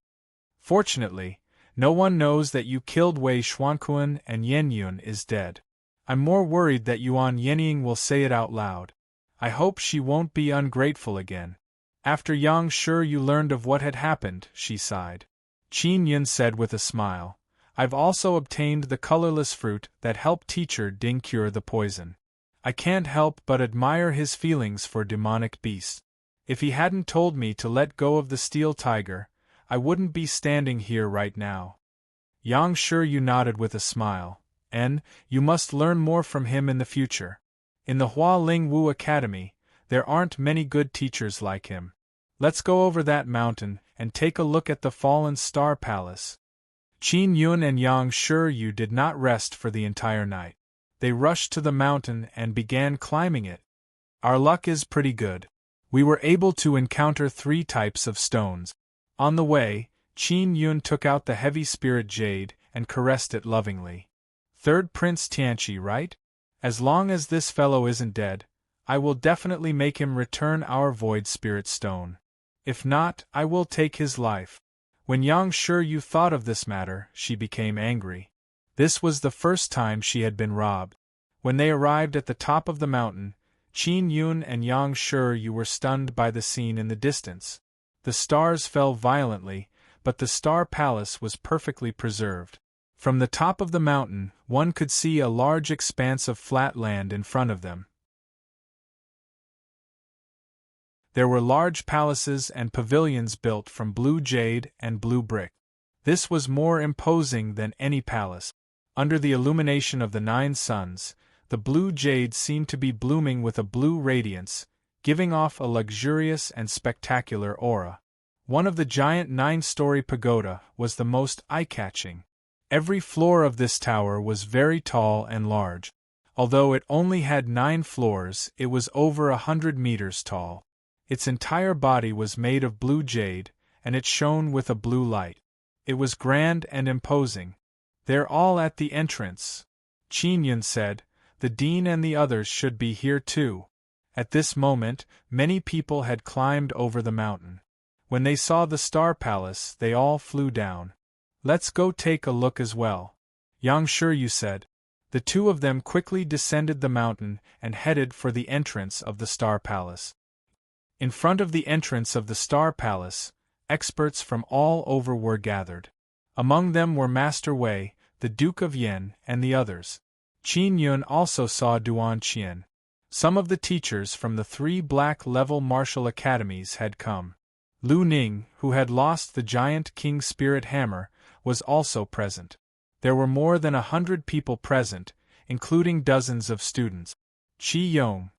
"Fortunately, no one knows that you killed Wei Xuanquan and Yen Yun is dead. I'm more worried that Yuan Yenying will say it out loud. I hope she won't be ungrateful again." After Yang Shiryu learned of what had happened, she sighed. Qin Yun said with a smile, "I've also obtained the colorless fruit that helped teacher Ding cure the poison. I can't help but admire his feelings for demonic beasts. If he hadn't told me to let go of the steel tiger, I wouldn't be standing here right now." Yang Shiryu nodded with a smile. You must learn more from him in the future. In the Hua Ling Wu Academy, there aren't many good teachers like him. Let's go over that mountain and take a look at the fallen Star Palace." Qin Yun and Yang Shiryu did not rest for the entire night. They rushed to the mountain and began climbing it. "Our luck is pretty good. We were able to encounter 3 types of stones. On the way, Qin Yun took out the heavy spirit jade and caressed it lovingly. Third Prince Tianqi, right? As long as this fellow isn't dead, I will definitely make him return our Void Spirit Stone. If not, I will take his life." When Yang Shiryu thought of this matter, she became angry. This was the first time she had been robbed. When they arrived at the top of the mountain, Qin Yun and Yang Shiryu were stunned by the scene in the distance. The stars fell violently, but the Star Palace was perfectly preserved. From the top of the mountain, one could see a large expanse of flat land in front of them. There were large palaces and pavilions built from blue jade and blue brick. This was more imposing than any palace. Under the illumination of the 9 suns, the blue jade seemed to be blooming with a blue radiance, giving off a luxurious and spectacular aura. One of the giant 9-story pagoda was the most eye-catching. Every floor of this tower was very tall and large. Although it only had 9 floors, it was over 100 meters tall. Its entire body was made of blue jade, and it shone with a blue light. It was grand and imposing. "They're all at the entrance," Qin Yun said. "The dean and the others should be here too." At this moment, many people had climbed over the mountain. When they saw the Star Palace, they all flew down. "Let's go take a look as well," Yang Shiryu said. The 2 of them quickly descended the mountain and headed for the entrance of the Star Palace. In front of the entrance of the Star Palace, experts from all over were gathered. Among them were Master Wei, the Duke of Yen, and the others. Qin Yun also saw Duan Qian. Some of the teachers from the 3 black-level martial academies had come. Lu Ning, who had lost the giant King Spirit Hammer, was also present. There were more than 100 people present, including dozens of students. Qi Yong.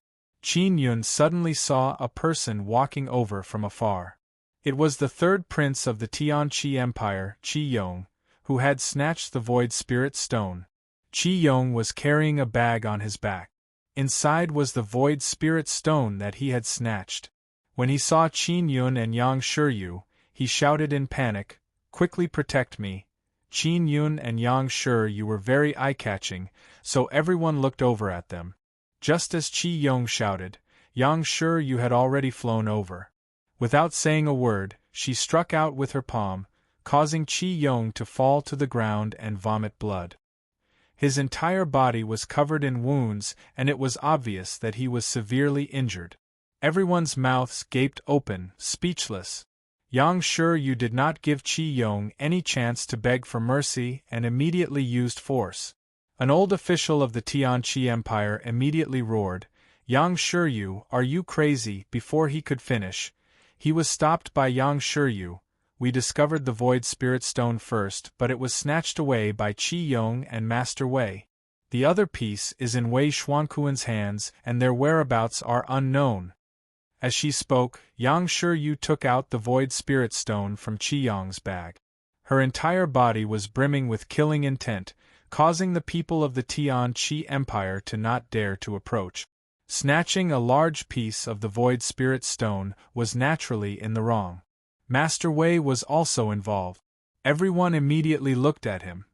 Qin Yun suddenly saw a person walking over from afar. It was the 3rd prince of the Tianqi Empire, Qi Yong, who had snatched the Void Spirit Stone. Qi Yong was carrying a bag on his back. Inside was the Void Spirit Stone that he had snatched. When he saw Qin Yun and Yang Shiryu, he shouted in panic, "Quickly protect me." Qin Yun and Yang Shiryu were very eye-catching, so everyone looked over at them. Just as Qi Yong shouted, Yang Shiryu had already flown over. Without saying a word, she struck out with her palm, causing Qi Yong to fall to the ground and vomit blood. His entire body was covered in wounds, and it was obvious that he was severely injured. Everyone's mouths gaped open, speechless. Yang Shiryu did not give Qi Yong any chance to beg for mercy and immediately used force. An old official of the Tianqi Empire immediately roared, "Yang Shiryu, are you crazy?" Before he could finish, he was stopped by Yang Shiryu. "We discovered the Void Spirit Stone first, but it was snatched away by Qi Yong and Master Wei. The other piece is in Wei Xuanquan's hands and their whereabouts are unknown." As she spoke, Yang Shiryu took out the Void Spirit Stone from Qi Yong's bag. Her entire body was brimming with killing intent, causing the people of the Tianqi Empire to not dare to approach. Snatching a large piece of the Void Spirit Stone was naturally in the wrong. Master Wei was also involved. Everyone immediately looked at him.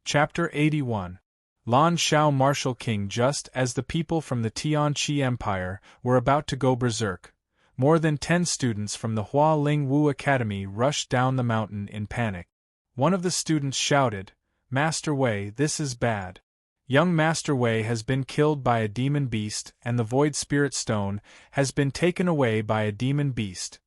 Chapter 81. Lan Shao Martial King. Just as the people from the Tianqi Empire were about to go berserk, more than 10 students from the Hua Ling Wu Academy rushed down the mountain in panic. One of the students shouted, "Master Wei, this is bad. Young Master Wei has been killed by a demon beast, and the Void Spirit Stone has been taken away by a demon beast."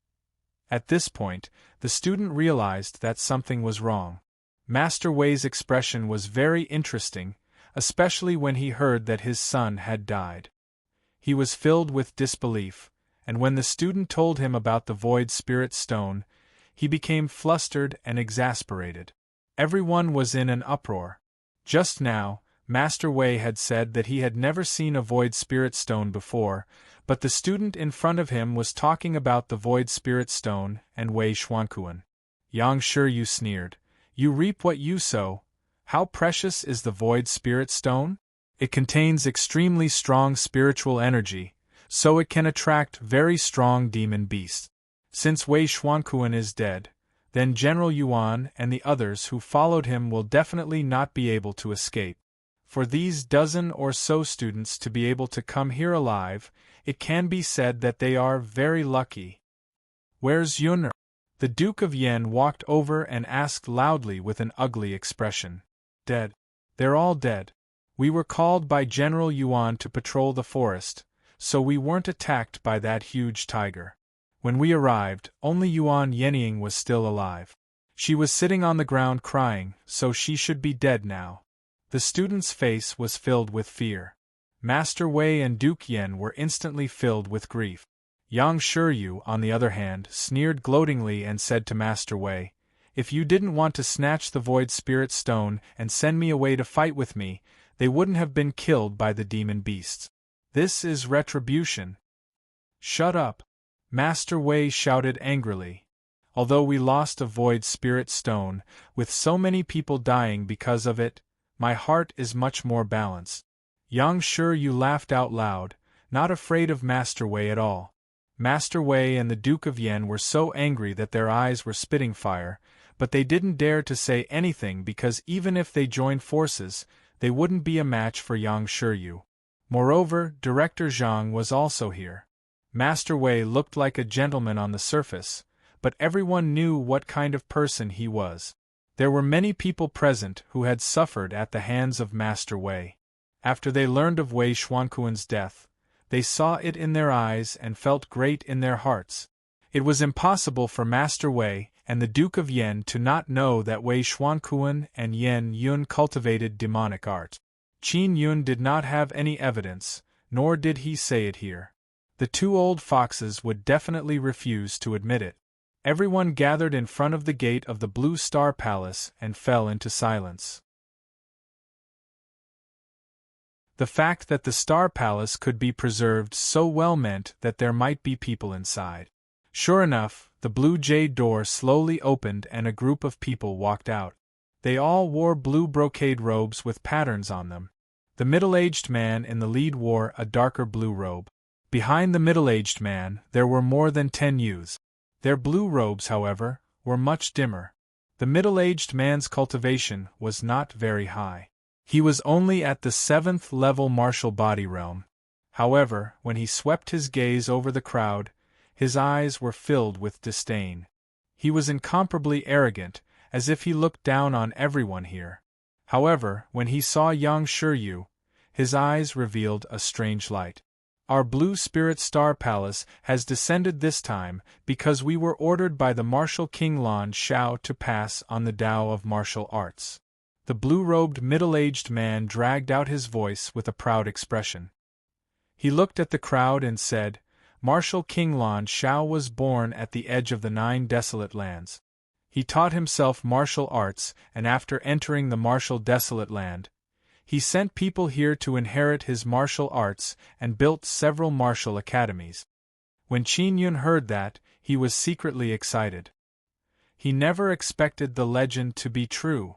At this point, the student realized that something was wrong. Master Wei's expression was very interesting, especially when he heard that his son had died. He was filled with disbelief, and when the student told him about the Void Spirit Stone, he became flustered and exasperated. Everyone was in an uproar. Just now, Master Wei had said that he had never seen a Void Spirit Stone before, but the student in front of him was talking about the Void Spirit Stone and Wei Xuanquan. Yang Shiyu sneered. "You reap what you sow. How precious is the Void Spirit Stone? It contains extremely strong spiritual energy, so it can attract very strong demon beasts. Since Wei Xuanquan is dead, then General Yuan and the others who followed him will definitely not be able to escape. For these dozen or so students to be able to come here alive, it can be said that they are very lucky." "Where's Yun?" The Duke of Yen walked over and asked loudly with an ugly expression. "Dead. They're all dead. We were called by General Yuan to patrol the forest, so we weren't attacked by that huge tiger. When we arrived, only Yuan Yenying was still alive. She was sitting on the ground crying, so she should be dead now." The student's face was filled with fear. Master Wei and Duke Yen were instantly filled with grief. Yang Shiyu, on the other hand, sneered gloatingly and said to Master Wei, "If you didn't want to snatch the Void Spirit Stone and send me away to fight with me, they wouldn't have been killed by the demon beasts. This is retribution." "Shut up!" Master Wei shouted angrily. "Although we lost a Void Spirit Stone, with so many people dying because of it, my heart is much more balanced." Yang Shiyu laughed out loud, not afraid of Master Wei at all. Master Wei and the Duke of Yen were so angry that their eyes were spitting fire, but they didn't dare to say anything because even if they joined forces, they wouldn't be a match for Yang Shiyu. Moreover, Director Zhang was also here. Master Wei looked like a gentleman on the surface, but everyone knew what kind of person he was. There were many people present who had suffered at the hands of Master Wei. After they learned of Wei Xuanquan's death, they saw it in their eyes and felt great in their hearts. It was impossible for Master Wei and the Duke of Yen to not know that Wei Xuanquan and Yen Yun cultivated demonic art. Qin Yun did not have any evidence, nor did he say it here. The two old foxes would definitely refuse to admit it. Everyone gathered in front of the gate of the Blue Star Palace and fell into silence. The fact that the Star Palace could be preserved so well meant that there might be people inside. Sure enough, the blue jade door slowly opened and a group of people walked out. They all wore blue brocade robes with patterns on them. The middle-aged man in the lead wore a darker blue robe. Behind the middle-aged man, there were more than 10 youths. Their blue robes, however, were much dimmer. The middle-aged man's cultivation was not very high. He was only at the 7th level martial body realm. However, when he swept his gaze over the crowd, his eyes were filled with disdain. He was incomparably arrogant, as if he looked down on everyone here. However, when he saw Yang Shiyu, his eyes revealed a strange light. "Our Blue Spirit Star Palace has descended this time because we were ordered by the Martial King Lan Shao to pass on the Tao of Martial Arts." The blue-robed middle-aged man dragged out his voice with a proud expression. He looked at the crowd and said, "Martial King Lan Shao was born at the edge of the 9 desolate lands. He taught himself martial arts, and after entering the martial desolate land, he sent people here to inherit his martial arts and built several martial academies." When Qin Yun heard that, he was secretly excited. He never expected the legend to be true.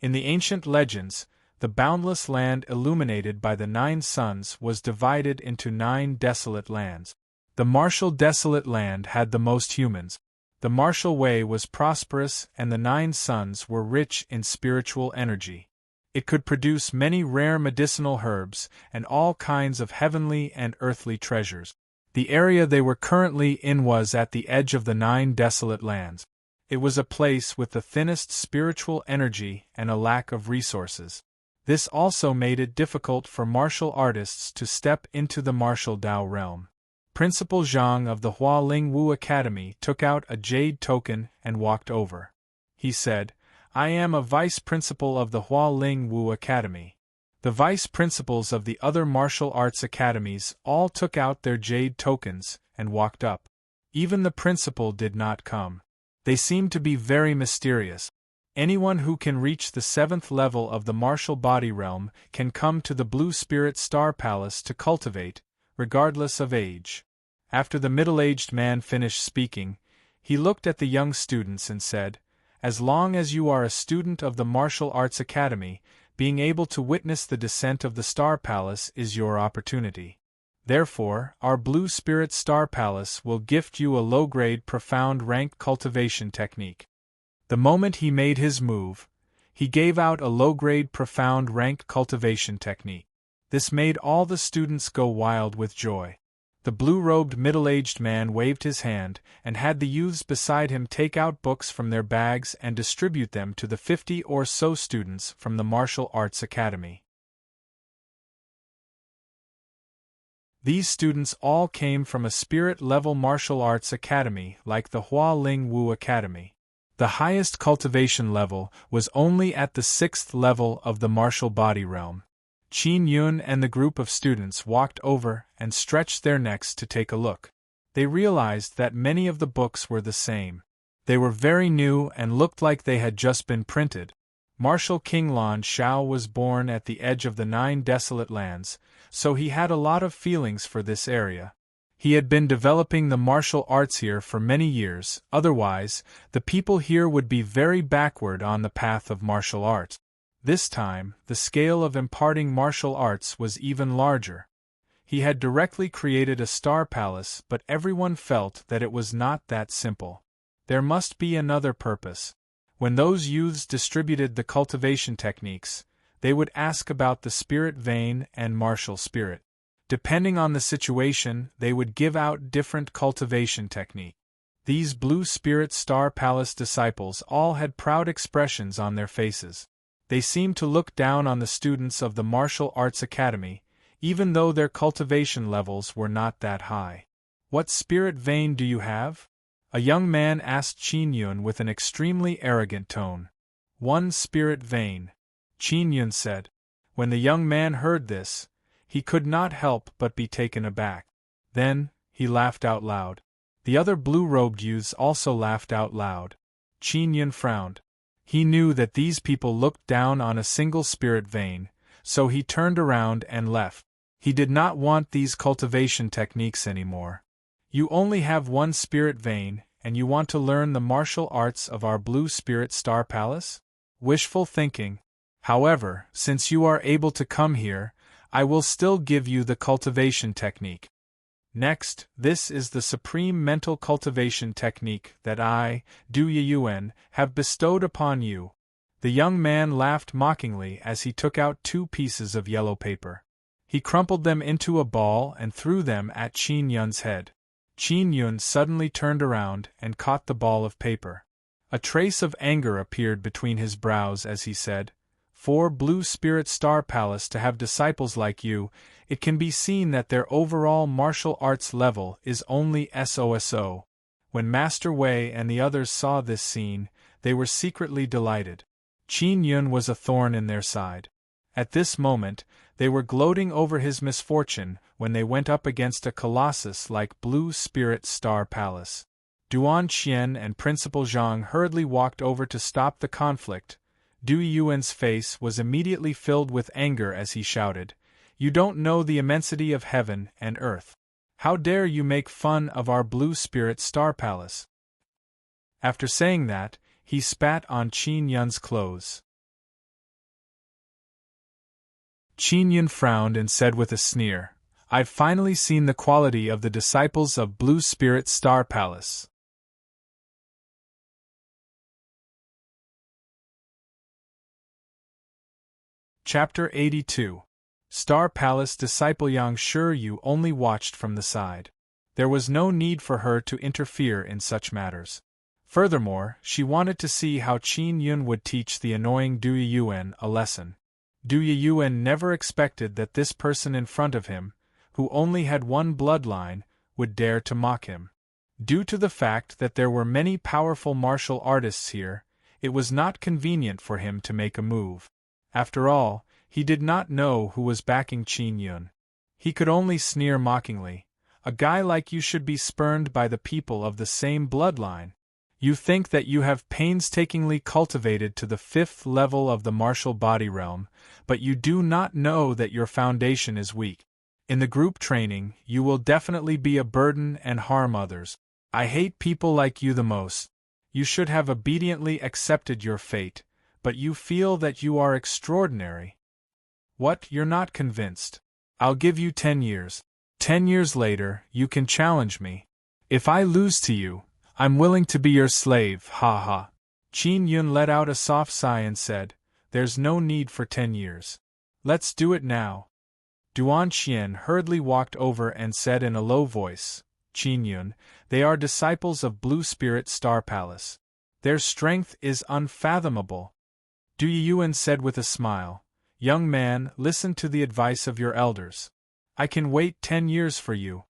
In the ancient legends, the boundless land illuminated by the 9 suns was divided into 9 desolate lands. The martial desolate land had the most humans. The martial way was prosperous and the 9 suns were rich in spiritual energy. It could produce many rare medicinal herbs and all kinds of heavenly and earthly treasures. The area they were currently in was at the edge of the 9 desolate lands. It was a place with the thinnest spiritual energy and a lack of resources. This also made it difficult for martial artists to step into the martial Dao realm. Principal Zhang of the Hua Ling Wu Academy took out a jade token and walked over. He said, "I am a vice principal of the Hua Ling Wu Academy." The vice principals of the other martial arts academies all took out their jade tokens and walked up. Even the principal did not come. They seemed to be very mysterious. Anyone who can reach the 7th level of the martial body realm can come to the Blue Spirit Star Palace to cultivate, regardless of age. After the middle-aged man finished speaking, he looked at the young students and said, "As long as you are a student of the Martial Arts Academy, being able to witness the descent of the Star Palace is your opportunity. Therefore, our Blue Spirit Star Palace will gift you a low-grade profound rank cultivation technique." The moment he made his move, he gave out a low-grade profound ranked cultivation technique. This made all the students go wild with joy. The blue-robed middle-aged man waved his hand and had the youths beside him take out books from their bags and distribute them to the 50 or so students from the Martial Arts Academy. These students all came from a spirit-level martial arts academy like the Hua Ling Wu Academy. The highest cultivation level was only at the 6th level of the martial body realm. Qin Yun and the group of students walked over and stretched their necks to take a look. They realized that many of the books were the same. They were very new and looked like they had just been printed. Martial King Lan Shao was born at the edge of the 9 desolate lands, so he had a lot of feelings for this area. He had been developing the martial arts here for many years, otherwise, the people here would be very backward on the path of martial arts. This time, the scale of imparting martial arts was even larger. He had directly created a star palace, but everyone felt that it was not that simple. There must be another purpose. When those youths distributed the cultivation techniques, they would ask about the spirit vein and martial spirit. Depending on the situation, they would give out different cultivation technique. These Blue Spirit Star Palace disciples all had proud expressions on their faces. They seemed to look down on the students of the Martial Arts Academy, even though their cultivation levels were not that high. "What spirit vein do you have?" a young man asked Qin Yun with an extremely arrogant tone. "1 spirit vein," Qin Yun said. When the young man heard this, he could not help but be taken aback. Then, he laughed out loud. The other blue-robed youths also laughed out loud. Qin Yun frowned. He knew that these people looked down on a single spirit vein, so he turned around and left. He did not want these cultivation techniques anymore. "You only have 1 spirit vein, and you want to learn the martial arts of our Blue Spirit Star Palace? Wishful thinking. However, since you are able to come here, I will still give you the cultivation technique. Next, this is the supreme mental cultivation technique that I, Du Yiyuan, have bestowed upon you." The young man laughed mockingly as he took out 2 pieces of yellow paper. He crumpled them into a ball and threw them at Qin Yun's head. Qin Yun suddenly turned around and caught the ball of paper. A trace of anger appeared between his brows as he said, "For Blue Spirit Star Palace to have disciples like you, it can be seen that their overall martial arts level is only SOSO. When Master Wei and the others saw this scene, they were secretly delighted. Qin Yun was a thorn in their side. At this moment, they were gloating over his misfortune when they went up against a colossus like Blue Spirit Star Palace. Duan Qian and Principal Zhang hurriedly walked over to stop the conflict. Du Yuan's face was immediately filled with anger as he shouted, "You don't know the immensity of heaven and earth. How dare you make fun of our Blue Spirit Star Palace?" After saying that, he spat on Qin Yun's clothes. Qin Yun frowned and said with a sneer, "I've finally seen the quality of the disciples of Blue Spirit Star Palace." Chapter 82. Star Palace Disciple. Yang Sure, you only watched from the side. There was no need for her to interfere in such matters. Furthermore, she wanted to see how Qin Yun would teach the annoying Du Yuen a lesson. Du Yuen never expected that this person in front of him, who only had one bloodline, would dare to mock him. Due to the fact that there were many powerful martial artists here, it was not convenient for him to make a move. After all, he did not know who was backing Qin Yun. He could only sneer mockingly. "A guy like you should be spurned by the people of the same bloodline. You think that you have painstakingly cultivated to the 5th level of the martial body realm, but you do not know that your foundation is weak. In the group training, you will definitely be a burden and harm others. I hate people like you the most. You should have obediently accepted your fate, but you feel that you are extraordinary. What, you're not convinced? I'll give you 10 years. 10 years later, you can challenge me. If I lose to you, I'm willing to be your slave, ha ha." Qin Yun let out a soft sigh and said, "There's no need for 10 years. Let's do it now." Duan Xian hurriedly walked over and said in a low voice, "Qin Yun, they are disciples of Blue Spirit Star Palace. Their strength is unfathomable." Du Yuen said with a smile, "Young man, listen to the advice of your elders. I can wait 10 years for you."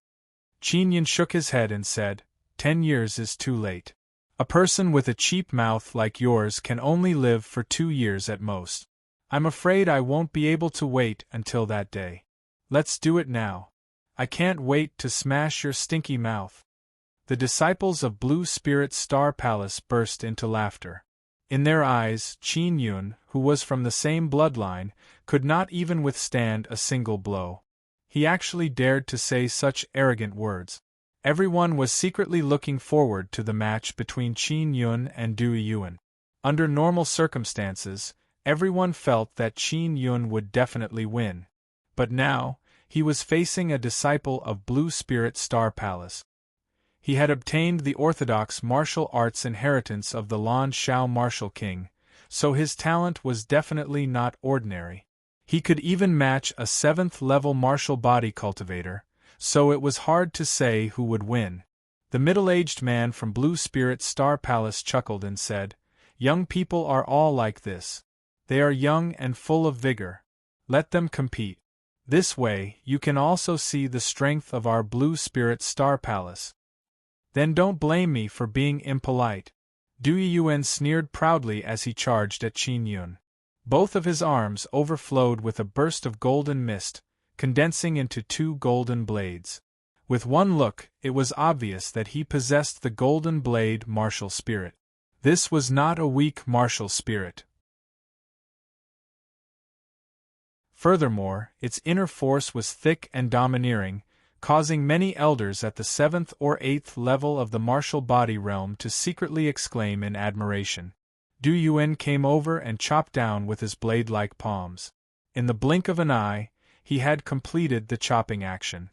Qin Yun shook his head and said, "10 years is too late. A person with a cheap mouth like yours can only live for 2 years at most. I'm afraid I won't be able to wait until that day. Let's do it now. I can't wait to smash your stinky mouth." The disciples of Blue Spirit Star Palace burst into laughter. In their eyes, Qin Yun, who was from the same bloodline, could not even withstand a single blow. He actually dared to say such arrogant words. Everyone was secretly looking forward to the match between Qin Yun and Du Yuen. Under normal circumstances, everyone felt that Qin Yun would definitely win. But now, he was facing a disciple of Blue Spirit Star Palace. He had obtained the orthodox martial arts inheritance of the Lan Shao martial king, so his talent was definitely not ordinary. He could even match a 7th-level martial body cultivator, so it was hard to say who would win. The middle-aged man from Blue Spirit Star Palace chuckled and said, "Young people are all like this. They are young and full of vigor. Let them compete. This way, you can also see the strength of our Blue Spirit Star Palace. Then don't blame me for being impolite." Du Yuen sneered proudly as he charged at Qin Yun. Both of his arms overflowed with a burst of golden mist, condensing into 2 golden blades. With one look, it was obvious that he possessed the golden blade martial spirit. This was not a weak martial spirit. Furthermore, its inner force was thick and domineering, causing many elders at the 7th or 8th level of the martial body realm to secretly exclaim in admiration. Du Yuen came over and chopped down with his blade-like palms. In the blink of an eye, he had completed the chopping action.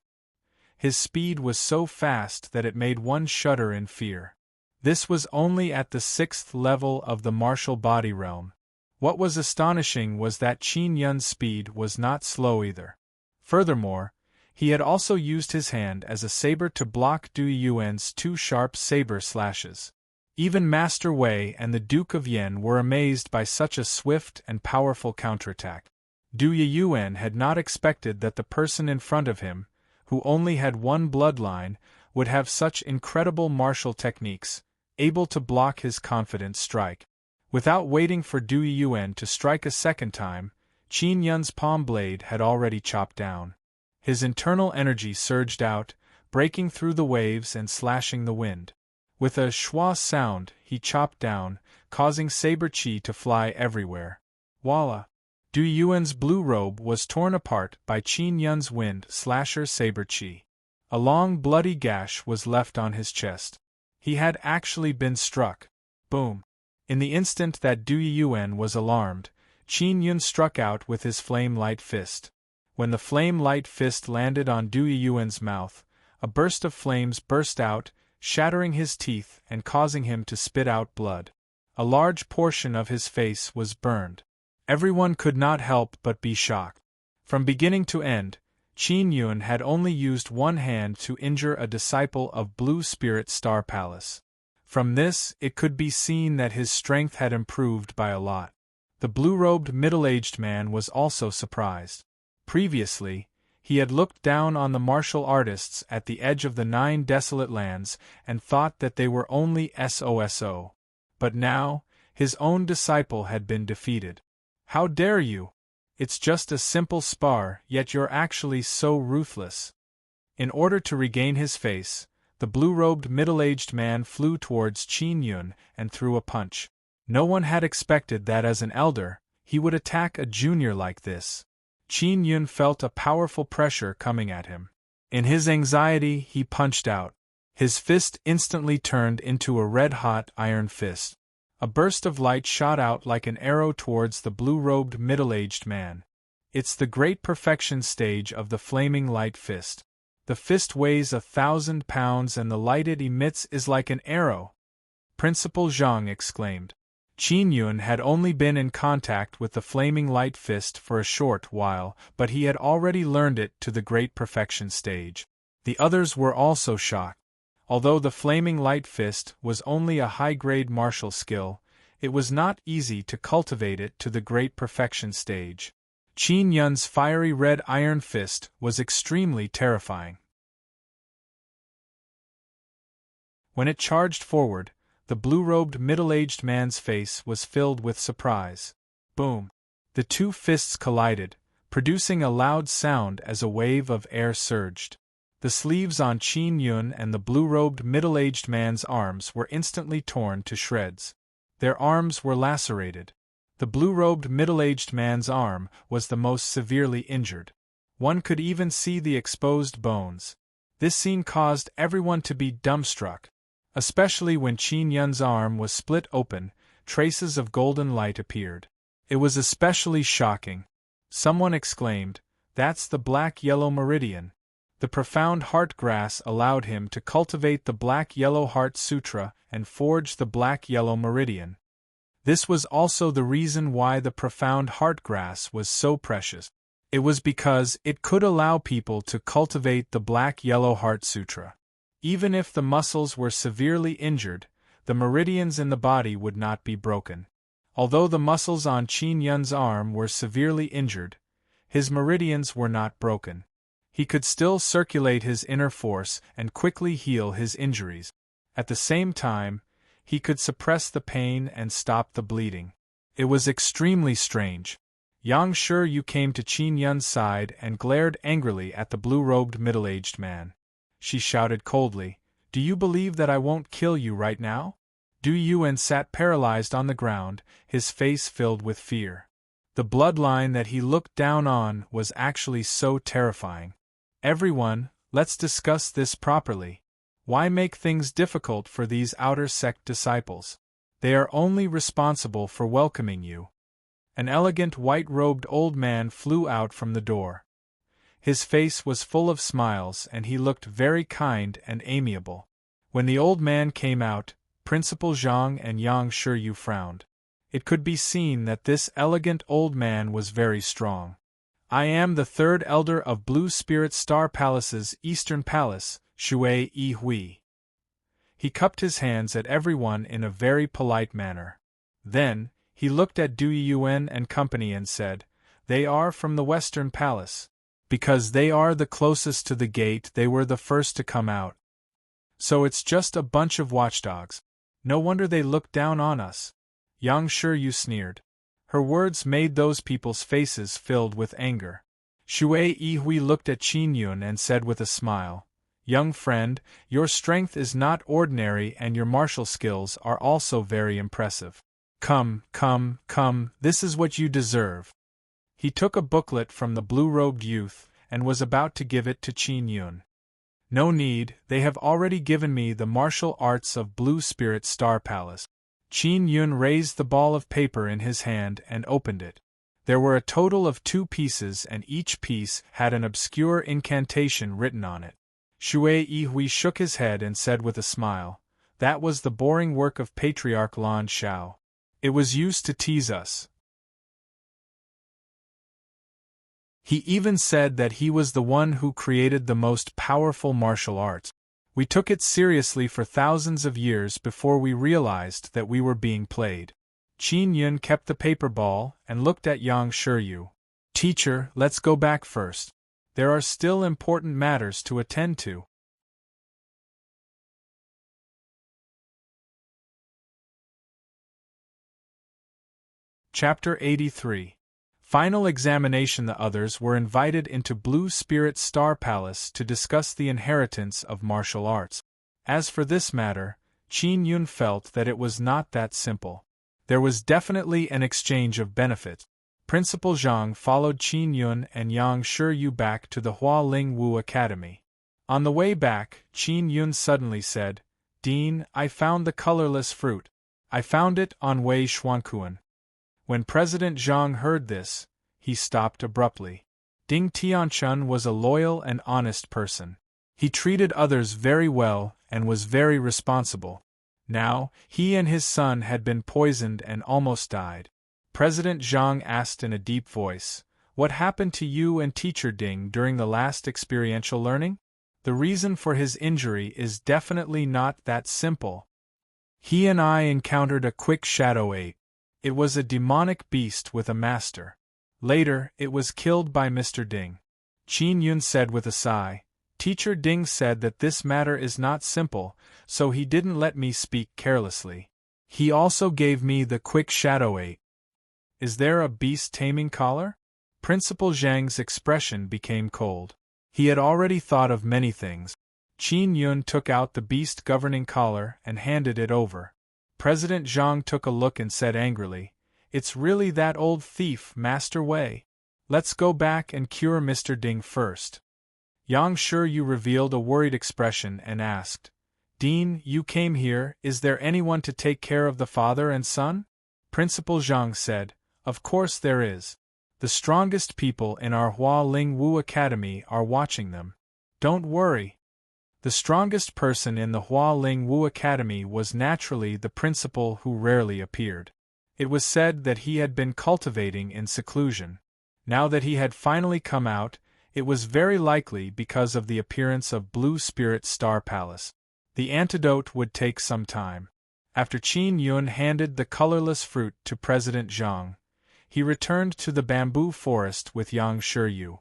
His speed was so fast that it made one shudder in fear. This was only at the 6th level of the martial body realm. What was astonishing was that Qin Yun's speed was not slow either. Furthermore, he had also used his hand as a saber to block Du Yuen's 2 sharp saber slashes. Even Master Wei and the Duke of Yen were amazed by such a swift and powerful counterattack. Du Yuen had not expected that the person in front of him, who only had one bloodline, would have such incredible martial techniques, able to block his confident strike. Without waiting for Du Yuen to strike a second time, Qin Yun's palm blade had already chopped down. His internal energy surged out, breaking through the waves and slashing the wind. With a schwa sound, he chopped down, causing saber chi to fly everywhere. Voila! Du Yuen's blue robe was torn apart by Qin Yun's wind slasher saber chi. A long bloody gash was left on his chest. He had actually been struck. Boom! In the instant that Du Yuen was alarmed, Qin Yun struck out with his flame-light fist. When the flame-light fist landed on Du Yiyuan's mouth, a burst of flames burst out, shattering his teeth and causing him to spit out blood. A large portion of his face was burned. Everyone could not help but be shocked. From beginning to end, Qin Yun had only used one hand to injure a disciple of Blue Spirit Star Palace. From this, it could be seen that his strength had improved by a lot. The blue-robed middle-aged man was also surprised. Previously, he had looked down on the martial artists at the edge of the 9 desolate lands and thought that they were only SOSO. But now, his own disciple had been defeated. How dare you? It's just a simple spar, yet you're actually so ruthless. In order to regain his face, the blue-robed middle-aged man flew towards Qin Yun and threw a punch. No one had expected that as an elder, he would attack a junior like this. Qin Yun felt a powerful pressure coming at him. In his anxiety, he punched out. His fist instantly turned into a red-hot iron fist. A burst of light shot out like an arrow towards the blue-robed middle-aged man. It's the great perfection stage of the flaming light fist. The fist weighs 1,000 pounds and the light it emits is like an arrow. Principal Zhang exclaimed. Qin Yun had only been in contact with the flaming light fist for a short while, but he had already learned it to the great perfection stage. The others were also shocked. Although the flaming light fist was only a high-grade martial skill, it was not easy to cultivate it to the great perfection stage. Qin Yun's fiery red iron fist was extremely terrifying. When it charged forward, the blue-robed middle-aged man's face was filled with surprise. Boom! The two fists collided, producing a loud sound as a wave of air surged. The sleeves on Qin Yun and the blue-robed middle-aged man's arms were instantly torn to shreds. Their arms were lacerated. The blue-robed middle-aged man's arm was the most severely injured. One could even see the exposed bones. This scene caused everyone to be dumbstruck. Especially when Qin Yun's arm was split open, traces of golden light appeared. It was especially shocking. Someone exclaimed, "That's the black-yellow meridian." The profound heart grass allowed him to cultivate the black-yellow heart sutra and forge the black-yellow meridian. This was also the reason why the profound heart grass was so precious. It was because it could allow people to cultivate the black-yellow heart sutra. Even if the muscles were severely injured, the meridians in the body would not be broken. Although the muscles on Qin Yun's arm were severely injured, his meridians were not broken. He could still circulate his inner force and quickly heal his injuries. At the same time, he could suppress the pain and stop the bleeding. It was extremely strange. Yang Shiyu came to Qin Yun's side and glared angrily at the blue-robed middle-aged man. She shouted coldly, "Do you believe that I won't kill you right now?" Du Yuan sat paralyzed on the ground, his face filled with fear. The bloodline that he looked down on was actually so terrifying. "Everyone, let's discuss this properly. Why make things difficult for these outer sect disciples? They are only responsible for welcoming you." An elegant white-robed old man flew out from the door. His face was full of smiles and he looked very kind and amiable. When the old man came out, Principal Zhang and Yang Shiyu frowned. It could be seen that this elegant old man was very strong. "I am the third elder of Blue Spirit Star Palace's Eastern Palace, Shui Yi Hui." He cupped his hands at everyone in a very polite manner. Then, he looked at Du Yiyuan and company and said, "They are from the Western Palace. Because they are the closest to the gate, they were the first to come out. So it's just a bunch of watchdogs. No wonder they look down on us." Yang Shiyu sneered. Her words made those people's faces filled with anger. Shui Yihui looked at Qin Yun and said with a smile, "Young friend, your strength is not ordinary and your martial skills are also very impressive. Come, this is what you deserve." He took a booklet from the blue-robed youth and was about to give it to Qin Yun. "No need, they have already given me the martial arts of Blue Spirit Star Palace." Qin Yun raised the ball of paper in his hand and opened it. There were a total of 2 pieces and each piece had an obscure incantation written on it. Shui Yihui shook his head and said with a smile, "That was the boring work of Patriarch Lan Shao. It was used to tease us. He even said that he was the one who created the most powerful martial arts. We took it seriously for thousands of years before we realized that we were being played." Qin Yun kept the paper ball and looked at Yang Shiryu. "Teacher, let's go back first. There are still important matters to attend to." Chapter 83. Final examination. The others were invited into Blue Spirit Star Palace to discuss the inheritance of martial arts. As for this matter, Qin Yun felt that it was not that simple. There was definitely an exchange of benefits. Principal Zhang followed Qin Yun and Yang Shiryu back to the Hua Ling Wu Academy. On the way back, Qin Yun suddenly said, "Dean, I found the colorless fruit. I found it on Wei Xuankuan." When President Zhang heard this, he stopped abruptly. Ding Tianchun was a loyal and honest person. He treated others very well and was very responsible. Now, he and his son had been poisoned and almost died. President Zhang asked in a deep voice, "What happened to you and Teacher Ding during the last experiential learning?" The reason for his injury is definitely not that simple. He and I encountered a quick shadow ape. It was a demonic beast with a master. Later, it was killed by Mr. Ding. Qin Yun said with a sigh, "Teacher Ding said that this matter is not simple, so he didn't let me speak carelessly. He also gave me the quick shadow ape." "Is there a beast taming collar?" Principal Zhang's expression became cold. He had already thought of many things. Qin Yun took out the beast governing collar and handed it over. President Zhang took a look and said angrily, "It's really that old thief, Master Wei. Let's go back and cure Mr. Ding first." Yang Shiryu revealed a worried expression and asked, "Dean, you came here, is there anyone to take care of the father and son?" Principal Zhang said, "Of course there is. The strongest people in our Hua Ling Wu Academy are watching them. Don't worry." The strongest person in the Hua Ling Wu Academy was naturally the principal, who rarely appeared. It was said that he had been cultivating in seclusion. Now that he had finally come out, it was very likely because of the appearance of Blue Spirit Star Palace. The antidote would take some time. After Qin Yun handed the colorless fruit to President Zhang, he returned to the bamboo forest with Yang Shiryu.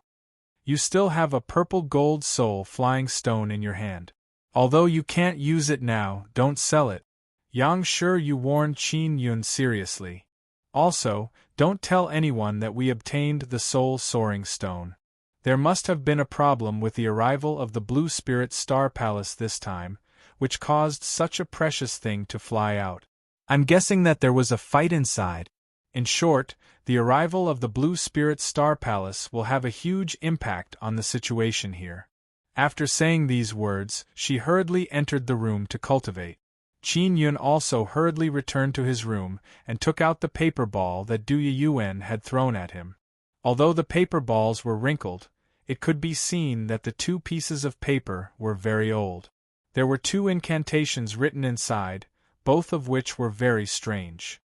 "You still have a purple gold soul flying stone in your hand. Although you can't use it now, don't sell it." Yang Shiryu warned Qin Yun seriously. "Also, don't tell anyone that we obtained the soul soaring stone. There must have been a problem with the arrival of the Blue Spirit Star Palace this time, which caused such a precious thing to fly out. I'm guessing that there was a fight inside. In short, the arrival of the Blue Spirit Star Palace will have a huge impact on the situation here." After saying these words, she hurriedly entered the room to cultivate. Qin Yun also hurriedly returned to his room and took out the paper ball that Du Yuen had thrown at him. Although the paper balls were wrinkled, it could be seen that the 2 pieces of paper were very old. There were 2 incantations written inside, both of which were very strange.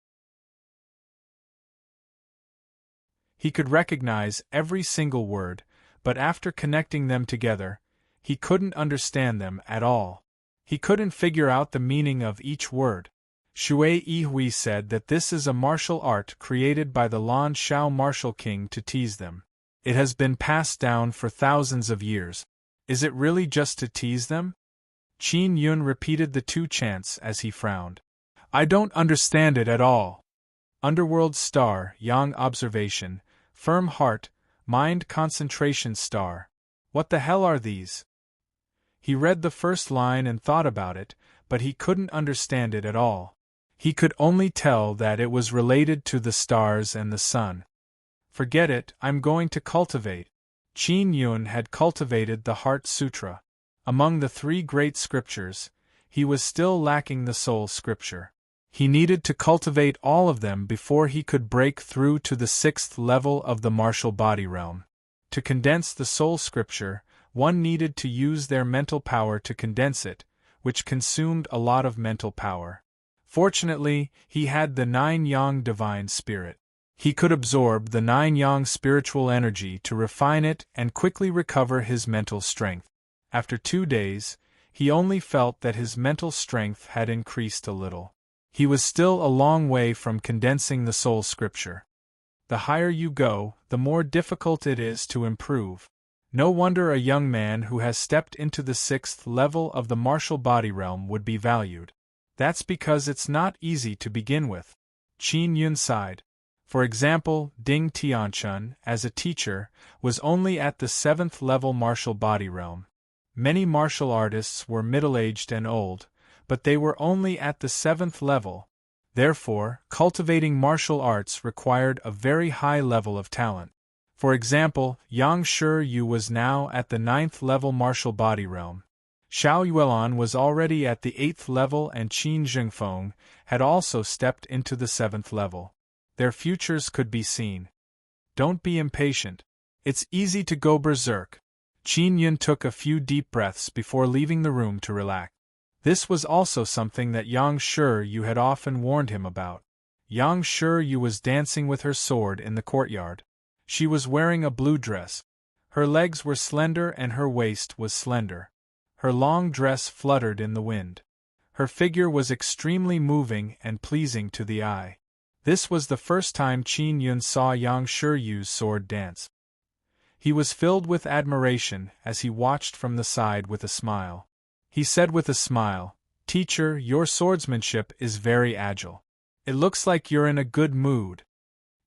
He could recognize every single word, but after connecting them together, he couldn't understand them at all. He couldn't figure out the meaning of each word. Shui Yihui said that this is a martial art created by the Lan Shao martial king to tease them. It has been passed down for thousands of years. Is it really just to tease them? Qin Yun repeated the 2 chants as he frowned. "I don't understand it at all." Underworld star, Yang observation, firm heart, mind concentration star. What the hell are these? He read the first line and thought about it, but he couldn't understand it at all. He could only tell that it was related to the stars and the sun. "Forget it, I'm going to cultivate." Qin Yun had cultivated the Heart Sutra. Among the 3 great scriptures, he was still lacking the Soul Scripture. He needed to cultivate all of them before he could break through to the 6th level of the martial body realm. To condense the soul scripture, one needed to use their mental power to condense it, which consumed a lot of mental power. Fortunately, he had the 9 yang divine spirit. He could absorb the 9 yang spiritual energy to refine it and quickly recover his mental strength. After 2 days, he only felt that his mental strength had increased a little. He was still a long way from condensing the soul scripture. The higher you go, the more difficult it is to improve. No wonder a young man who has stepped into the 6th level of the martial body realm would be valued. That's because it's not easy to begin with. Qin Yun sighed. For example, Ding Tianchun, as a teacher, was only at the 7th level martial body realm. Many martial artists were middle-aged and old, but they were only at the 7th level. Therefore, cultivating martial arts required a very high level of talent. For example, Yang Shiyu was now at the 9th level martial body realm. Xiao Yuelan was already at the 8th level and Qin Zhengfeng had also stepped into the 7th level. Their futures could be seen. Don't be impatient. It's easy to go berserk. Qin Yun took a few deep breaths before leaving the room to relax. This was also something that Yang Shiyu had often warned him about. Yang Shiyu was dancing with her sword in the courtyard. She was wearing a blue dress. Her legs were slender and her waist was slender. Her long dress fluttered in the wind. Her figure was extremely moving and pleasing to the eye. This was the first time Qin Yun saw Yang Shiyu's sword dance. He was filled with admiration as he watched from the side with a smile. He said with a smile, "Teacher, your swordsmanship is very agile. It looks like you're in a good mood."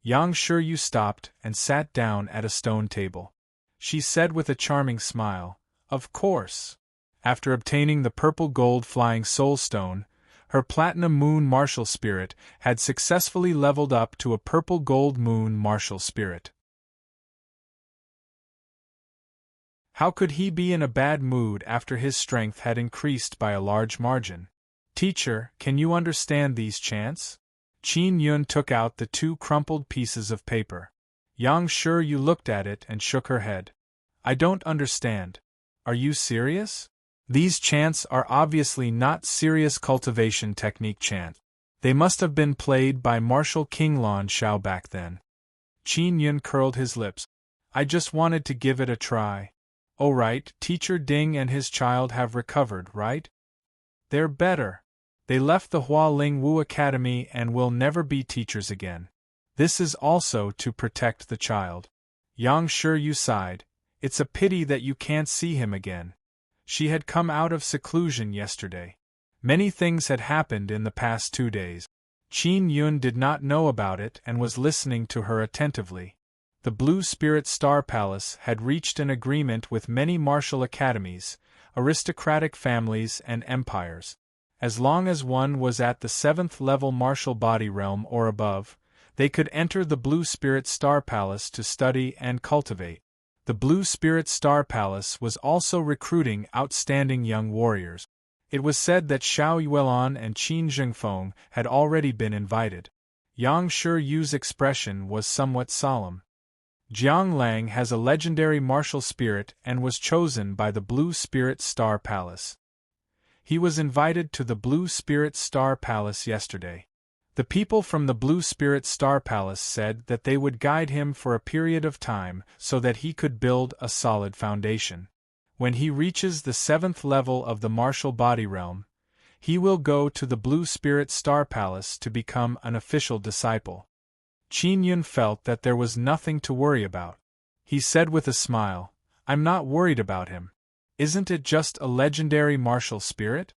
Yang Shiyu stopped and sat down at a stone table. She said with a charming smile, "Of course." After obtaining the purple gold flying soul stone, her platinum moon martial spirit had successfully leveled up to a purple gold moon martial spirit. How could he be in a bad mood after his strength had increased by a large margin? "Teacher, can you understand these chants?" Qin Yun took out the 2 crumpled pieces of paper. Yang Shiyu looked at it and shook her head. "I don't understand. Are you serious? These chants are obviously not serious cultivation technique chants. They must have been played by Marshal King Lan Shao back then." Qin Yun curled his lips. "I just wanted to give it a try." "Oh right, Teacher Ding and his child have recovered, right? They're better. They left the Hualing Wu Academy and will never be teachers again. This is also to protect the child." Yang Shiyu sighed. "It's a pity that you can't see him again." She had come out of seclusion yesterday. Many things had happened in the past 2 days. Qin Yun did not know about it and was listening to her attentively. The Blue Spirit Star Palace had reached an agreement with many martial academies, aristocratic families and empires. As long as one was at the 7th level martial body realm or above, they could enter the Blue Spirit Star Palace to study and cultivate. The Blue Spirit Star Palace was also recruiting outstanding young warriors. It was said that Xiao Yuelan and Qin Zhengfeng had already been invited. Yang Shiyu's expression was somewhat solemn. Jiang Lang has a legendary martial spirit and was chosen by the Blue Spirit Star Palace. He was invited to the Blue Spirit Star Palace yesterday. The people from the Blue Spirit Star Palace said that they would guide him for a period of time so that he could build a solid foundation. When he reaches the 7th level of the martial body realm, he will go to the Blue Spirit Star Palace to become an official disciple. Qin Yun felt that there was nothing to worry about. He said with a smile, "I'm not worried about him. Isn't it just a legendary martial spirit?"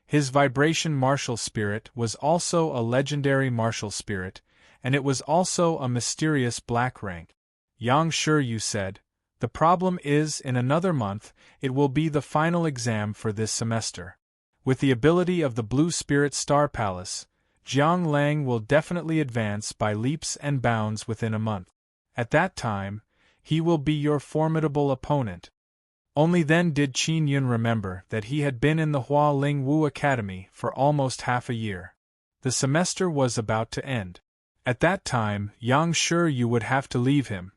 His vibration martial spirit was also a legendary martial spirit, and it was also a mysterious black rank. Yang Shiyu said, "The problem is in another month it will be the final exam for this semester. With the ability of the Blue Spirit Star Palace, Jiang Lang will definitely advance by leaps and bounds within a month. At that time, he will be your formidable opponent." Only then did Qin Yun remember that he had been in the Hualing Wu Academy for almost half a year. The semester was about to end. At that time, Yang Shi would have to leave him.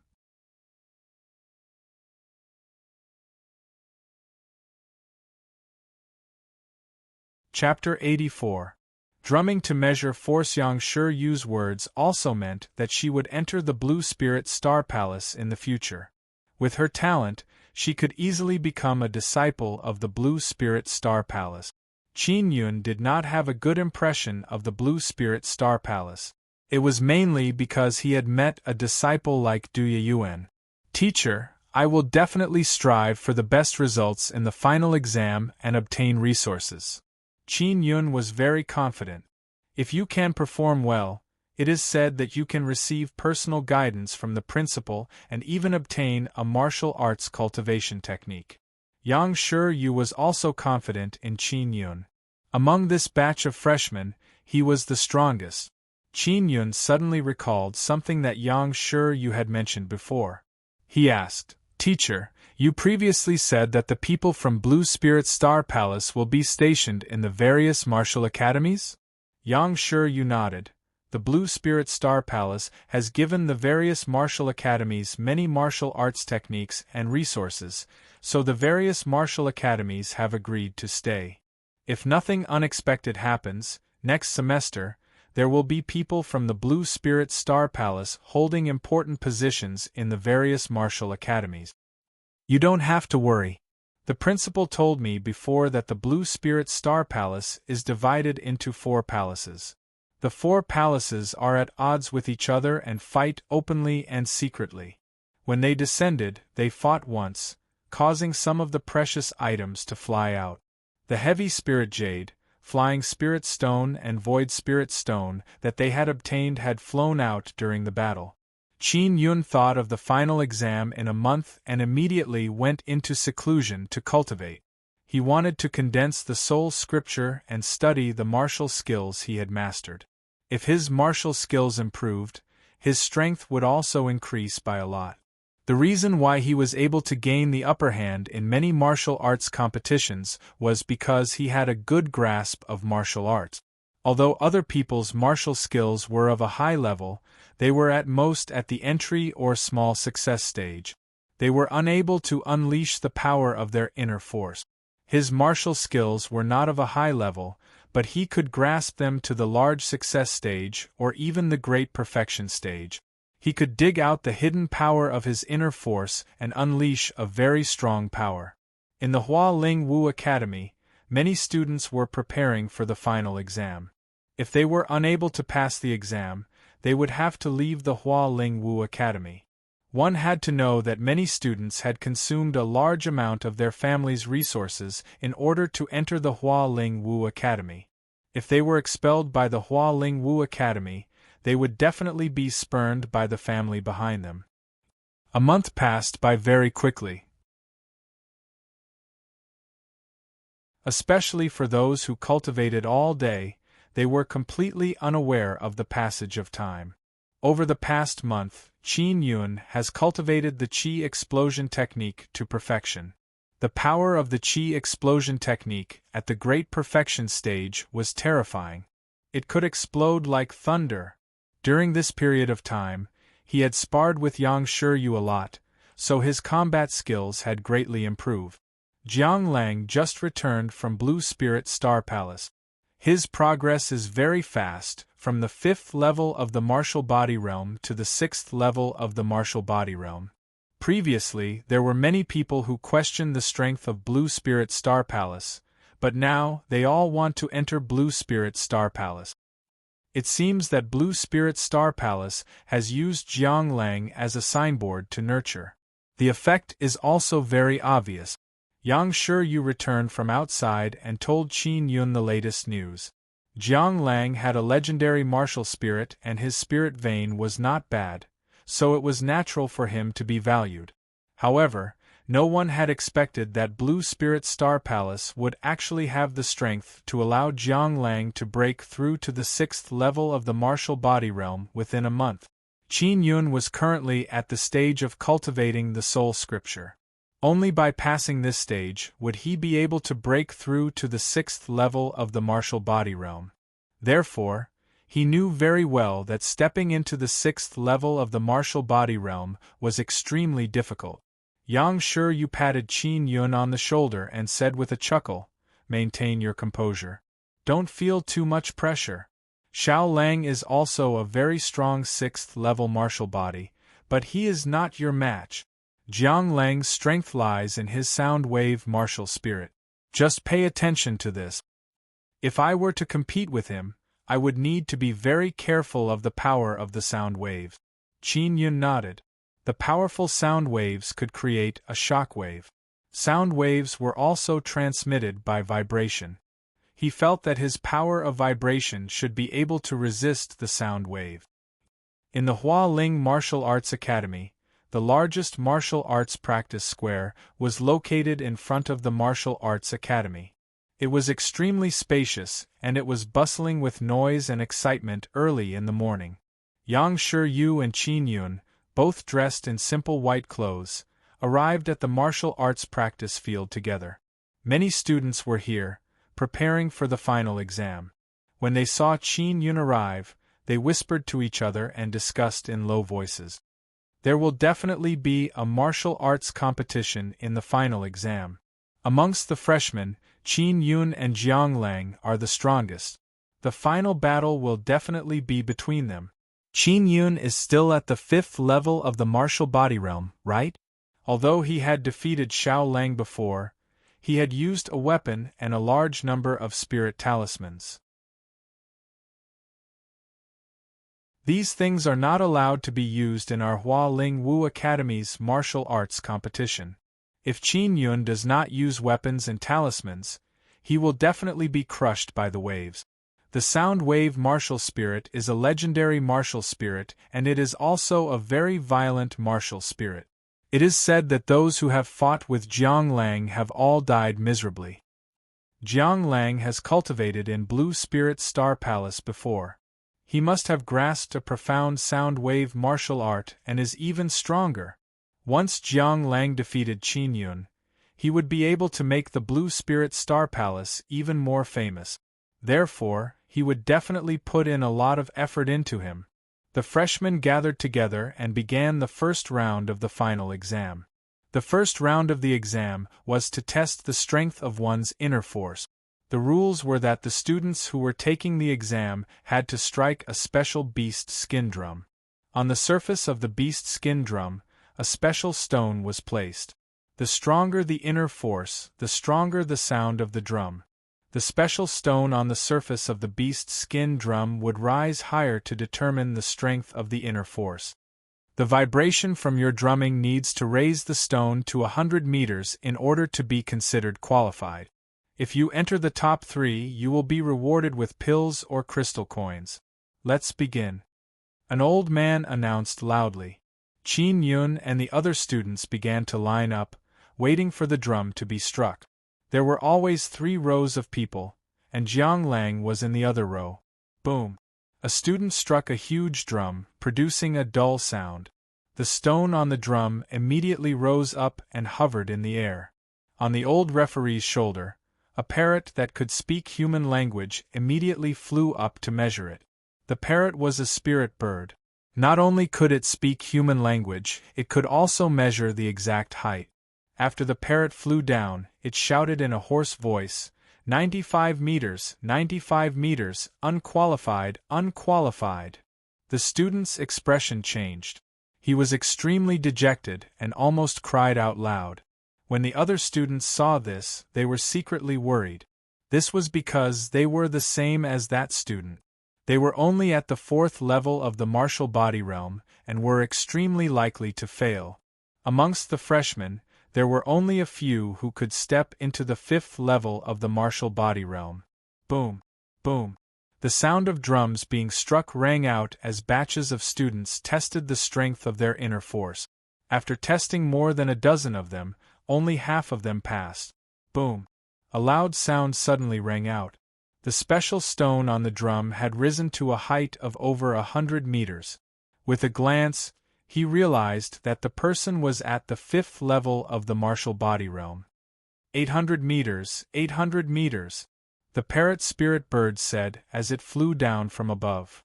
Chapter 84. Drumming to measure force. Yang Shi's words also meant that she would enter the Blue Spirit Star Palace in the future. With her talent, she could easily become a disciple of the Blue Spirit Star Palace. Qin Yun did not have a good impression of the Blue Spirit Star Palace. It was mainly because he had met a disciple like Du Yuan. Teacher, I will definitely strive for the best results in the final exam and obtain resources. Qin Yun was very confident. If you can perform well, it is said that you can receive personal guidance from the principal and even obtain a martial arts cultivation technique. Yang Shi was also confident in Qin Yun. Among this batch of freshmen, he was the strongest. Qin Yun suddenly recalled something that Yang Shi had mentioned before. He asked, Teacher, you previously said that the people from Blue Spirit Star Palace will be stationed in the various martial academies? Yang Shi nodded. The Blue Spirit Star Palace has given the various martial academies many martial arts techniques and resources, so the various martial academies have agreed to stay. If nothing unexpected happens, next semester, there will be people from the Blue Spirit Star Palace holding important positions in the various martial academies. You don't have to worry. The principal told me before that the Blue Spirit Star Palace is divided into 4 palaces. The 4 palaces are at odds with each other and fight openly and secretly. When they descended, they fought once, causing some of the precious items to fly out. The heavy spirit jade, flying spirit stone and void spirit stone that they had obtained had flown out during the battle. Qin Yun thought of the final exam in a month and immediately went into seclusion to cultivate. He wanted to condense the soul scripture and study the martial skills he had mastered. If his martial skills improved, his strength would also increase by a lot. The reason why he was able to gain the upper hand in many martial arts competitions was because he had a good grasp of martial arts. Although other people's martial skills were of a high level, they were at most at the entry or small success stage. They were unable to unleash the power of their inner force. His martial skills were not of a high level, but he could grasp them to the large success stage or even the great perfection stage. He could dig out the hidden power of his inner force and unleash a very strong power. In the Hua Ling Wu Academy, many students were preparing for the final exam. If they were unable to pass the exam, they would have to leave the Hua Ling Wu Academy. One had to know that many students had consumed a large amount of their family's resources in order to enter the Hua Ling Wu Academy. If they were expelled by the Hua Ling Wu Academy, they would definitely be spurned by the family behind them. A month passed by very quickly. Especially for those who cultivated all day, they were completely unaware of the passage of time. Over the past month, Qin Yun has cultivated the Qi explosion technique to perfection. The power of the Qi explosion technique at the great perfection stage was terrifying. It could explode like thunder. During this period of time, he had sparred with Yang Shi a lot, so his combat skills had greatly improved. Jiang Lang just returned from Blue Spirit Star Palace. His progress is very fast, from the 5th level of the martial body realm to the 6th level of the martial body realm. Previously, there were many people who questioned the strength of Blue Spirit Star Palace, but now they all want to enter Blue Spirit Star Palace. It seems that Blue Spirit Star Palace has used Jiang Lang as a signboard to nurture. The effect is also very obvious. Yang Shi returned from outside and told Qin Yun the latest news. Jiang Lang had a legendary martial spirit and his spirit vein was not bad, so it was natural for him to be valued. However, no one had expected that Blue Spirit Star Palace would actually have the strength to allow Jiang Lang to break through to the 6th level of the martial body realm within a month. Qin Yun was currently at the stage of cultivating the soul scripture. Only by passing this stage would he be able to break through to the 6th level of the martial body realm. Therefore, He knew very well that stepping into the 6th level of the martial body realm was extremely difficult. Yang Shi patted Qin Yun on the shoulder and said with a chuckle, "Maintain your composure. Don't feel too much pressure. Xiao Lang is also a very strong 6th level martial body, but he is not your match. Jiang Lang's strength lies in his sound wave martial spirit. Just pay attention to this. If I were to compete with him, I would need to be very careful of the power of the sound wave." Qin Yun nodded. The powerful sound waves could create a shock wave. Sound waves were also transmitted by vibration. He felt that his power of vibration should be able to resist the sound wave. In the Hua Ling Martial Arts Academy, the largest martial arts practice square was located in front of the Martial Arts Academy. It was extremely spacious, and it was bustling with noise and excitement early in the morning. Yang Shi and Qin Yun, both dressed in simple white clothes, arrived at the martial arts practice field together. Many students were here, preparing for the final exam. When they saw Qin Yun arrive, they whispered to each other and discussed in low voices. There will definitely be a martial arts competition in the final exam. Amongst the freshmen, Qin Yun and Jiang Lang are the strongest. The final battle will definitely be between them. Qin Yun is still at the 5th level of the martial body realm, right? Although he had defeated Xiao Lang before, he had used a weapon and a large number of spirit talismans. These things are not allowed to be used in our Hua Ling Wu Academy's martial arts competition. If Qin Yun does not use weapons and talismans, he will definitely be crushed by the waves. The sound wave martial spirit is a legendary martial spirit, and it is also a very violent martial spirit. It is said that those who have fought with Jiang Lang have all died miserably. Jiang Lang has cultivated in Blue Spirit Star Palace before. He must have grasped a profound sound wave martial art and is even stronger. Once Jiang Lang defeated Qin Yun, he would be able to make the Blue Spirit Star Palace even more famous. Therefore, he would definitely put in a lot of effort into him. The freshmen gathered together and began the first round of the final exam. The first round of the exam was to test the strength of one's inner force. The rules were that the students who were taking the exam had to strike a special beast skin drum. On the surface of the beast skin drum, a special stone was placed. The stronger the inner force, the stronger the sound of the drum. The special stone on the surface of the beast skin drum would rise higher to determine the strength of the inner force. The vibration from your drumming needs to raise the stone to 100 meters in order to be considered qualified. If you enter the top 3, you will be rewarded with pills or crystal coins. Let's begin. An old man announced loudly. Qin Yun and the other students began to line up, waiting for the drum to be struck. There were always 3 rows of people, and Jiang Lang was in the other row. Boom! A student struck a huge drum, producing a dull sound. The stone on the drum immediately rose up and hovered in the air. On the old referee's shoulder, a parrot that could speak human language immediately flew up to measure it. The parrot was a spirit bird. Not only could it speak human language, it could also measure the exact height. After the parrot flew down, it shouted in a hoarse voice, 95 meters, 95 meters, unqualified, unqualified. The student's expression changed. He was extremely dejected and almost cried out loud. When the other students saw this, they were secretly worried. This was because they were the same as that student. They were only at the 4th level of the martial body realm and were extremely likely to fail. Amongst the freshmen, there were only a few who could step into the 5th level of the martial body realm. Boom! Boom! The sound of drums being struck rang out as batches of students tested the strength of their inner force. After testing more than a dozen of them, only half of them passed. Boom! A loud sound suddenly rang out. The special stone on the drum had risen to a height of over 100 meters. With a glance, he realized that the person was at the 5th level of the martial body realm. 800 meters, 800 meters. the parrot spirit bird said as it flew down from above.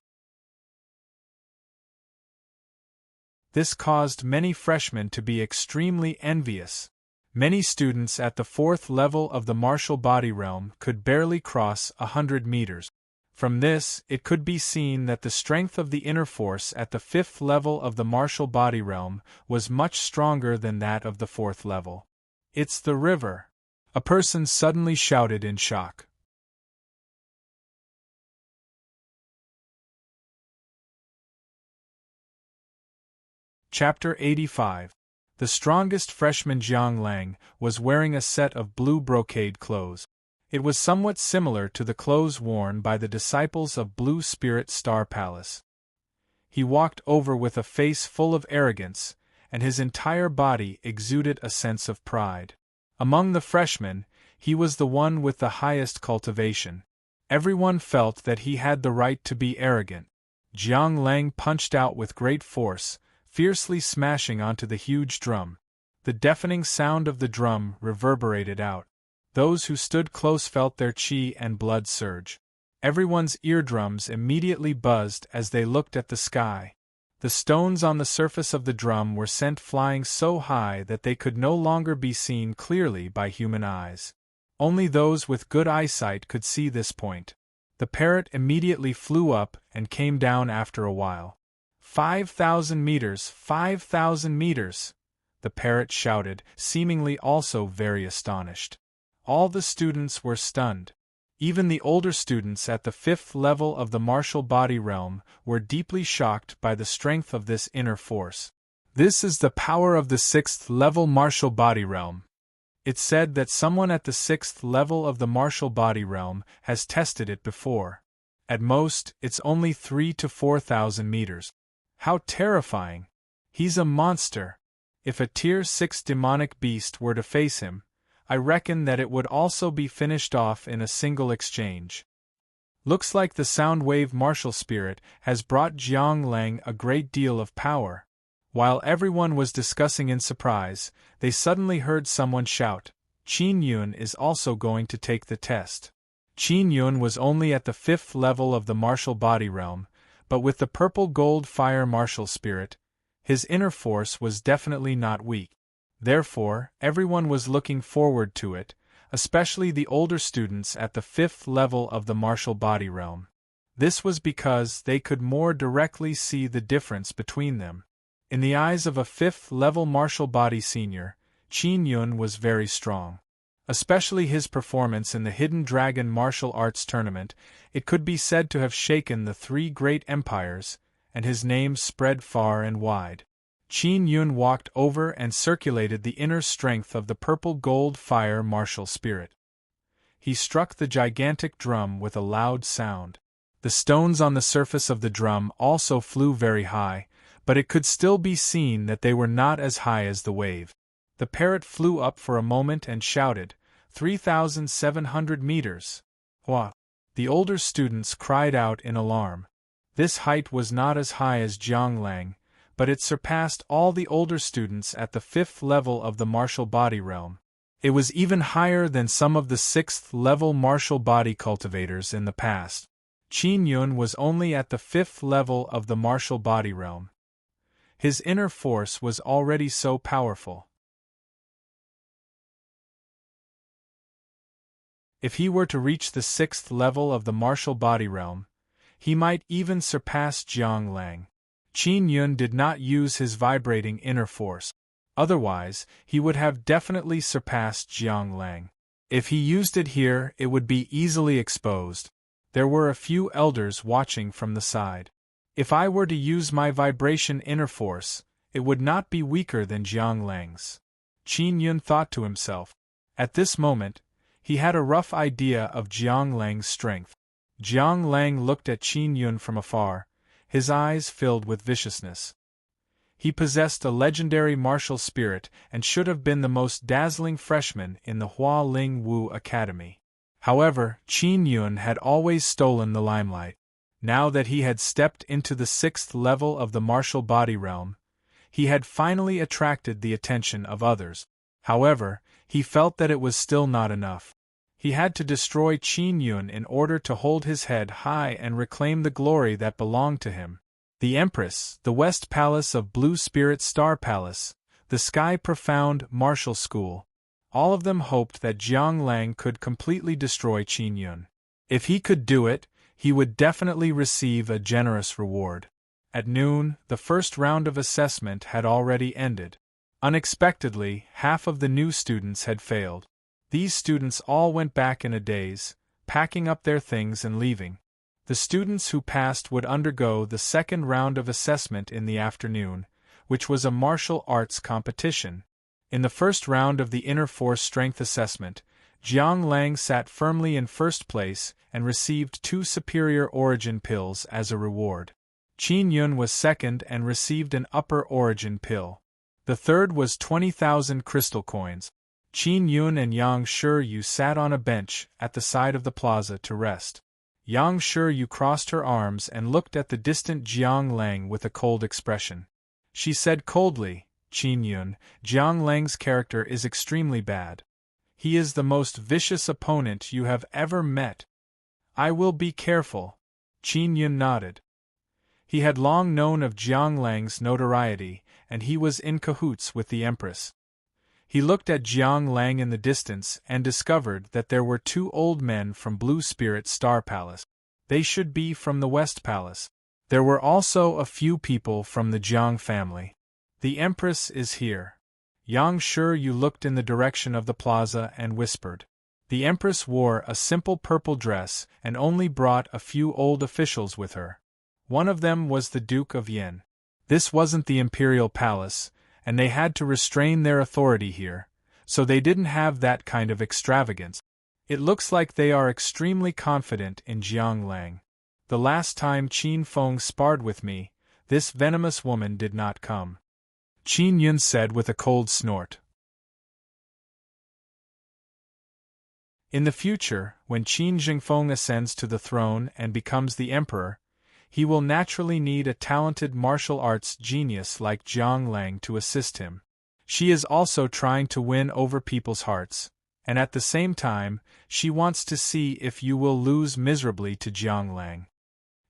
This caused many freshmen to be extremely envious. Many students at the 4th level of the martial body realm could barely cross 100 meters. From this, it could be seen that the strength of the inner force at the 5th level of the martial body realm was much stronger than that of the 4th level. "It's the river!" a person suddenly shouted in shock. Chapter 85. The strongest freshman Jiang Lang was wearing a set of blue brocade clothes. It was somewhat similar to the clothes worn by the disciples of Blue Spirit Star Palace. He walked over with a face full of arrogance, and his entire body exuded a sense of pride. Among the freshmen, he was the one with the highest cultivation. Everyone felt that he had the right to be arrogant. Jiang Lang punched out with great force, fiercely smashing onto the huge drum. The deafening sound of the drum reverberated out. Those who stood close felt their chi and blood surge. Everyone's eardrums immediately buzzed as they looked at the sky. The stones on the surface of the drum were sent flying so high that they could no longer be seen clearly by human eyes. Only those with good eyesight could see this point. The parrot immediately flew up and came down after a while. 5,000 meters, 5,000 meters! The parrot shouted, seemingly also very astonished. All the students were stunned. Even the older students at the 5th level of the martial body realm were deeply shocked by the strength of this inner force. This is the power of the 6th level martial body realm. It's said that someone at the 6th level of the martial body realm has tested it before. At most, it's only 3,000 to 4,000 meters. How terrifying! He's a monster. If a Tier 6 demonic beast were to face him, I reckon that it would also be finished off in a single exchange. Looks like the sound wave martial spirit has brought Jiang Lang a great deal of power. While everyone was discussing in surprise, they suddenly heard someone shout, "Qin Yun is also going to take the test." Qin Yun was only at the 5th level of the martial body realm, but with the purple gold fire martial spirit, his inner force was definitely not weak. Therefore, everyone was looking forward to it, especially the older students at the 5th level of the martial body realm. This was because they could more directly see the difference between them. In the eyes of a 5th level martial body senior, Qin Yun was very strong. Especially his performance in the Hidden Dragon martial arts tournament, it could be said to have shaken the 3 great empires, and his name spread far and wide. Qin Yun walked over and circulated the inner strength of the purple gold fire martial spirit. He struck the gigantic drum with a loud sound. The stones on the surface of the drum also flew very high, but it could still be seen that they were not as high as the wave. The parrot flew up for a moment and shouted, 3,700 meters. Wah! The older students cried out in alarm. This height was not as high as Jiang Lang, but it surpassed all the older students at the 5th level of the martial body realm. It was even higher than some of the 6th level martial body cultivators in the past. Qin Yun was only at the 5th level of the martial body realm. His inner force was already so powerful. If he were to reach the 6th level of the martial body realm, he might even surpass Jiang Lang. Qin Yun did not use his vibrating inner force. Otherwise, he would have definitely surpassed Jiang Lang. If he used it here, it would be easily exposed. There were a few elders watching from the side. If I were to use my vibration inner force, it would not be weaker than Jiang Lang's. Qin Yun thought to himself. At this moment, he had a rough idea of Jiang Lang's strength. Jiang Lang looked at Qin Yun from afar, his eyes filled with viciousness. He possessed a legendary martial spirit and should have been the most dazzling freshman in the Hua Ling Wu Academy. However, Qin Yun had always stolen the limelight. Now that he had stepped into the 6th level of the martial body realm, he had finally attracted the attention of others. However, he felt that it was still not enough. He had to destroy Qin Yun in order to hold his head high and reclaim the glory that belonged to him. The Empress, the West Palace of Blue Spirit Star Palace, the Sky Profound Martial School. All of them hoped that Jiang Lang could completely destroy Qin Yun. If he could do it, he would definitely receive a generous reward. At noon, the first round of assessment had already ended. Unexpectedly, half of the new students had failed. These students all went back in a daze, packing up their things and leaving. The students who passed would undergo the second round of assessment in the afternoon, which was a martial arts competition. In the first round of the inner force strength assessment, Jiang Lang sat firmly in first place and received 2 superior origin pills as a reward. Qin Yun was second and received an upper origin pill. The third was 20,000 crystal coins. Qin Yun and Yang Shiyu sat on a bench at the side of the plaza to rest. Yang Shiyu crossed her arms and looked at the distant Jiang Lang with a cold expression. She said coldly, "Qin Yun, Jiang Lang's character is extremely bad. He is the most vicious opponent you have ever met." "I will be careful." Qin Yun nodded. He had long known of Jiang Lang's notoriety, and he was in cahoots with the Empress. He looked at Jiang Lang in the distance and discovered that there were 2 old men from Blue Spirit Star Palace. They should be from the West Palace. There were also a few people from the Jiang family. "The Empress is here." Yang Shiyu looked in the direction of the plaza and whispered. The Empress wore a simple purple dress and only brought a few old officials with her. One of them was the Duke of Yin. This wasn't the imperial palace, and they had to restrain their authority here, so they didn't have that kind of extravagance. It looks like they are extremely confident in Jiang Lang. The last time Qin Feng sparred with me, this venomous woman did not come. Qin Yun said with a cold snort. In the future, when Qin Jingfeng ascends to the throne and becomes the emperor, he will naturally need a talented martial arts genius like Jiang Lang to assist him. She is also trying to win over people's hearts, and at the same time, she wants to see if you will lose miserably to Jiang Lang.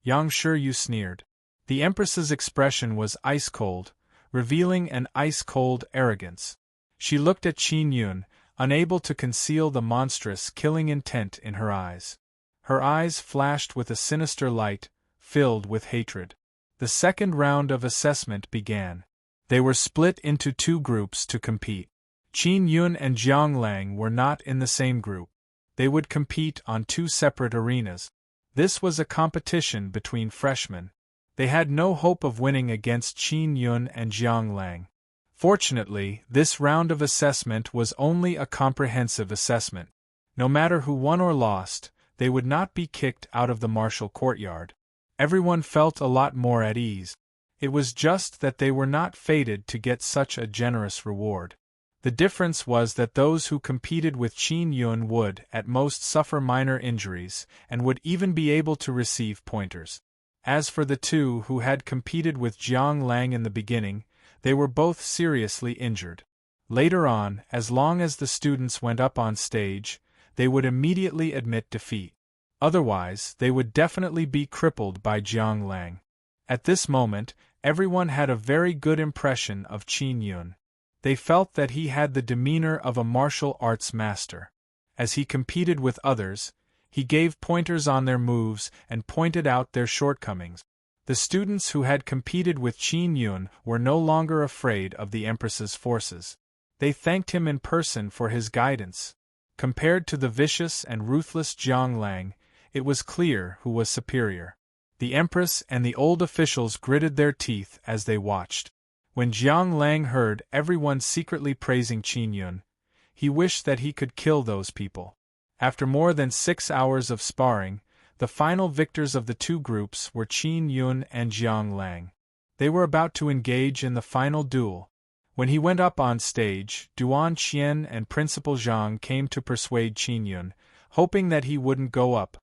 Yang Shiyu sneered. The Empress's expression was ice-cold, revealing an ice-cold arrogance. She looked at Qin Yun, unable to conceal the monstrous, killing intent in her eyes. Her eyes flashed with a sinister light, filled with hatred. The second round of assessment began. They were split into 2 groups to compete. Qin Yun and Jiang Lang were not in the same group. They would compete on 2 separate arenas. This was a competition between freshmen. They had no hope of winning against Qin Yun and Jiang Lang. Fortunately, this round of assessment was only a comprehensive assessment. No matter who won or lost, they would not be kicked out of the martial courtyard. Everyone felt a lot more at ease. It was just that they were not fated to get such a generous reward. The difference was that those who competed with Qin Yun would, at most, suffer minor injuries, and would even be able to receive pointers. As for the 2 who had competed with Jiang Lang in the beginning, they were both seriously injured. Later on, as long as the students went up on stage, they would immediately admit defeat. Otherwise, they would definitely be crippled by Jiang Lang. At this moment, everyone had a very good impression of Qin Yun. They felt that he had the demeanor of a martial arts master. As he competed with others, he gave pointers on their moves and pointed out their shortcomings. The students who had competed with Qin Yun were no longer afraid of the Empress's forces. They thanked him in person for his guidance. Compared to the vicious and ruthless Jiang Lang, it was clear who was superior. The Empress and the old officials gritted their teeth as they watched. When Jiang Lang heard everyone secretly praising Qin Yun, he wished that he could kill those people. After more than 6 hours of sparring, the final victors of the 2 groups were Qin Yun and Jiang Lang. They were about to engage in the final duel. When he went up on stage, Duan Qian and Principal Zhang came to persuade Qin Yun, hoping that he wouldn't go up.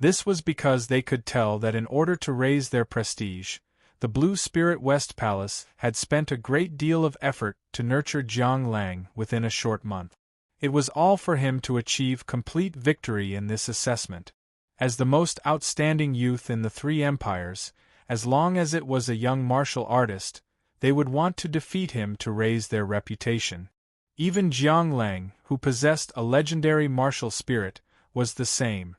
This was because they could tell that in order to raise their prestige, the Blue Spirit West Palace had spent a great deal of effort to nurture Jiang Lang within a short month. It was all for him to achieve complete victory in this assessment. As the most outstanding youth in the three empires, as long as it was a young martial artist, they would want to defeat him to raise their reputation. Even Jiang Lang, who possessed a legendary martial spirit, was the same.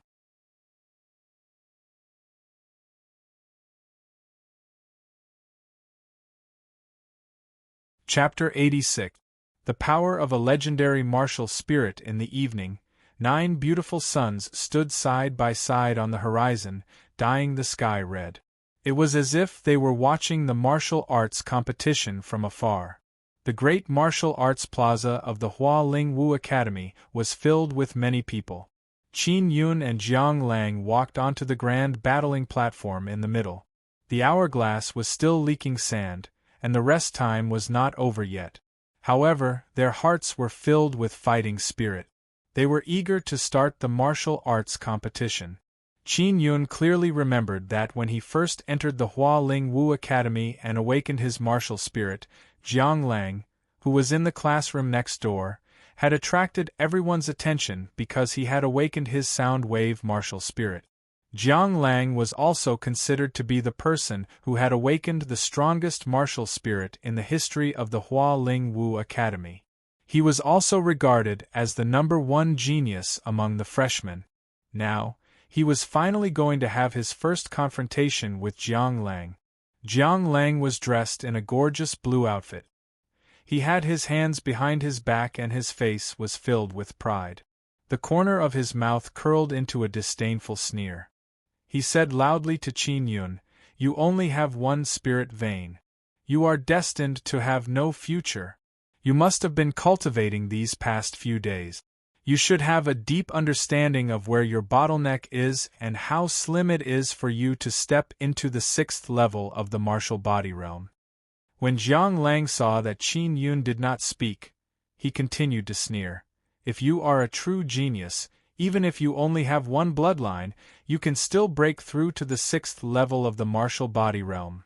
Chapter 86. The Power of a Legendary Martial Spirit. In the evening, 9 beautiful suns stood side by side on the horizon, dyeing the sky red. It was as if they were watching the martial arts competition from afar. The great martial arts plaza of the Hua Ling Wu Academy was filled with many people. Qin Yun and Jiang Lang walked onto the grand battling platform in the middle. The hourglass was still leaking sand, and the rest time was not over yet. However, their hearts were filled with fighting spirit. They were eager to start the martial arts competition. Qin Yun clearly remembered that when he first entered the Hua Ling Wu Academy and awakened his martial spirit, Jiang Lang, who was in the classroom next door, had attracted everyone's attention because he had awakened his sound wave martial spirit. Jiang Lang was also considered to be the person who had awakened the strongest martial spirit in the history of the Hua Ling Wu Academy. He was also regarded as the #1 genius among the freshmen. Now, he was finally going to have his first confrontation with Jiang Lang. Jiang Lang was dressed in a gorgeous blue outfit. He had his hands behind his back and his face was filled with pride. The corner of his mouth curled into a disdainful sneer. He said loudly to Qin Yun, "You only have one spirit vein. You are destined to have no future. You must have been cultivating these past few days. You should have a deep understanding of where your bottleneck is and how slim it is for you to step into the 6th level of the martial body realm." When Jiang Lang saw that Qin Yun did not speak, he continued to sneer. "If you are a true genius, even if you only have one bloodline, you can still break through to the 6th level of the martial body realm.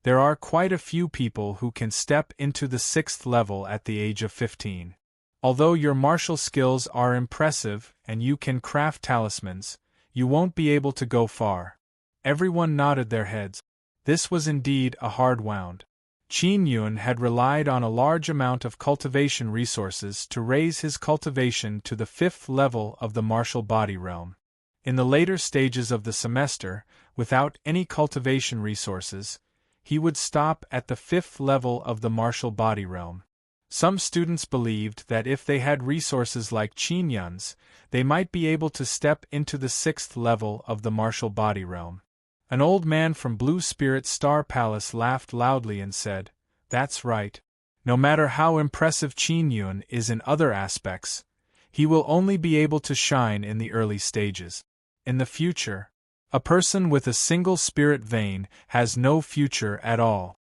There are quite a few people who can step into the 6th level at the age of 15. Although your martial skills are impressive and you can craft talismans, you won't be able to go far." Everyone nodded their heads. This was indeed a hard wound. Qin Yun had relied on a large amount of cultivation resources to raise his cultivation to the 5th level of the martial body realm. In the later stages of the semester, without any cultivation resources, he would stop at the 5th level of the martial body realm. Some students believed that if they had resources like Qin Yun's, they might be able to step into the 6th level of the martial body realm. An old man from Blue Spirit Star Palace laughed loudly and said, "That's right. No matter how impressive Qin Yun is in other aspects, he will only be able to shine in the early stages. In the future, a person with a single spirit vein has no future at all.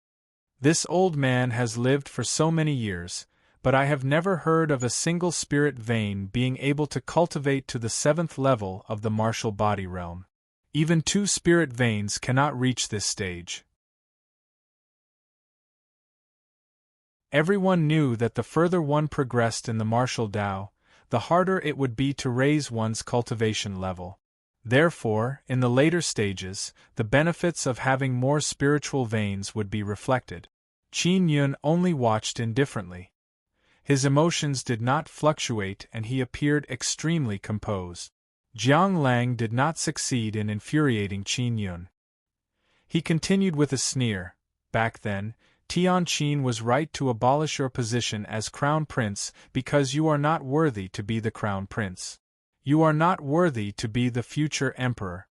This old man has lived for so many years, but I have never heard of a single spirit vein being able to cultivate to the 7th level of the martial body realm. Even 2 spirit veins cannot reach this stage." Everyone knew that the further one progressed in the martial Tao, the harder it would be to raise one's cultivation level. Therefore, in the later stages, the benefits of having more spiritual veins would be reflected. Qin Yun only watched indifferently. His emotions did not fluctuate and he appeared extremely composed. Jiang Lang did not succeed in infuriating Qin Yun. He continued with a sneer, "Back then, Tian Qin was right to abolish your position as crown prince because you are not worthy to be the crown prince. You are not worthy to be the future emperor.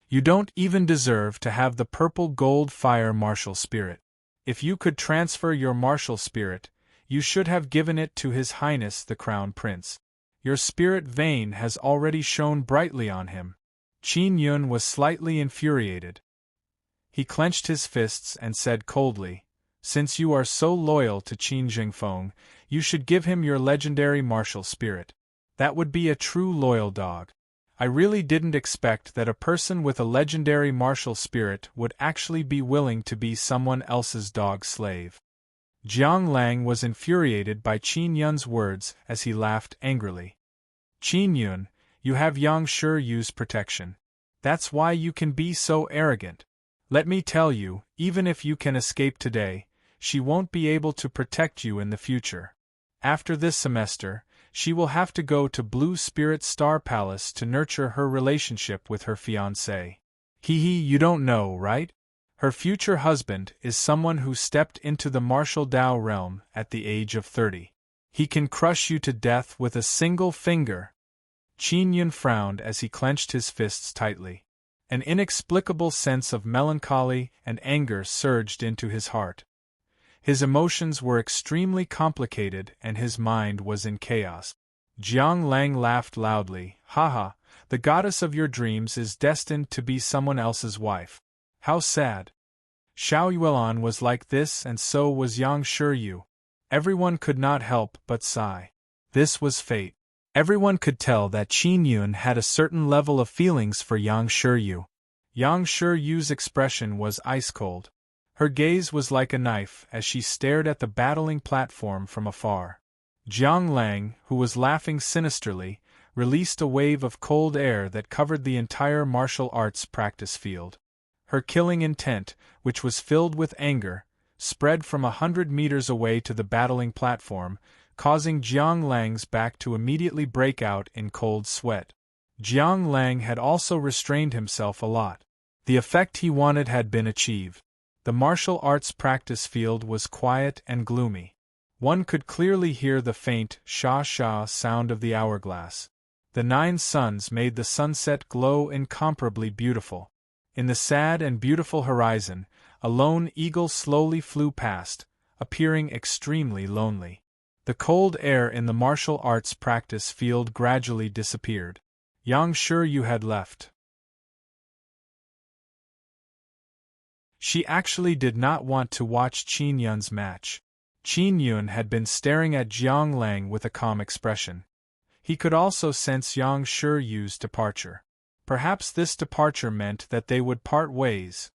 You don't even deserve to have the purple gold fire martial spirit. If you could transfer your martial spirit, you should have given it to His Highness the Crown Prince. Your spirit vein has already shone brightly on him." Qin Yun was slightly infuriated. He clenched his fists and said coldly, "Since you are so loyal to Qin Jingfeng, you should give him your legendary martial spirit. That would be a true loyal dog. I really didn't expect that a person with a legendary martial spirit would actually be willing to be someone else's dog slave." Jiang Lang was infuriated by Qin Yun's words as he laughed angrily. Qin Yun, you have Yang Shiyu's protection. That's why you can be so arrogant. Let me tell you, even if you can escape today, she won't be able to protect you in the future. After this semester, she will have to go to Blue Spirit Star Palace to nurture her relationship with her fiancé. You don't know, right? Her future husband is someone who stepped into the martial Dao realm at the age of 30. He can crush you to death with a single finger. Qin Yun frowned as he clenched his fists tightly. An inexplicable sense of melancholy and anger surged into his heart. His emotions were extremely complicated and his mind was in chaos. Jiang Lang laughed loudly. Haha, the goddess of your dreams is destined to be someone else's wife. How sad. Xiao Yuan was like this and so was Yang Shiyu. Everyone could not help but sigh. This was fate. Everyone could tell that Qin Yun had a certain level of feelings for Yang Shiyu. Yang Shiyu's expression was ice cold. Her gaze was like a knife as she stared at the battling platform from afar. Jiang Lang, who was laughing sinisterly, released a wave of cold air that covered the entire martial arts practice field. Her killing intent, which was filled with anger, spread from 100 meters away to the battling platform, causing Jiang Lang's back to immediately break out in cold sweat. Jiang Lang had also restrained himself a lot. The effect he wanted had been achieved. The martial arts practice field was quiet and gloomy. One could clearly hear the faint sha-sha sound of the hourglass. The 9 suns made the sunset glow incomparably beautiful. In the sad and beautiful horizon, a lone eagle slowly flew past, appearing extremely lonely. The cold air in the martial arts practice field gradually disappeared. Yang Shiryu had left. She actually did not want to watch Qin Yun's match. Qin Yun had been staring at Jiang Lang with a calm expression. He could also sense Yang Shiryu's departure. Perhaps this departure meant that they would part ways.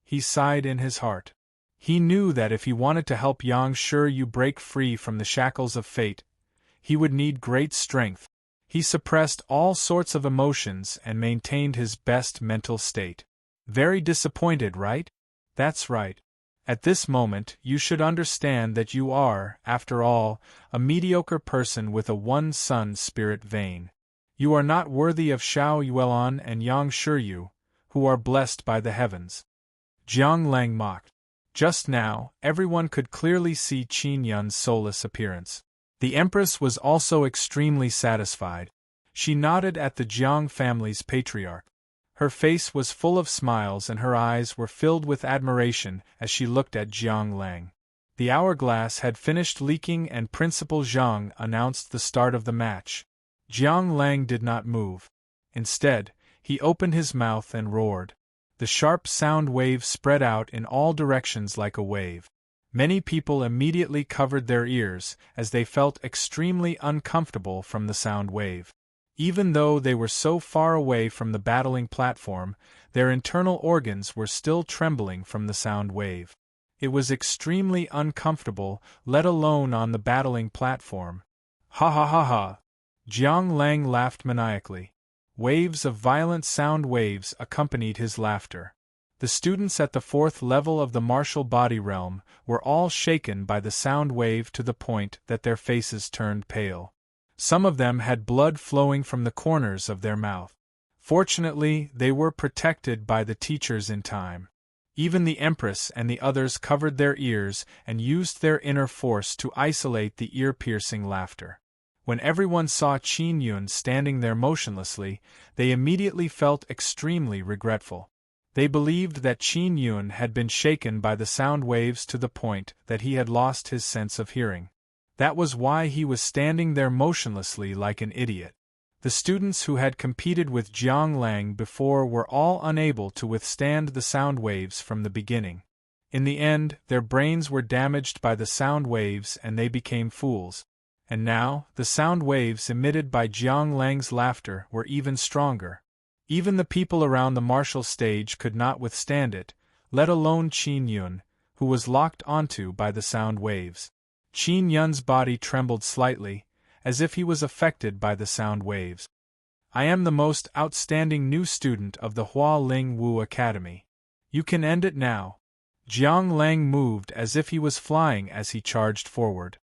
He sighed in his heart. He knew that if he wanted to help Yang Shiryu break free from the shackles of fate, he would need great strength. He suppressed all sorts of emotions and maintained his best mental state. Very disappointed, right? That's right. At this moment, you should understand that you are, after all, a mediocre person with a one-sun spirit vein. You are not worthy of Xiao Yuan and Yang Shiryu, who are blessed by the heavens. Jiang Lang mocked. Just now, everyone could clearly see Qin Yun's soulless appearance. The Empress was also extremely satisfied. She nodded at the Jiang family's patriarch. Her face was full of smiles and her eyes were filled with admiration as she looked at Jiang Lang. The hourglass had finished leaking and Principal Zhang announced the start of the match. Jiang Lang did not move. Instead, he opened his mouth and roared. The sharp sound wave spread out in all directions like a wave. Many people immediately covered their ears as they felt extremely uncomfortable from the sound wave. Even though they were so far away from the battling platform, their internal organs were still trembling from the sound wave. It was extremely uncomfortable, let alone on the battling platform. Ha ha ha ha! Jiang Lang laughed maniacally. Waves of violent sound waves accompanied his laughter. The students at the 4th level of the martial body realm were all shaken by the sound wave to the point that their faces turned pale. Some of them had blood flowing from the corners of their mouth. Fortunately, they were protected by the teachers in time. Even the Empress and the others covered their ears and used their inner force to isolate the ear-piercing laughter. When everyone saw Qin Yun standing there motionlessly, they immediately felt extremely regretful. They believed that Qin Yun had been shaken by the sound waves to the point that he had lost his sense of hearing. That was why he was standing there motionlessly like an idiot. The students who had competed with Jiang Lang before were all unable to withstand the sound waves from the beginning. In the end, their brains were damaged by the sound waves and they became fools. And now, the sound waves emitted by Jiang Lang's laughter were even stronger. Even the people around the martial stage could not withstand it, let alone Qin Yun, who was locked onto by the sound waves. Qin Yun's body trembled slightly, as if he was affected by the sound waves. I am the most outstanding new student of the Hua Ling Wu Academy. You can end it now. Jiang Lang moved as if he was flying as he charged forward.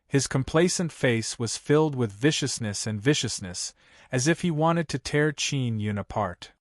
His complacent face was filled with viciousness, as if he wanted to tear Qin Yun apart.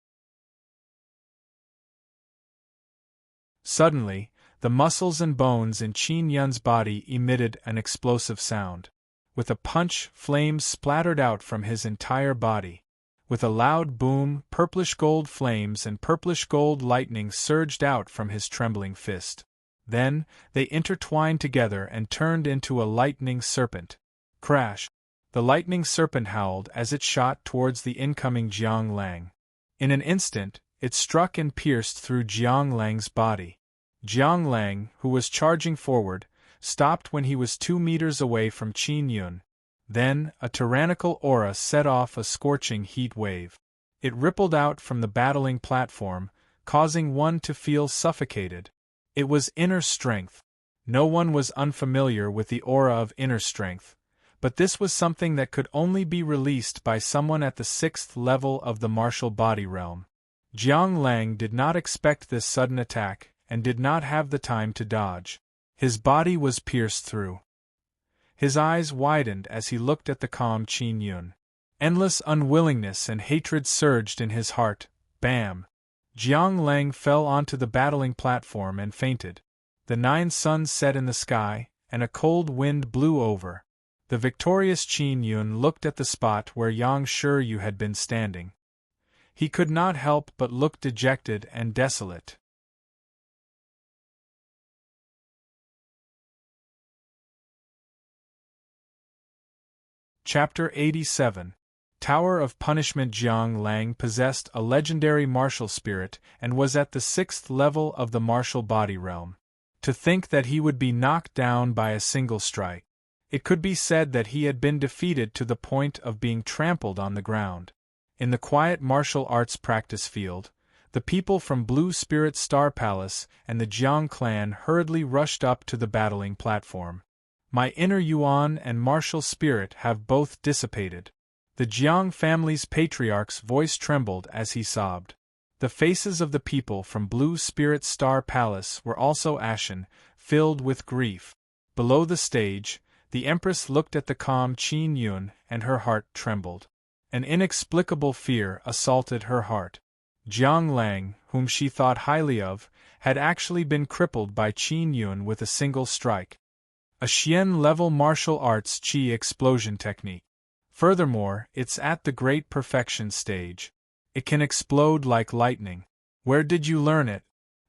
Suddenly, the muscles and bones in Qin Yun's body emitted an explosive sound. With a punch, flames splattered out from his entire body. With a loud boom, purplish-gold flames and purplish-gold lightning surged out from his trembling fist. Then, they intertwined together and turned into a lightning serpent. Crash! The lightning serpent howled as it shot towards the incoming Jiang Lang. In an instant, it struck and pierced through Jiang Lang's body. Jiang Lang, who was charging forward, stopped when he was 2 meters away from Qin Yun. Then, a tyrannical aura set off a scorching heat wave. It rippled out from the battling platform, causing one to feel suffocated. It was inner strength. No one was unfamiliar with the aura of inner strength, but this was something that could only be released by someone at the 6th level of the martial body realm. Jiang Lang did not expect this sudden attack, and did not have the time to dodge. His body was pierced through. His eyes widened as he looked at the calm Qin Yun. Endless unwillingness and hatred surged in his heart. Bam! Jiang Lang fell onto the battling platform and fainted. The 9 suns set in the sky, and a cold wind blew over. The victorious Qin Yun looked at the spot where Yang Shiryu had been standing. He could not help but look dejected and desolate. Chapter 87. Tower of Punishment. Jiang Lang possessed a legendary martial spirit and was at the 6th level of the martial body realm. To think that he would be knocked down by a single strike. It could be said that he had been defeated to the point of being trampled on the ground. In the quiet martial arts practice field, the people from Blue Spirit Star Palace and the Jiang clan hurriedly rushed up to the battling platform. My inner Yuan and martial spirit have both dissipated. The Jiang family's patriarch's voice trembled as he sobbed. The faces of the people from Blue Spirit Star Palace were also ashen, filled with grief. Below the stage, the Empress looked at the calm Qin Yun and her heart trembled. An inexplicable fear assaulted her heart. Jiang Lang, whom she thought highly of, had actually been crippled by Qin Yun with a single strike. A Xian-level martial arts Qi explosion technique. Furthermore, it's at the great perfection stage. It can explode like lightning. Where did you learn it?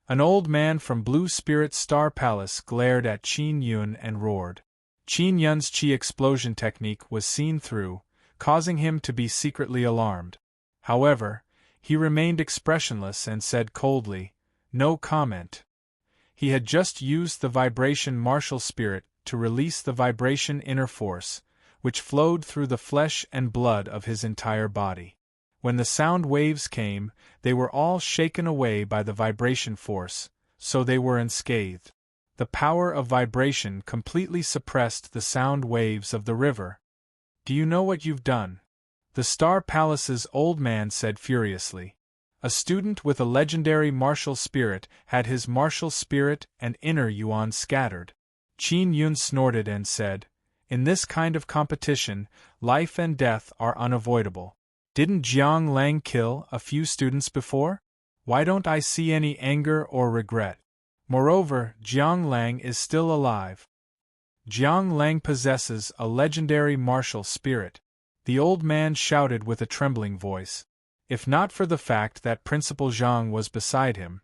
An old man from Blue Spirit Star Palace glared at Qin Yun and roared. Qin Yun's Qi explosion technique was seen through, causing him to be secretly alarmed. However, he remained expressionless and said coldly, "No comment." He had just used the vibration martial spirit to release the vibration inner force, which flowed through the flesh and blood of his entire body. When the sound waves came, they were all shaken away by the vibration force, so they were unscathed. The power of vibration completely suppressed the sound waves of the river. "Do you know what you've done?" The Star Palace's old man said furiously. A student with a legendary martial spirit had his martial spirit and inner Yuan scattered. Qin Yun snorted and said, "In this kind of competition, life and death are unavoidable. Didn't Jiang Lang kill a few students before? Why don't I see any anger or regret? Moreover, Jiang Lang is still alive. Jiang Lang possesses a legendary martial spirit," the old man shouted with a trembling voice. If not for the fact that Principal Zhang was beside him,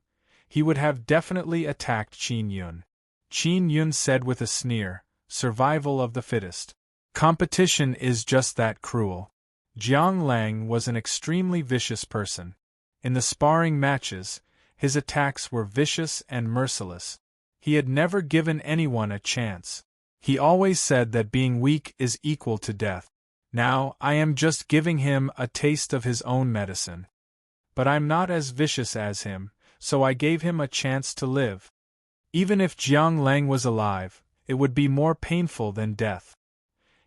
he would have definitely attacked Qin Yun. Qin Yun said with a sneer, "Survival of the fittest. Competition is just that cruel." Jiang Lang was an extremely vicious person. In the sparring matches, his attacks were vicious and merciless. He had never given anyone a chance. He always said that being weak is equal to death. Now, I am just giving him a taste of his own medicine. But I'm not as vicious as him, so I gave him a chance to live. Even if Jiang Lang was alive, it would be more painful than death.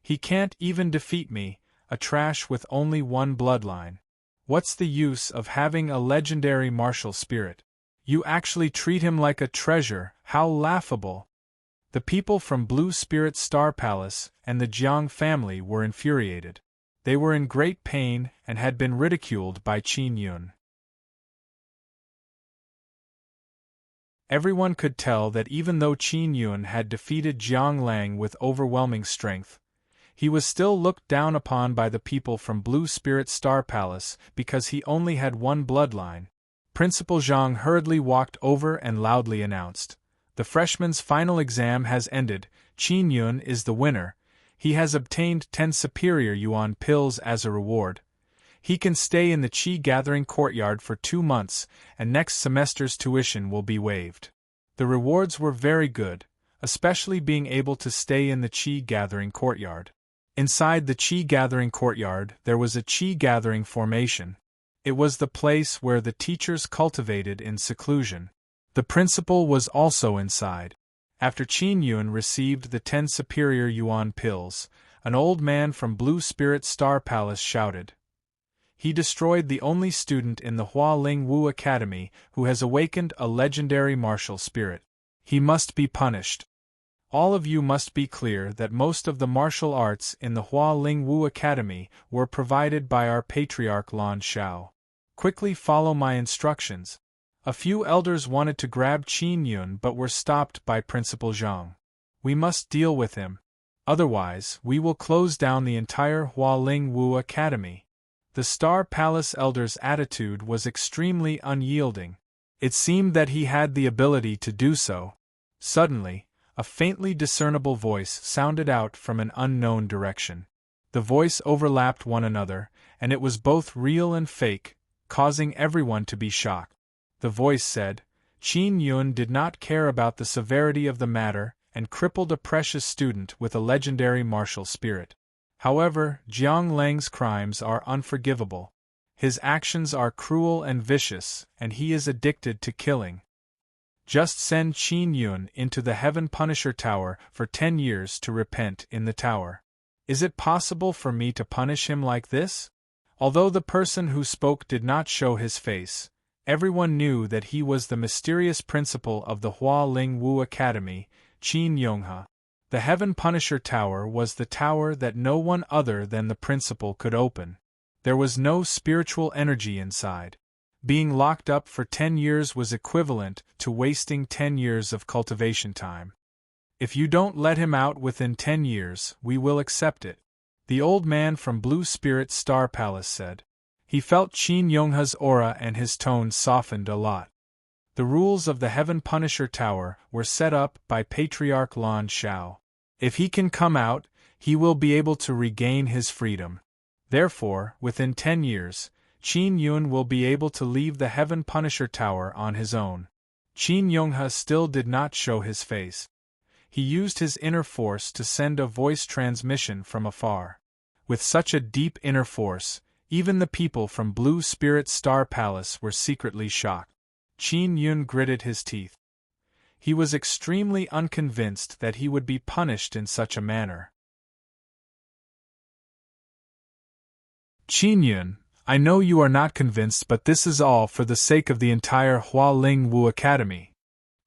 He can't even defeat me, a trash with only one bloodline. What's the use of having a legendary martial spirit? You actually treat him like a treasure, how laughable! The people from Blue Spirit Star Palace and the Jiang family were infuriated. They were in great pain and had been ridiculed by Qin Yun. Everyone could tell that even though Qin Yun had defeated Jiang Lang with overwhelming strength, he was still looked down upon by the people from Blue Spirit Star Palace because he only had one bloodline. Principal Zhang hurriedly walked over and loudly announced, "The freshman's final exam has ended. Qin Yun is the winner. He has obtained 10 superior yuan pills as a reward. He can stay in the Qi Gathering Courtyard for 2 months, and next semester's tuition will be waived." The rewards were very good, especially being able to stay in the Qi Gathering Courtyard. Inside the Qi Gathering Courtyard, there was a Qi Gathering formation. It was the place where the teachers cultivated in seclusion. The principal was also inside. After Qin Yun received the 10 superior yuan pills, an old man from Blue Spirit Star Palace shouted, "He destroyed the only student in the Hua Ling Wu Academy who has awakened a legendary martial spirit. He must be punished. All of you must be clear that most of the martial arts in the Hua Ling Wu Academy were provided by our patriarch Lan Xiao. Quickly follow my instructions." A few elders wanted to grab Qin Yun but were stopped by Principal Zhang. "We must deal with him. Otherwise, we will close down the entire Hua Ling Wu Academy." The Star Palace elder's attitude was extremely unyielding. It seemed that he had the ability to do so. Suddenly, a faintly discernible voice sounded out from an unknown direction. The voice overlapped one another, and it was both real and fake, causing everyone to be shocked. The voice said, "Qin Yun did not care about the severity of the matter and crippled a precious student with a legendary martial spirit. However, Jiang Lang's crimes are unforgivable. His actions are cruel and vicious, and he is addicted to killing. Just send Qin Yun into the Heaven Punisher Tower for 10 years to repent in the tower." Is it possible for me to punish him like this? Although the person who spoke did not show his face, everyone knew that he was the mysterious principal of the Hua Ling Wu Academy, Qin Yonghe. The Heaven Punisher Tower was the tower that no one other than the principal could open. There was no spiritual energy inside. Being locked up for 10 years was equivalent to wasting 10 years of cultivation time. "If you don't let him out within 10 years, we will accept it," the old man from Blue Spirit Star Palace said. He felt Qin Yonghe's aura and his tone softened a lot. The rules of the Heaven Punisher Tower were set up by Patriarch Lan Xiao. If he can come out, he will be able to regain his freedom. Therefore, within 10 years, Qin Yun will be able to leave the Heaven Punisher Tower on his own. Qin Yonghe still did not show his face. He used his inner force to send a voice transmission from afar. With such a deep inner force, even the people from Blue Spirit Star Palace were secretly shocked. Qin Yun gritted his teeth. He was extremely unconvinced that he would be punished in such a manner. "Qin Yun, I know you are not convinced, but this is all for the sake of the entire Hua Ling Wu Academy.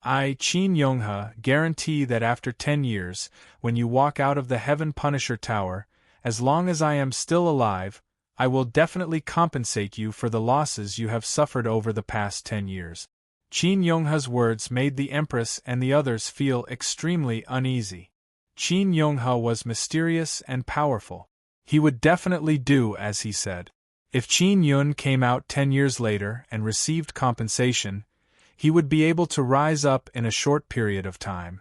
I, Qin Yonghe, guarantee that after 10 years, when you walk out of the Heaven Punisher Tower, as long as I am still alive, I will definitely compensate you for the losses you have suffered over the past 10 years. Qin Yonghe's words made the Empress and the others feel extremely uneasy. Qin Yonghe was mysterious and powerful. He would definitely do as he said. If Qin Yun came out 10 years later and received compensation, he would be able to rise up in a short period of time.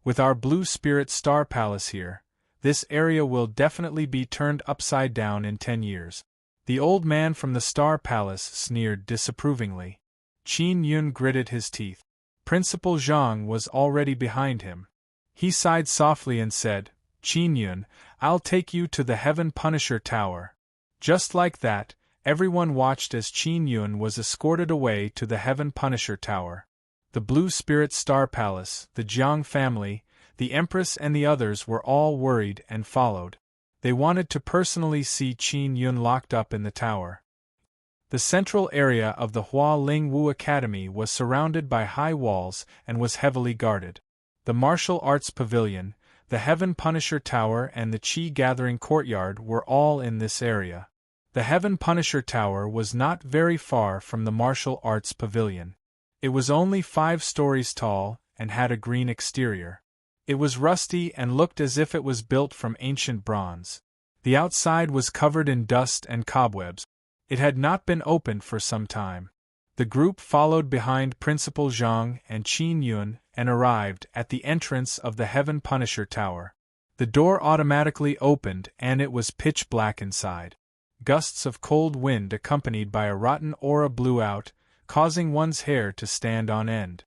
With our Blue Spirit Star Palace here, this area will definitely be turned upside down in 10 years. The old man from the Star Palace sneered disapprovingly. Qin Yun gritted his teeth. Principal Zhang was already behind him. He sighed softly and said, "Qin Yun, I'll take you to the Heaven Punisher Tower." Just like that, everyone watched as Qin Yun was escorted away to the Heaven Punisher Tower. The Blue Spirit Star Palace, the Jiang family, the Empress and the others were all worried and followed. They wanted to personally see Qin Yun locked up in the tower. The central area of the Hua Ling Wu Academy was surrounded by high walls and was heavily guarded. The Martial Arts Pavilion, the Heaven Punisher Tower and the Qi Gathering Courtyard were all in this area. The Heaven Punisher Tower was not very far from the Martial Arts Pavilion. It was only 5 stories tall and had a green exterior. It was rusty and looked as if it was built from ancient bronze. The outside was covered in dust and cobwebs. It had not been opened for some time. The group followed behind Principal Zhang and Qin Yun and arrived at the entrance of the Heaven Punisher Tower. The door automatically opened and it was pitch black inside. Gusts of cold wind accompanied by a rotten aura blew out, causing one's hair to stand on end.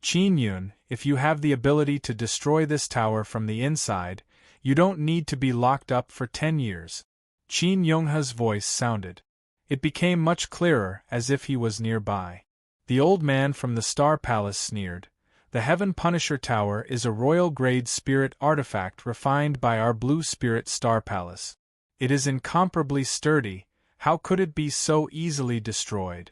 Qin Yun, if you have the ability to destroy this tower from the inside, you don't need to be locked up for 10 years. Qin Yonghe's voice sounded. It became much clearer, as if he was nearby. The old man from the Star Palace sneered. The Heaven Punisher Tower is a royal-grade spirit artifact refined by our Blue Spirit Star Palace. It is incomparably sturdy. How could it be so easily destroyed?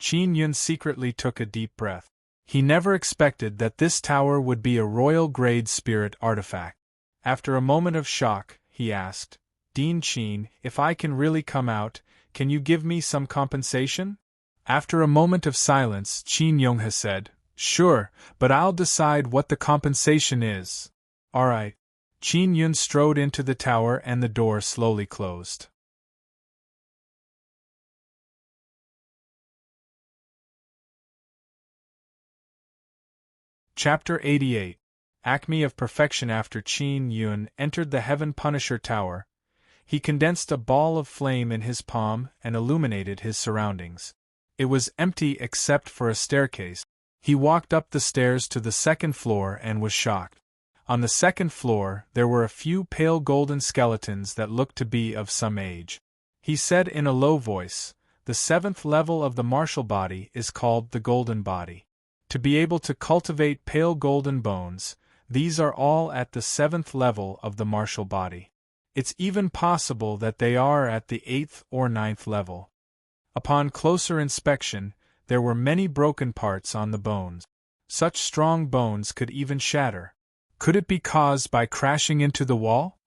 Qin Yun secretly took a deep breath. He never expected that this tower would be a royal-grade spirit artifact. After a moment of shock, he asked, Dean Qin, if I can really come out, can you give me some compensation? After a moment of silence, Qin Yonghe said, Sure, but I'll decide what the compensation is. All right. Qin Yun strode into the tower and the door slowly closed. Chapter 88. Acme of Perfection. After Qin Yun entered the Heaven Punisher Tower, he condensed a ball of flame in his palm and illuminated his surroundings. It was empty except for a staircase. He walked up the stairs to the 2nd floor and was shocked. On the 2nd floor there were a few pale golden skeletons that looked to be of some age. He said in a low voice, The 7th level of the martial body is called the golden body. To be able to cultivate pale golden bones, these are all at the 7th level of the martial body. It's even possible that they are at the 8th or 9th level. Upon closer inspection, there were many broken parts on the bones. Such strong bones could even shatter. Could it be caused by crashing into the wall?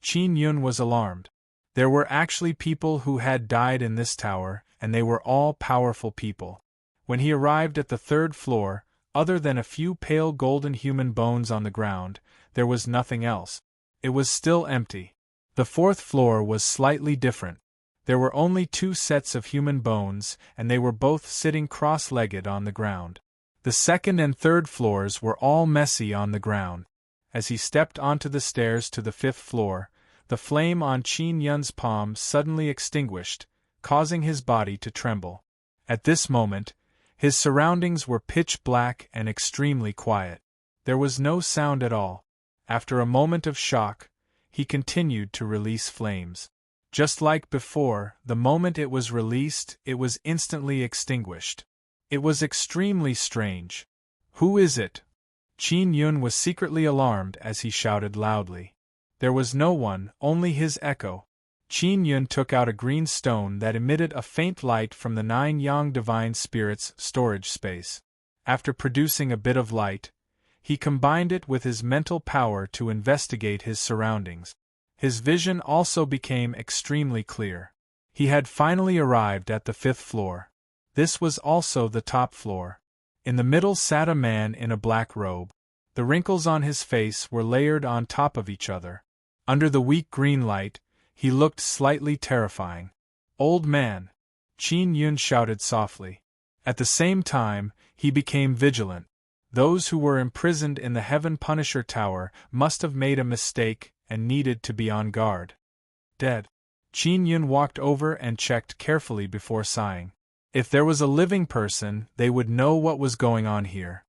Qin Yun was alarmed. There were actually people who had died in this tower, and they were all powerful people. When he arrived at the 3rd floor, other than a few pale golden human bones on the ground, there was nothing else. It was still empty. The 4th floor was slightly different. There were only 2 sets of human bones, and they were both sitting cross-legged on the ground. The 2nd and 3rd floors were all messy on the ground. As he stepped onto the stairs to the 5th floor, the flame on Qin Yun's palm suddenly extinguished, causing his body to tremble. At this moment, his surroundings were pitch black and extremely quiet. There was no sound at all. After a moment of shock, he continued to release flames. Just like before, the moment it was released, it was instantly extinguished. It was extremely strange. Who is it? Qin Yun was secretly alarmed as he shouted loudly. There was no one, only his echo. Qin Yun took out a green stone that emitted a faint light from the 9 Yang Divine Spirits' storage space. After producing a bit of light, he combined it with his mental power to investigate his surroundings. His vision also became extremely clear. He had finally arrived at the 5th floor. This was also the top floor. In the middle sat a man in a black robe. The wrinkles on his face were layered on top of each other. Under the weak green light, he looked slightly terrifying. Old man! Qin Yun shouted softly. At the same time, he became vigilant. Those who were imprisoned in the Heaven Punisher Tower must have made a mistake and needed to be on guard. Dead. Qin Yun walked over and checked carefully before sighing. If there was a living person, they would know what was going on here.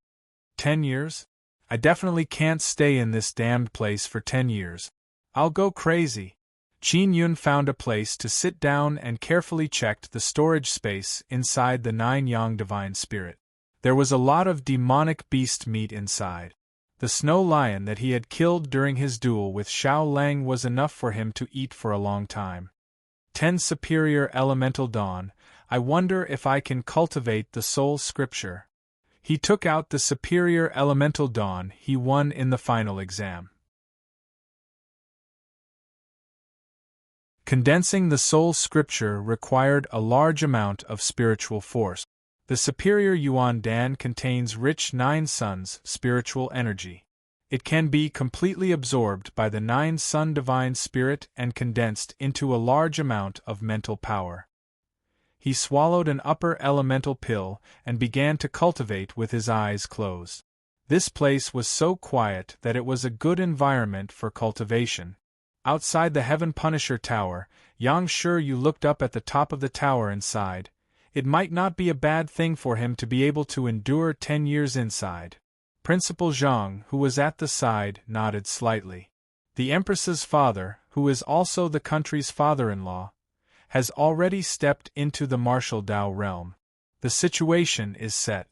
10 years? I definitely can't stay in this damned place for 10 years. I'll go crazy. Qin Yun found a place to sit down and carefully checked the storage space inside the 9 Yang Divine Spirit. There was a lot of demonic beast meat inside. The snow lion that he had killed during his duel with Xiao Lang was enough for him to eat for a long time. 10 Superior Elemental Dawn. I wonder if I can cultivate the soul scripture. He took out the Superior Elemental Dawn he won in the final exam. Condensing the soul scripture required a large amount of spiritual force. The Superior Yuan Dan contains rich 9 suns spiritual energy. It can be completely absorbed by the 9 sun divine spirit and condensed into a large amount of mental power. He swallowed an upper elemental pill and began to cultivate with his eyes closed. This place was so quiet that it was a good environment for cultivation. Outside the Heaven Punisher Tower, Yang Shiryu looked up at the top of the tower and sighed. It might not be a bad thing for him to be able to endure 10 years inside. Principal Zhang, who was at the side, nodded slightly. The Empress's father, who is also the country's father-in-law, has already stepped into the martial Dao realm. The situation is set.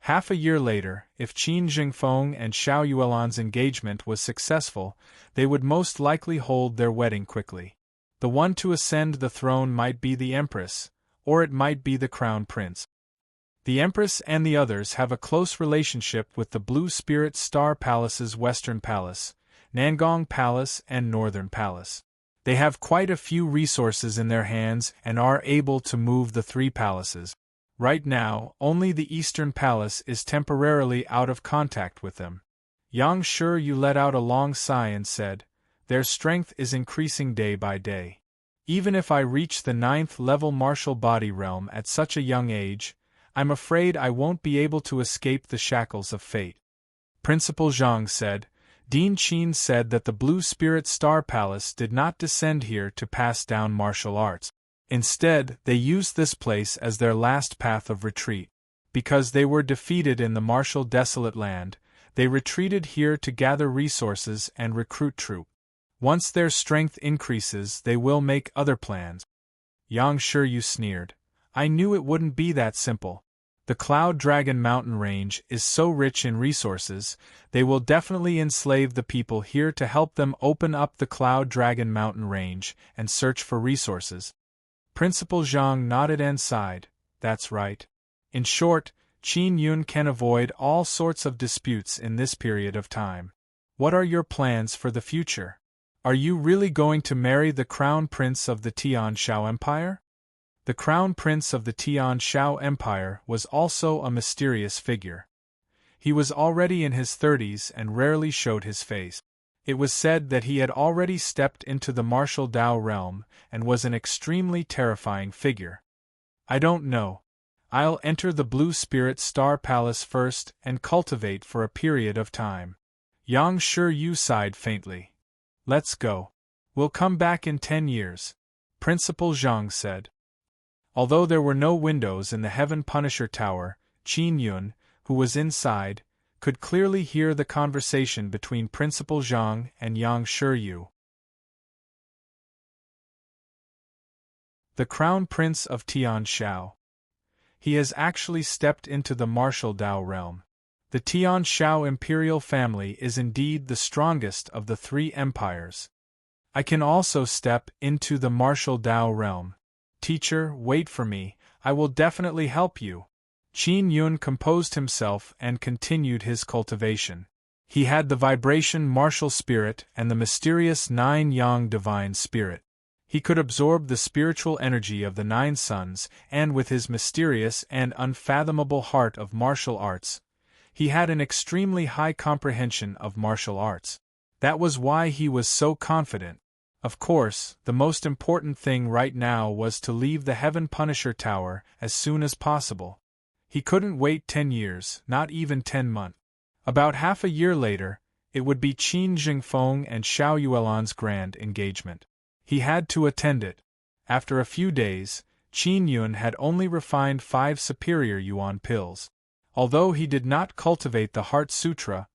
Half a year later, if Qin Jingfeng and Xiao Yuelan's engagement was successful, they would most likely hold their wedding quickly. The one to ascend the throne might be the Empress, or it might be the Crown Prince. The Empress and the others have a close relationship with the Blue Spirit Star Palace's Western Palace, Nangong Palace and Northern Palace. They have quite a few resources in their hands and are able to move the 3 palaces. Right now, only the Eastern Palace is temporarily out of contact with them. Yang Shiryu let out a long sigh and said, "Their strength is increasing day by day. Even if I reach the 9th level martial body realm at such a young age, I'm afraid I won't be able to escape the shackles of fate." Principal Zhang said, "Dean Qin said that the Blue Spirit Star Palace did not descend here to pass down martial arts. Instead, they used this place as their last path of retreat. Because they were defeated in the martial desolate land, they retreated here to gather resources and recruit troops. Once their strength increases, they will make other plans." Yang Shiryu sneered. "I knew it wouldn't be that simple. The Cloud Dragon mountain range is so rich in resources, they will definitely enslave the people here to help them open up the Cloud Dragon mountain range and search for resources." Principal Zhang nodded and sighed. "That's right. In short, Qin Yun can avoid all sorts of disputes in this period of time. What are your plans for the future? Are you really going to marry the Crown Prince of the Tian Shao Empire?" The Crown Prince of the Tian Shao Empire was also a mysterious figure. He was already in his 30s and rarely showed his face. It was said that he had already stepped into the martial Dao realm and was an extremely terrifying figure. "I don't know. I'll enter the Blue Spirit Star Palace first and cultivate for a period of time." Yang Shiryu sighed faintly. "Let's go. We'll come back in 10 years, Principal Zhang said. Although there were no windows in the Heaven Punisher Tower, Qin Yun, who was inside, could clearly hear the conversation between Principal Zhang and Yang Shiryu. The Crown Prince of Tian Shao. He has actually stepped into the martial Dao realm. The Tian Shao imperial family is indeed the strongest of the 3 empires. I can also step into the martial Dao realm. Teacher, wait for me, I will definitely help you." Qin Yun composed himself and continued his cultivation. He had the vibration martial spirit and the mysterious 9 yang divine spirit. He could absorb the spiritual energy of the 9 suns, and with his mysterious and unfathomable heart of martial arts, he had an extremely high comprehension of martial arts. That was why he was so confident. Of course, the most important thing right now was to leave the Heaven Punisher Tower as soon as possible. He couldn't wait 10 years, not even 10 months. About half a year later, it would be Qin Jingfeng and Xiao Yuelan's grand engagement. He had to attend it. After a few days, Qin Yun had only refined 5 superior Yuan pills. Although he did not cultivate the Heart Sutra,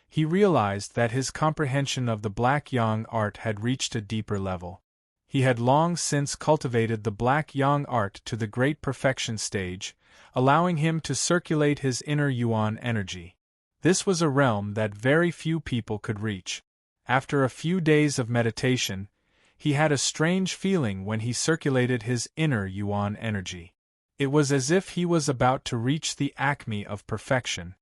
he realized that his comprehension of the Black Yang art had reached a deeper level. He had long since cultivated the Black Yang art to the great perfection stage, allowing him to circulate his inner yuan energy. This was a realm that very few people could reach. After a few days of meditation, he had a strange feeling when he circulated his inner yuan energy. It was as if he was about to reach the acme of perfection.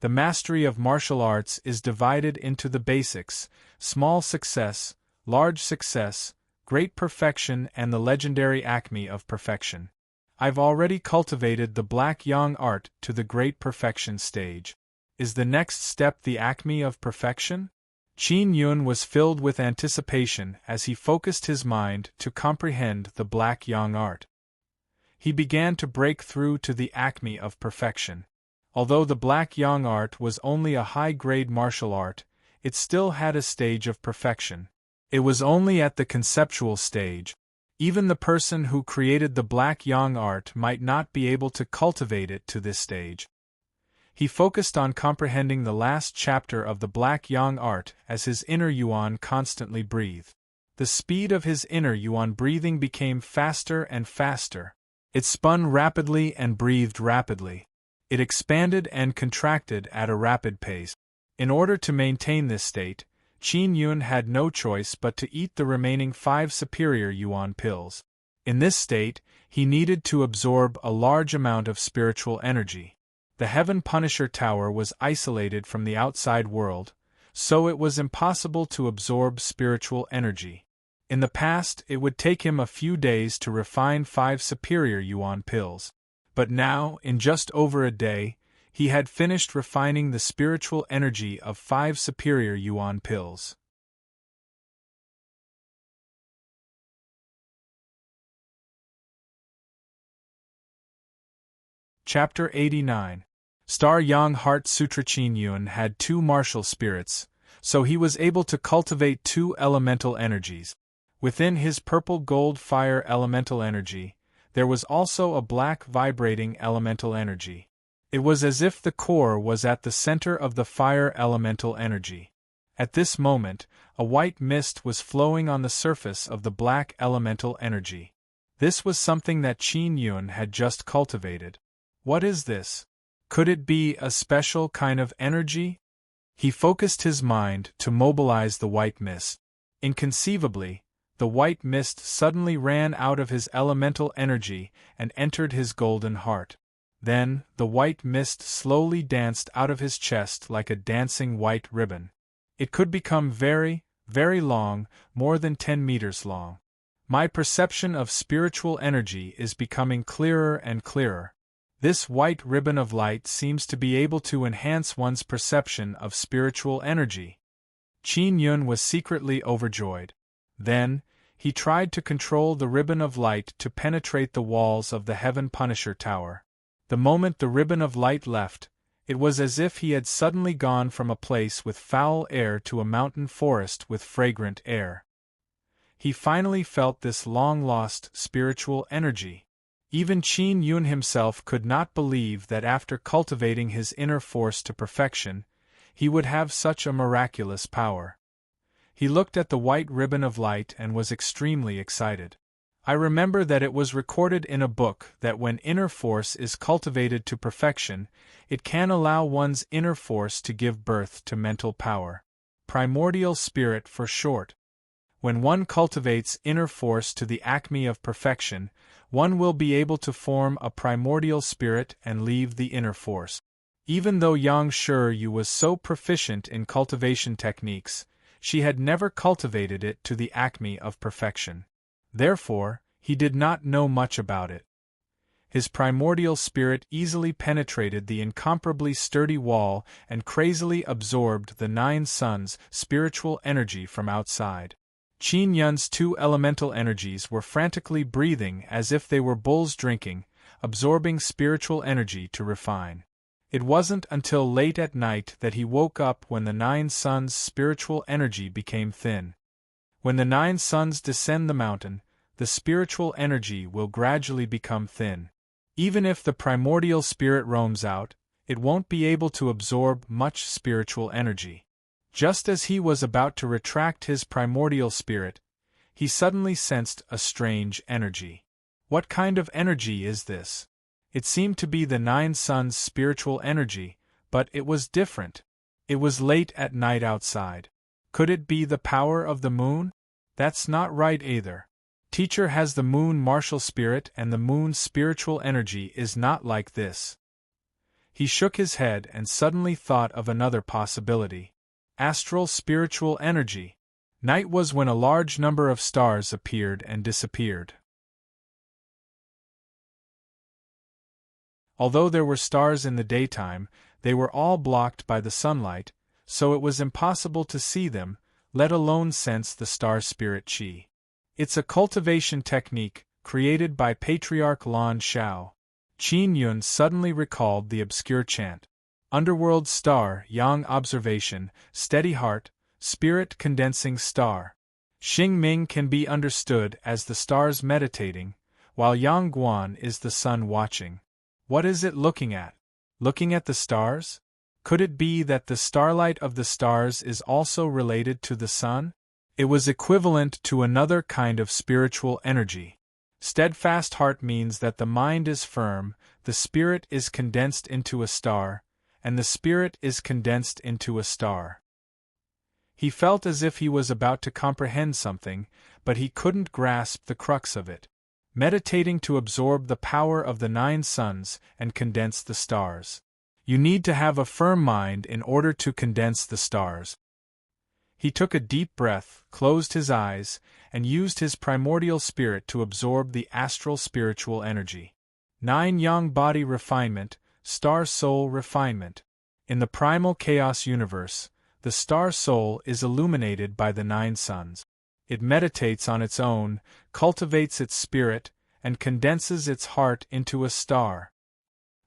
The mastery of martial arts is divided into the basics: small success, large success, great perfection, and the legendary acme of perfection. I've already cultivated the black yang art to the great perfection stage. Is the next step the acme of perfection? Qin Yun was filled with anticipation as he focused his mind to comprehend the black yang art. He began to break through to the acme of perfection. Although the black yang art was only a high-grade martial art, it still had a stage of perfection. It was only at the conceptual stage. Even the person who created the black yang art might not be able to cultivate it to this stage. He focused on comprehending the last chapter of the black yang art as his inner yuan constantly breathed. The speed of his inner yuan breathing became faster and faster. It spun rapidly and breathed rapidly. It expanded and contracted at a rapid pace. In order to maintain this state, Qin Yun had no choice but to eat the remaining 5 superior yuan pills. In this state, he needed to absorb a large amount of spiritual energy. The Heaven Punisher Tower was isolated from the outside world, so it was impossible to absorb spiritual energy. In the past, it would take him a few days to refine 5 superior yuan pills. But now, in just over a day, he had finished refining the spiritual energy of 5 superior yuan pills. Chapter 89. Star Yang Heart Sutra. Qin Yun had 2 martial spirits, so he was able to cultivate 2 elemental energies. Within his purple gold fire elemental energy, there was also a black vibrating elemental energy. It was as if the core was at the center of the fire elemental energy. At this moment, a white mist was flowing on the surface of the black elemental energy. This was something that Qin Yun had just cultivated. What is this? Could it be a special kind of energy? He focused his mind to mobilize the white mist. Inconceivably, the white mist suddenly ran out of his elemental energy and entered his golden heart. Then, the white mist slowly danced out of his chest like a dancing white ribbon. It could become very, very long, more than 10 meters long. My perception of spiritual energy is becoming clearer and clearer. This white ribbon of light seems to be able to enhance one's perception of spiritual energy. Qin Yun was secretly overjoyed. Then, he tried to control the ribbon of light to penetrate the walls of the Heaven Punisher Tower. The moment the ribbon of light left, it was as if he had suddenly gone from a place with foul air to a mountain forest with fragrant air. He finally felt this long-lost spiritual energy. Even Qin Yun himself could not believe that after cultivating his inner force to perfection, he would have such a miraculous power. He looked at the white ribbon of light and was extremely excited. I remember that it was recorded in a book that when inner force is cultivated to perfection, it can allow one's inner force to give birth to mental power. Primordial spirit for short. When one cultivates inner force to the acme of perfection, one will be able to form a primordial spirit and leave the inner force. Even though Yang Shiyu was so proficient in cultivation techniques, she had never cultivated it to the acme of perfection. Therefore, he did not know much about it. His primordial spirit easily penetrated the incomparably sturdy wall and crazily absorbed the 9 suns' spiritual energy from outside. Qin Yun's 2 elemental energies were frantically breathing as if they were bulls drinking, absorbing spiritual energy to refine. It wasn't until late at night that he woke up when the 9 suns' spiritual energy became thin. When the 9 suns descend the mountain, the spiritual energy will gradually become thin. Even if the primordial spirit roams out, it won't be able to absorb much spiritual energy. Just as he was about to retract his primordial spirit, he suddenly sensed a strange energy. What kind of energy is this? It seemed to be the nine suns' spiritual energy, but it was different. It was late at night outside. Could it be the power of the moon? That's not right either. Teacher has the moon martial spirit, and the moon's spiritual energy is not like this. He shook his head and suddenly thought of another possibility. Astral spiritual energy. Night was when a large number of stars appeared and disappeared. Although there were stars in the daytime, they were all blocked by the sunlight, so it was impossible to see them, let alone sense the star spirit qi. It's a cultivation technique, created by Patriarch Lan Shao. Qin Yun suddenly recalled the obscure chant. Underworld star, yang observation, steady heart, spirit condensing star. Xing Ming can be understood as the stars meditating, while Yang Guan is the sun watching. What is it looking at? Looking at the stars? Could it be that the starlight of the stars is also related to the sun? It was equivalent to another kind of spiritual energy. Steadfast heart means that the mind is firm, the spirit is condensed into a star, and the spirit is condensed into a star. He felt as if he was about to comprehend something, but he couldn't grasp the crux of it. Meditating to absorb the power of the nine suns and condense the stars. You need to have a firm mind in order to condense the stars. He took a deep breath, closed his eyes, and used his primordial spirit to absorb the astral spiritual energy. 9 Yang body refinement, star soul refinement. In the primal chaos universe, the star soul is illuminated by the 9 suns. It meditates on its own, cultivates its spirit, and condenses its heart into a star.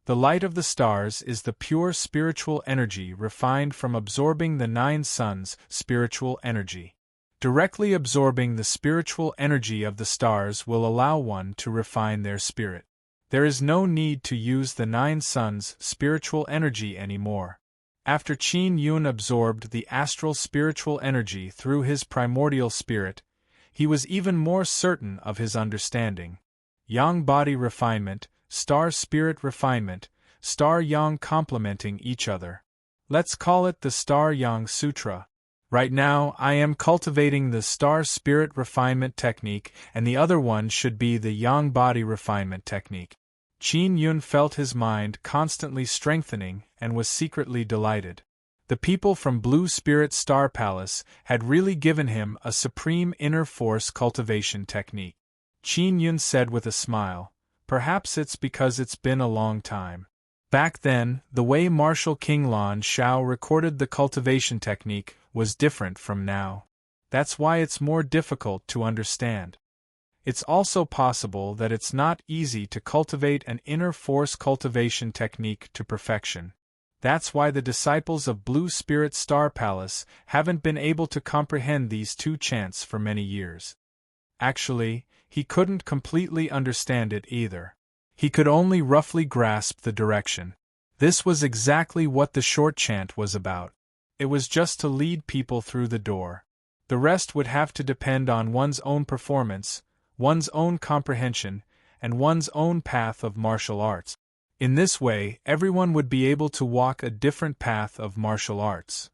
The light of the stars is the pure spiritual energy refined from absorbing the 9 suns' spiritual energy. Directly absorbing the spiritual energy of the stars will allow one to refine their spirit. There is no need to use the 9 suns' spiritual energy anymore. After Qin Yun absorbed the astral spiritual energy through his primordial spirit, he was even more certain of his understanding. Yang body refinement, star spirit refinement, star yang complementing each other. Let's call it the Star Yang Sutra. Right now, I am cultivating the star spirit refinement technique, and the other one should be the yang body refinement technique. Qin Yun felt his mind constantly strengthening and was secretly delighted. The people from Blue Spirit Star Palace had really given him a supreme inner force cultivation technique. Qin Yun said with a smile, "Perhaps it's because it's been a long time." Back then, the way Martial King Lan Shao recorded the cultivation technique was different from now. That's why it's more difficult to understand. It's also possible that it's not easy to cultivate an inner force cultivation technique to perfection. That's why the disciples of Blue Spirit Star Palace haven't been able to comprehend these 2 chants for many years. Actually, he couldn't completely understand it either. He could only roughly grasp the direction. This was exactly what the short chant was about. It was just to lead people through the door. The rest would have to depend on one's own performance, one's own comprehension, and one's own path of martial arts. In this way, everyone would be able to walk a different path of martial arts.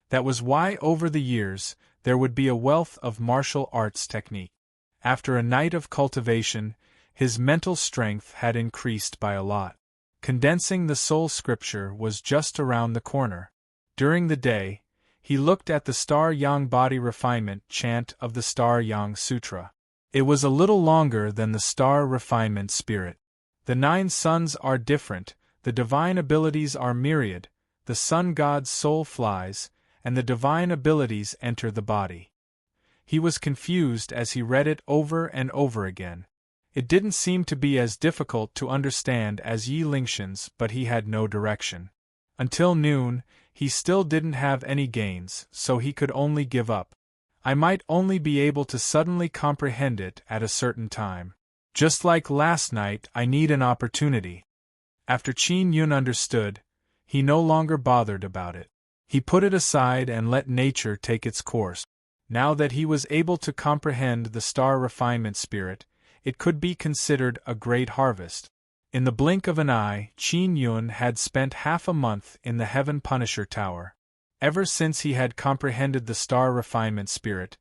That was why over the years, there would be a wealth of martial arts technique. After a night of cultivation, his mental strength had increased by a lot. Condensing the soul scripture was just around the corner. During the day, he looked at the Star Yang body refinement chant of the Star Yang Sutra. It was a little longer than the star refinement spirit. The 9 suns are different, the divine abilities are myriad, the sun god's soul flies, and the divine abilities enter the body. He was confused as he read it over and over again. It didn't seem to be as difficult to understand as Yi Lingxian's, but he had no direction. Until noon, he still didn't have any gains, so he could only give up. I might only be able to suddenly comprehend it at a certain time. Just like last night, I need an opportunity. After Qin Yun understood, he no longer bothered about it. He put it aside and let nature take its course. Now that he was able to comprehend the star refinement spirit, it could be considered a great harvest. In the blink of an eye, Qin Yun had spent half a month in the Heaven Punisher Tower. Ever since he had comprehended the star refinement spirit,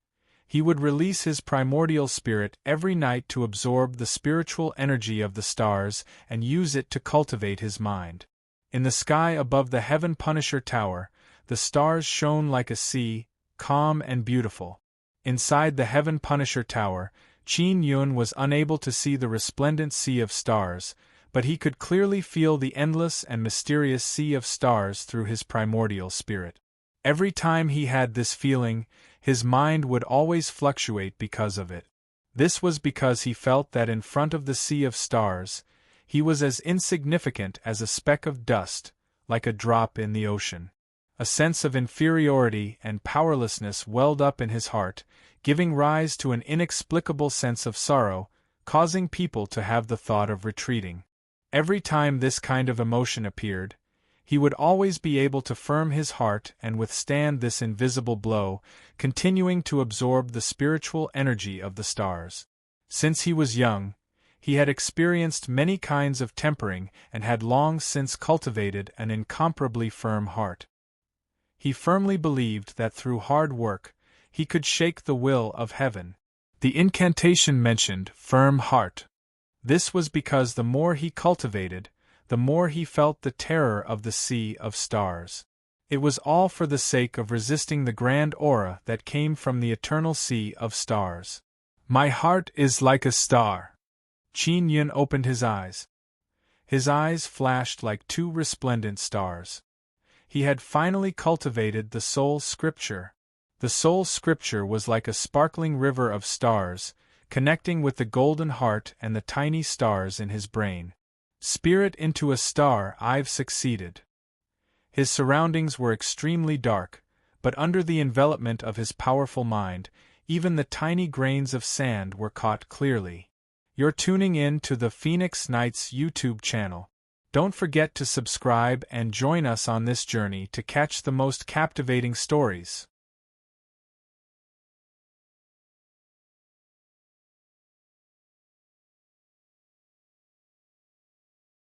he would release his primordial spirit every night to absorb the spiritual energy of the stars and use it to cultivate his mind. In the sky above the Heaven Punisher Tower, the stars shone like a sea, calm and beautiful. Inside the Heaven Punisher Tower, Qin Yun was unable to see the resplendent sea of stars, but he could clearly feel the endless and mysterious sea of stars through his primordial spirit. Every time he had this feeling, his mind would always fluctuate because of it. This was because he felt that in front of the sea of stars, he was as insignificant as a speck of dust, like a drop in the ocean. A sense of inferiority and powerlessness welled up in his heart, giving rise to an inexplicable sense of sorrow, causing people to have the thought of retreating. Every time this kind of emotion appeared, he would always be able to firm his heart and withstand this invisible blow, continuing to absorb the spiritual energy of the stars. Since he was young, he had experienced many kinds of tempering and had long since cultivated an incomparably firm heart. He firmly believed that through hard work, he could shake the will of heaven. The incantation mentioned firm heart. This was because the more he cultivated, the more he felt the terror of the sea of stars. It was all for the sake of resisting the grand aura that came from the eternal sea of stars. My heart is like a star. Qin Yun opened his eyes. His eyes flashed like two resplendent stars. He had finally cultivated the soul scripture. The soul scripture was like a sparkling river of stars, connecting with the golden heart and the tiny stars in his brain. Spirit into a star, I've succeeded. His surroundings were extremely dark, but under the envelopment of his powerful mind, even the tiny grains of sand were caught clearly. You're tuning in to the Phoenix Nights YouTube channel. Don't forget to subscribe and join us on this journey to catch the most captivating stories.